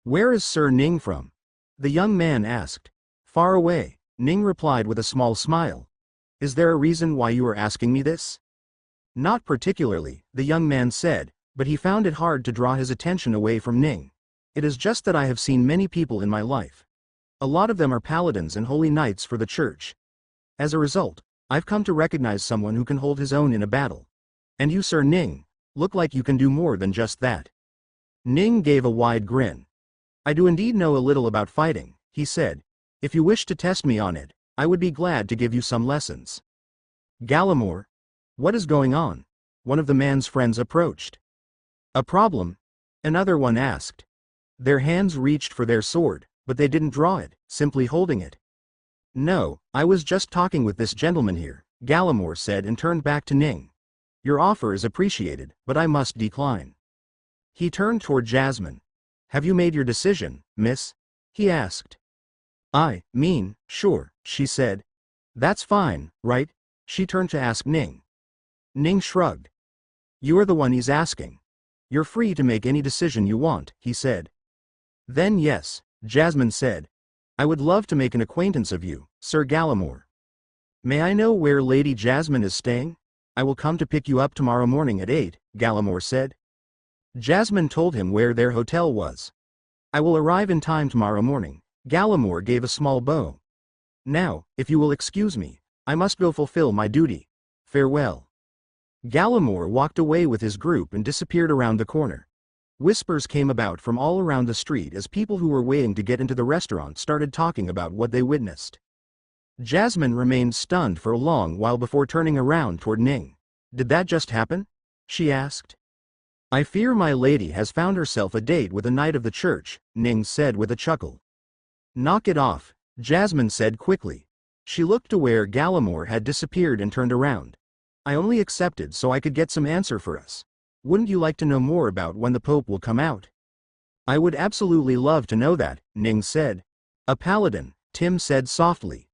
"Where is Sir Ning from?" the young man asked. "Far away," Ning replied with a small smile. "Is there a reason why you are asking me this?" "Not particularly," the young man said, but he found it hard to draw his attention away from Ning. "It is just that I have seen many people in my life. A lot of them are paladins and holy knights for the church. As a result, I've come to recognize someone who can hold his own in a battle. And you, Sir Ning, look like you can do more than just that." Ning gave a wide grin. "I do indeed know a little about fighting," he said. "If you wish to test me on it, I would be glad to give you some lessons." "Gallimore? What is going on?" one of the man's friends approached. "A problem?" another one asked. Their hands reached for their sword, but they didn't draw it, simply holding it. "No, I was just talking with this gentleman here," Gallimore said and turned back to Ning. "Your offer is appreciated, but I must decline." He turned toward Jasmine. "Have you made your decision, miss?" he asked. "I mean, sure," she said. "That's fine, right?" she turned to ask Ning. Ning shrugged. "You are the one he's asking. You're free to make any decision you want," he said. "Then yes," Jasmine said. "I would love to make an acquaintance of you, Sir Gallimore." "May I know where Lady Jasmine is staying? I will come to pick you up tomorrow morning at 8, Gallimore said. Jasmine told him where their hotel was. "I will arrive in time tomorrow morning." Gallimore gave a small bow. "Now, if you will excuse me, I must go fulfill my duty. Farewell." Gallimore walked away with his group and disappeared around the corner. Whispers came about from all around the street as people who were waiting to get into the restaurant started talking about what they witnessed. Jasmine remained stunned for a long while before turning around toward Ning. "Did that just happen?" she asked. "I fear my lady has found herself a date with a knight of the church," Ning said with a chuckle. "Knock it off," Jasmine said quickly. She looked to where Gallimore had disappeared and turned around. "I only accepted so I could get some answer for us. Wouldn't you like to know more about when the Pope will come out?" "I would absolutely love to know that," Ning said. "A paladin," Tim said softly.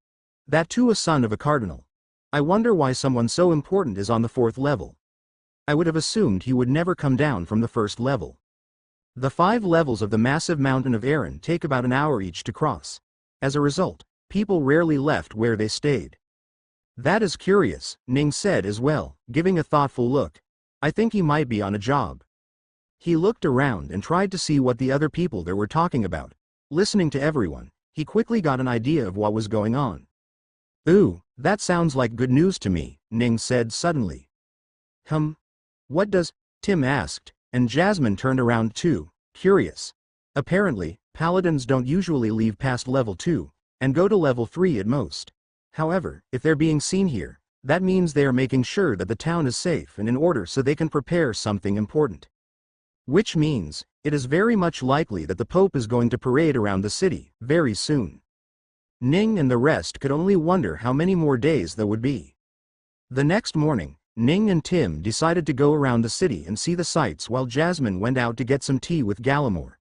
"That too a son of a cardinal. I wonder why someone so important is on the 4th level. I would have assumed he would never come down from the 1st level. The 5 levels of the massive mountain of Erin take about an hour each to cross. As a result, people rarely left where they stayed." "That is curious," Ning said as well, giving a thoughtful look. "I think he might be on a job." He looked around and tried to see what the other people there were talking about. Listening to everyone, he quickly got an idea of what was going on. "Ooh, that sounds like good news to me," Ning said suddenly. What does?" Tim asked, and Jasmine turned around too, curious. Apparently, paladins don't usually leave past level 2, and go to level 3 at most. However, if they're being seen here, That means they are making sure that the town is safe and in order so they can prepare something important. Which means, it is very much likely that the Pope is going to parade around the city, very soon. Ning and the rest could only wonder how many more days there would be. The next morning, Ning and Tim decided to go around the city and see the sights while Jasmine went out to get some tea with Gallimore.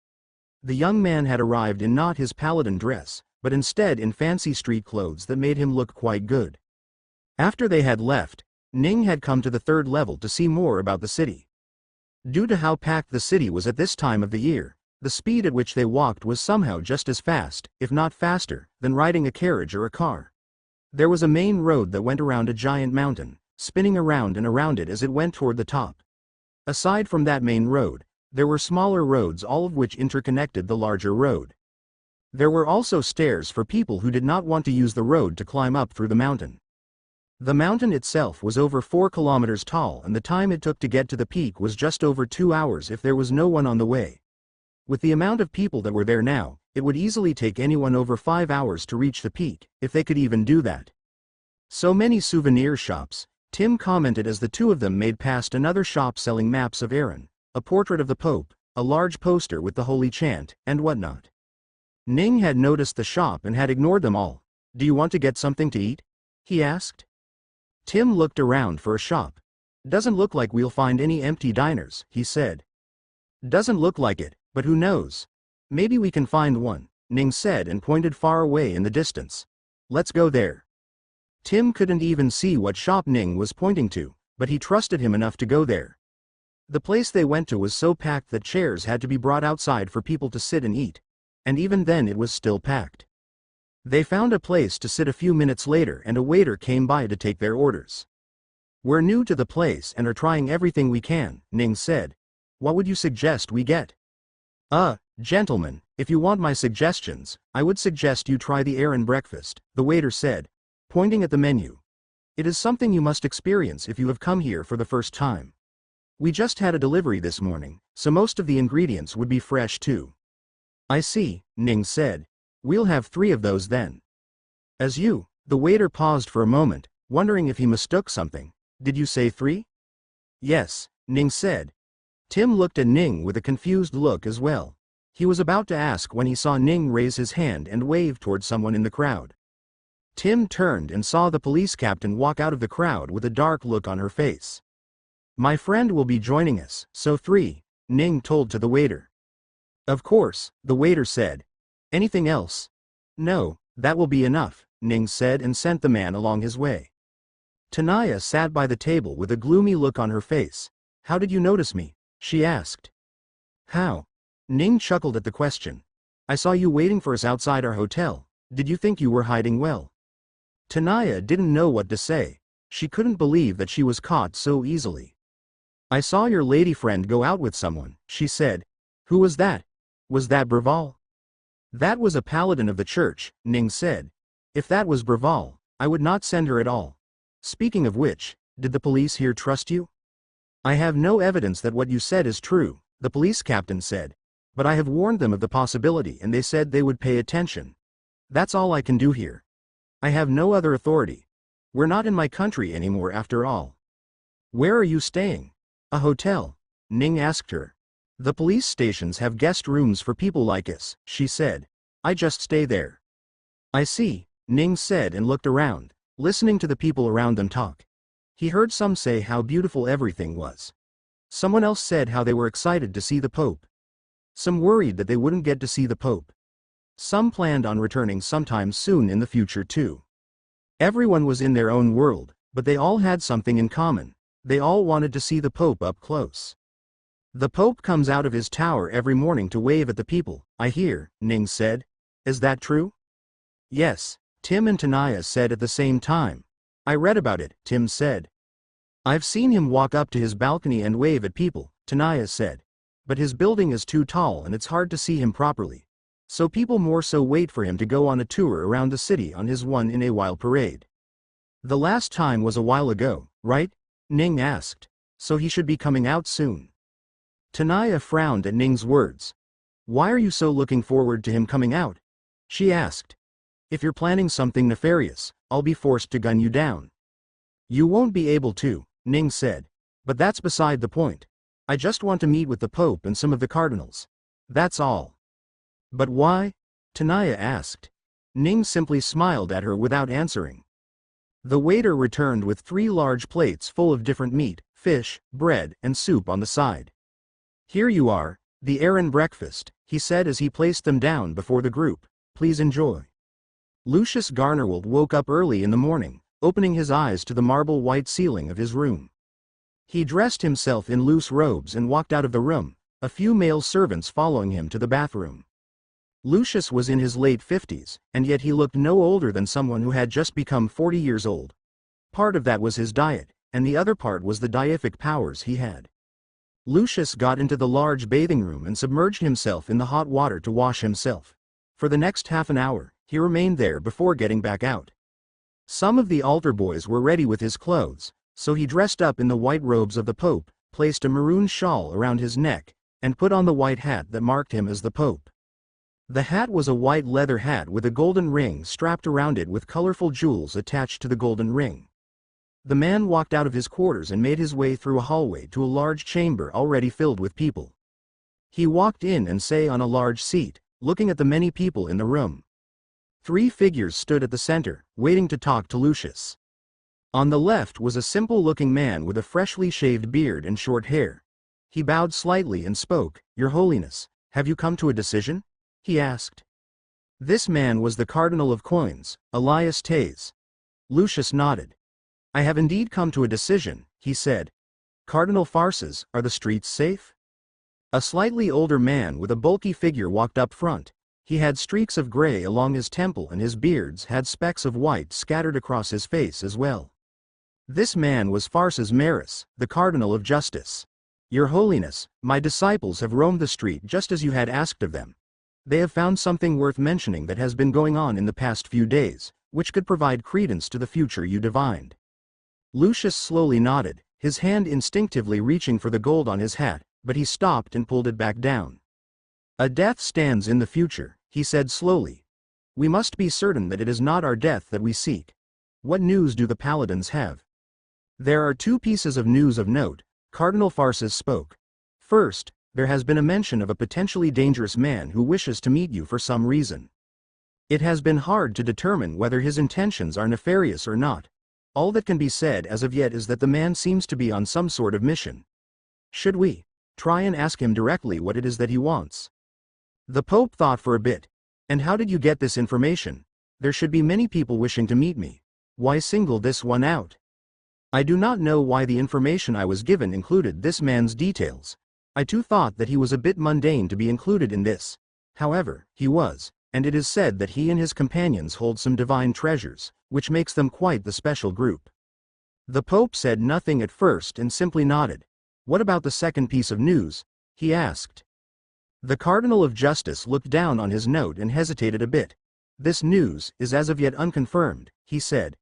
The young man had arrived in not his paladin dress, but instead in fancy street clothes that made him look quite good. After they had left, Ning had come to the third level to see more about the city. Due to how packed the city was at this time of the year, the speed at which they walked was somehow just as fast, if not faster, than riding a carriage or a car. There was a main road that went around a giant mountain, spinning around and around it as it went toward the top. Aside from that main road, there were smaller roads, all of which interconnected the larger road. There were also stairs for people who did not want to use the road to climb up through the mountain. The mountain itself was over 4 kilometers tall and the time it took to get to the peak was just over 2 hours if there was no one on the way. With the amount of people that were there now, it would easily take anyone over 5 hours to reach the peak, if they could even do that. So many souvenir shops, Tim commented as the two of them made past another shop selling maps of Aaron, a portrait of the Pope, a large poster with the holy chant, and whatnot. Ning had noticed the shop and had ignored them all. "Do you want to get something to eat?" he asked. Tim looked around for a shop. "Doesn't look like we'll find any empty diners," he said. "Doesn't look like it, but who knows? Maybe we can find one," Ning said and pointed far away in the distance. "Let's go there." Tim couldn't even see what shop Ning was pointing to, but he trusted him enough to go there. The place they went to was so packed that chairs had to be brought outside for people to sit and eat, and even then it was still packed. They found a place to sit a few minutes later and a waiter came by to take their orders. "We're new to the place and are trying everything we can," Ning said. "What would you suggest we get?" Gentlemen, if you want my suggestions, I would suggest you try the Aaron breakfast," the waiter said, pointing at the menu. "It is something you must experience if you have come here for the first time. We just had a delivery this morning, so most of the ingredients would be fresh too." "I see," Ning said. "We'll have 3 of those then." "As you," the waiter paused for a moment, wondering if he mistook something. "Did you say 3? "Yes," Ning said. Tim looked at Ning with a confused look as well. He was about to ask when he saw Ning raise his hand and wave toward someone in the crowd. Tim turned and saw the police captain walk out of the crowd with a dark look on her face. "My friend will be joining us, so 3, Ning told to the waiter. "Of course," the waiter said. "Anything else?" "No, that will be enough," Ning said and sent the man along his way. Tanaya sat by the table with a gloomy look on her face. "How did you notice me?" she asked. "How?" Ning chuckled at the question. "I saw you waiting for us outside our hotel. Did you think you were hiding well?" Tanaya didn't know what to say. She couldn't believe that she was caught so easily. "I saw your lady friend go out with someone," she said. "Who was that? Was that Braval?" "That was a paladin of the church," Ning said. "If that was Braval, I would not send her at all. Speaking of which, did the police here trust you?" "I have no evidence that what you said is true," the police captain said. "But I have warned them of the possibility and they said they would pay attention. That's all I can do here. I have no other authority. We're not in my country anymore after all." "Where are you staying?" "A hotel," Ning asked her. "The police stations have guest rooms for people like us," she said. "I just stay there." "I see," Ning said and looked around, listening to the people around them talk. He heard some say how beautiful everything was. Someone else said how they were excited to see the Pope. Some worried that they wouldn't get to see the Pope. Some planned on returning sometime soon in the future too. Everyone was in their own world, but they all had something in common. They all wanted to see the Pope up close. "The Pope comes out of his tower every morning to wave at the people, I hear," Ning said. "Is that true?" "Yes," Tim and Tanaya said at the same time. "I read about it," Tim said. "I've seen him walk up to his balcony and wave at people," Tanaya said. "But his building is too tall and it's hard to see him properly. So people more so wait for him to go on a tour around the city on his once-in-a-while parade." "The last time was a while ago, right?" Ning asked. "So he should be coming out soon." Tanaya frowned at Ning's words. "Why are you so looking forward to him coming out?" she asked. "If you're planning something nefarious, I'll be forced to gun you down." You won't be able to, Ning said. But that's beside the point. I just want to meet with the Pope and some of the cardinals. That's all. But why? Tanaya asked. Ning simply smiled at her without answering. The waiter returned with 3 large plates full of different meat, fish, bread, and soup on the side. Here you are, the errand breakfast, he said as he placed them down before the group. Please enjoy. Lucius Garnerwold woke up early in the morning, opening his eyes to the marble white ceiling of his room. He dressed himself in loose robes and walked out of the room, a few male servants following him to the bathroom. Lucius was in his late 50s, and yet he looked no older than someone who had just become 40 years old. Part of that was his diet, and the other part was the deific powers he had. Lucius got into the large bathing room and submerged himself in the hot water to wash himself. For the next half an hour, he remained there before getting back out. Some of the altar boys were ready with his clothes, so he dressed up in the white robes of the Pope, placed a maroon shawl around his neck, and put on the white hat that marked him as the Pope. The hat was a white leather hat with a golden ring strapped around it with colorful jewels attached to the golden ring. The man walked out of his quarters and made his way through a hallway to a large chamber already filled with people. He walked in and sat on a large seat, looking at the many people in the room. 3 figures stood at the center, waiting to talk to Lucius. On the left was a simple-looking man with a freshly shaved beard and short hair. He bowed slightly and spoke. "Your Holiness, have you come to a decision?" he asked. This man was the Cardinal of Coins, Elias Tays. Lucius nodded. "I have indeed come to a decision," he said. "Cardinal Farces, are the streets safe?" A slightly older man with a bulky figure walked up front. He had streaks of gray along his temple and his beards had specks of white scattered across his face as well. This man was Farces Maris, the Cardinal of Justice. "Your Holiness, my disciples have roamed the street just as you had asked of them. They have found something worth mentioning that has been going on in the past few days, which could provide credence to the future you divined." Lucius slowly nodded, his hand instinctively reaching for the gold on his hat, but he stopped and pulled it back down. "A death stands in the future," he said slowly. "We must be certain that it is not our death that we seek. What news do the paladins have?" "There are 2 pieces of news of note," Cardinal Farces spoke. "First, there has been a mention of a potentially dangerous man who wishes to meet you for some reason. It has been hard to determine whether his intentions are nefarious or not. All that can be said as of yet is that the man seems to be on some sort of mission. Should we try and ask him directly what it is that he wants?" The Pope thought for a bit. "And how did you get this information? There should be many people wishing to meet me. Why single this one out?" "I do not know why the information I was given included this man's details. I too thought that he was a bit mundane to be included in this. However, he was, and it is said that he and his companions hold some divine treasures, which makes them quite the special group." The Pope said nothing at first and simply nodded. "What about the second piece of news?" he asked. The Cardinal of Justice looked down on his note and hesitated a bit. "This news is as of yet unconfirmed," he said.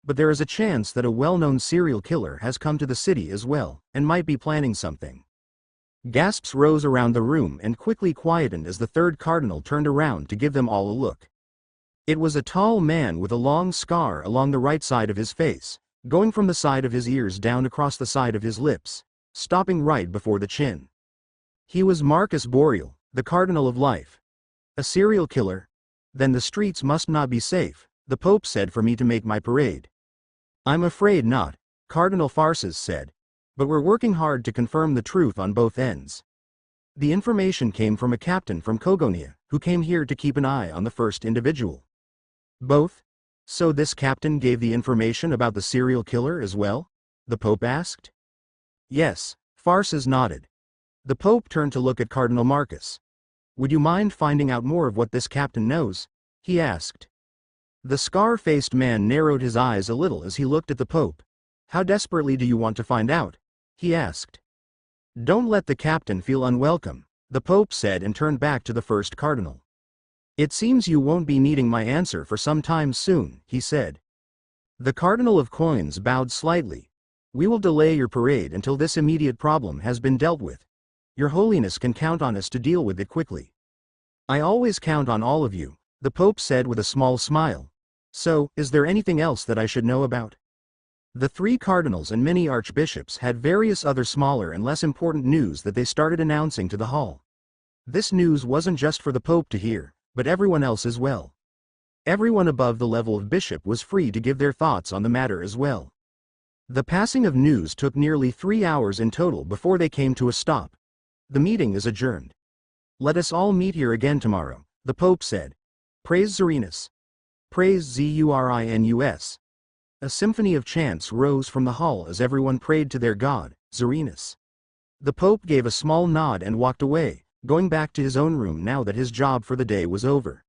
"But there is a chance that a well-known serial killer has come to the city as well, and might be planning something." Gasps rose around the room and quickly quietened as the 3rd cardinal turned around to give them all a look. It was a tall man with a long scar along the right side of his face, going from the side of his ears down across the side of his lips, stopping right before the chin. He was Marcus Boreal, the Cardinal of Life. "A serial killer? Then the streets must not be safe," the Pope said, "for me to make my parade." "I'm afraid not," Cardinal Farces said. "But we're working hard to confirm the truth on both ends." The information came from a captain from Kogonia, who came here to keep an eye on the first individual. "Both? So this captain gave the information about the serial killer as well?" the Pope asked. "Yes," Farces nodded. The Pope turned to look at Cardinal Marcus. "Would you mind finding out more of what this captain knows?" he asked. The scar-faced man narrowed his eyes a little as he looked at the Pope. "How desperately do you want to find out?" he asked. "Don't let the captain feel unwelcome," the Pope said and turned back to the 1st cardinal. "It seems you won't be needing my answer for some time soon," he said. The Cardinal of Coins bowed slightly. "We will delay your parade until this immediate problem has been dealt with. Your Holiness can count on us to deal with it quickly." "I always count on all of you," the Pope said with a small smile. "So, is there anything else that I should know about?" The three cardinals and many archbishops had various other smaller and less important news that they started announcing to the hall. This news wasn't just for the Pope to hear, but everyone else as well. Everyone above the level of bishop was free to give their thoughts on the matter as well. The passing of news took nearly 3 hours in total before they came to a stop. The meeting is adjourned. Let us all meet here again tomorrow, the Pope said. Praise Zerinus. Praise Zeurinus. A symphony of chants rose from the hall as everyone prayed to their god, Zerinus. The Pope gave a small nod and walked away, going back to his own room now that his job for the day was over.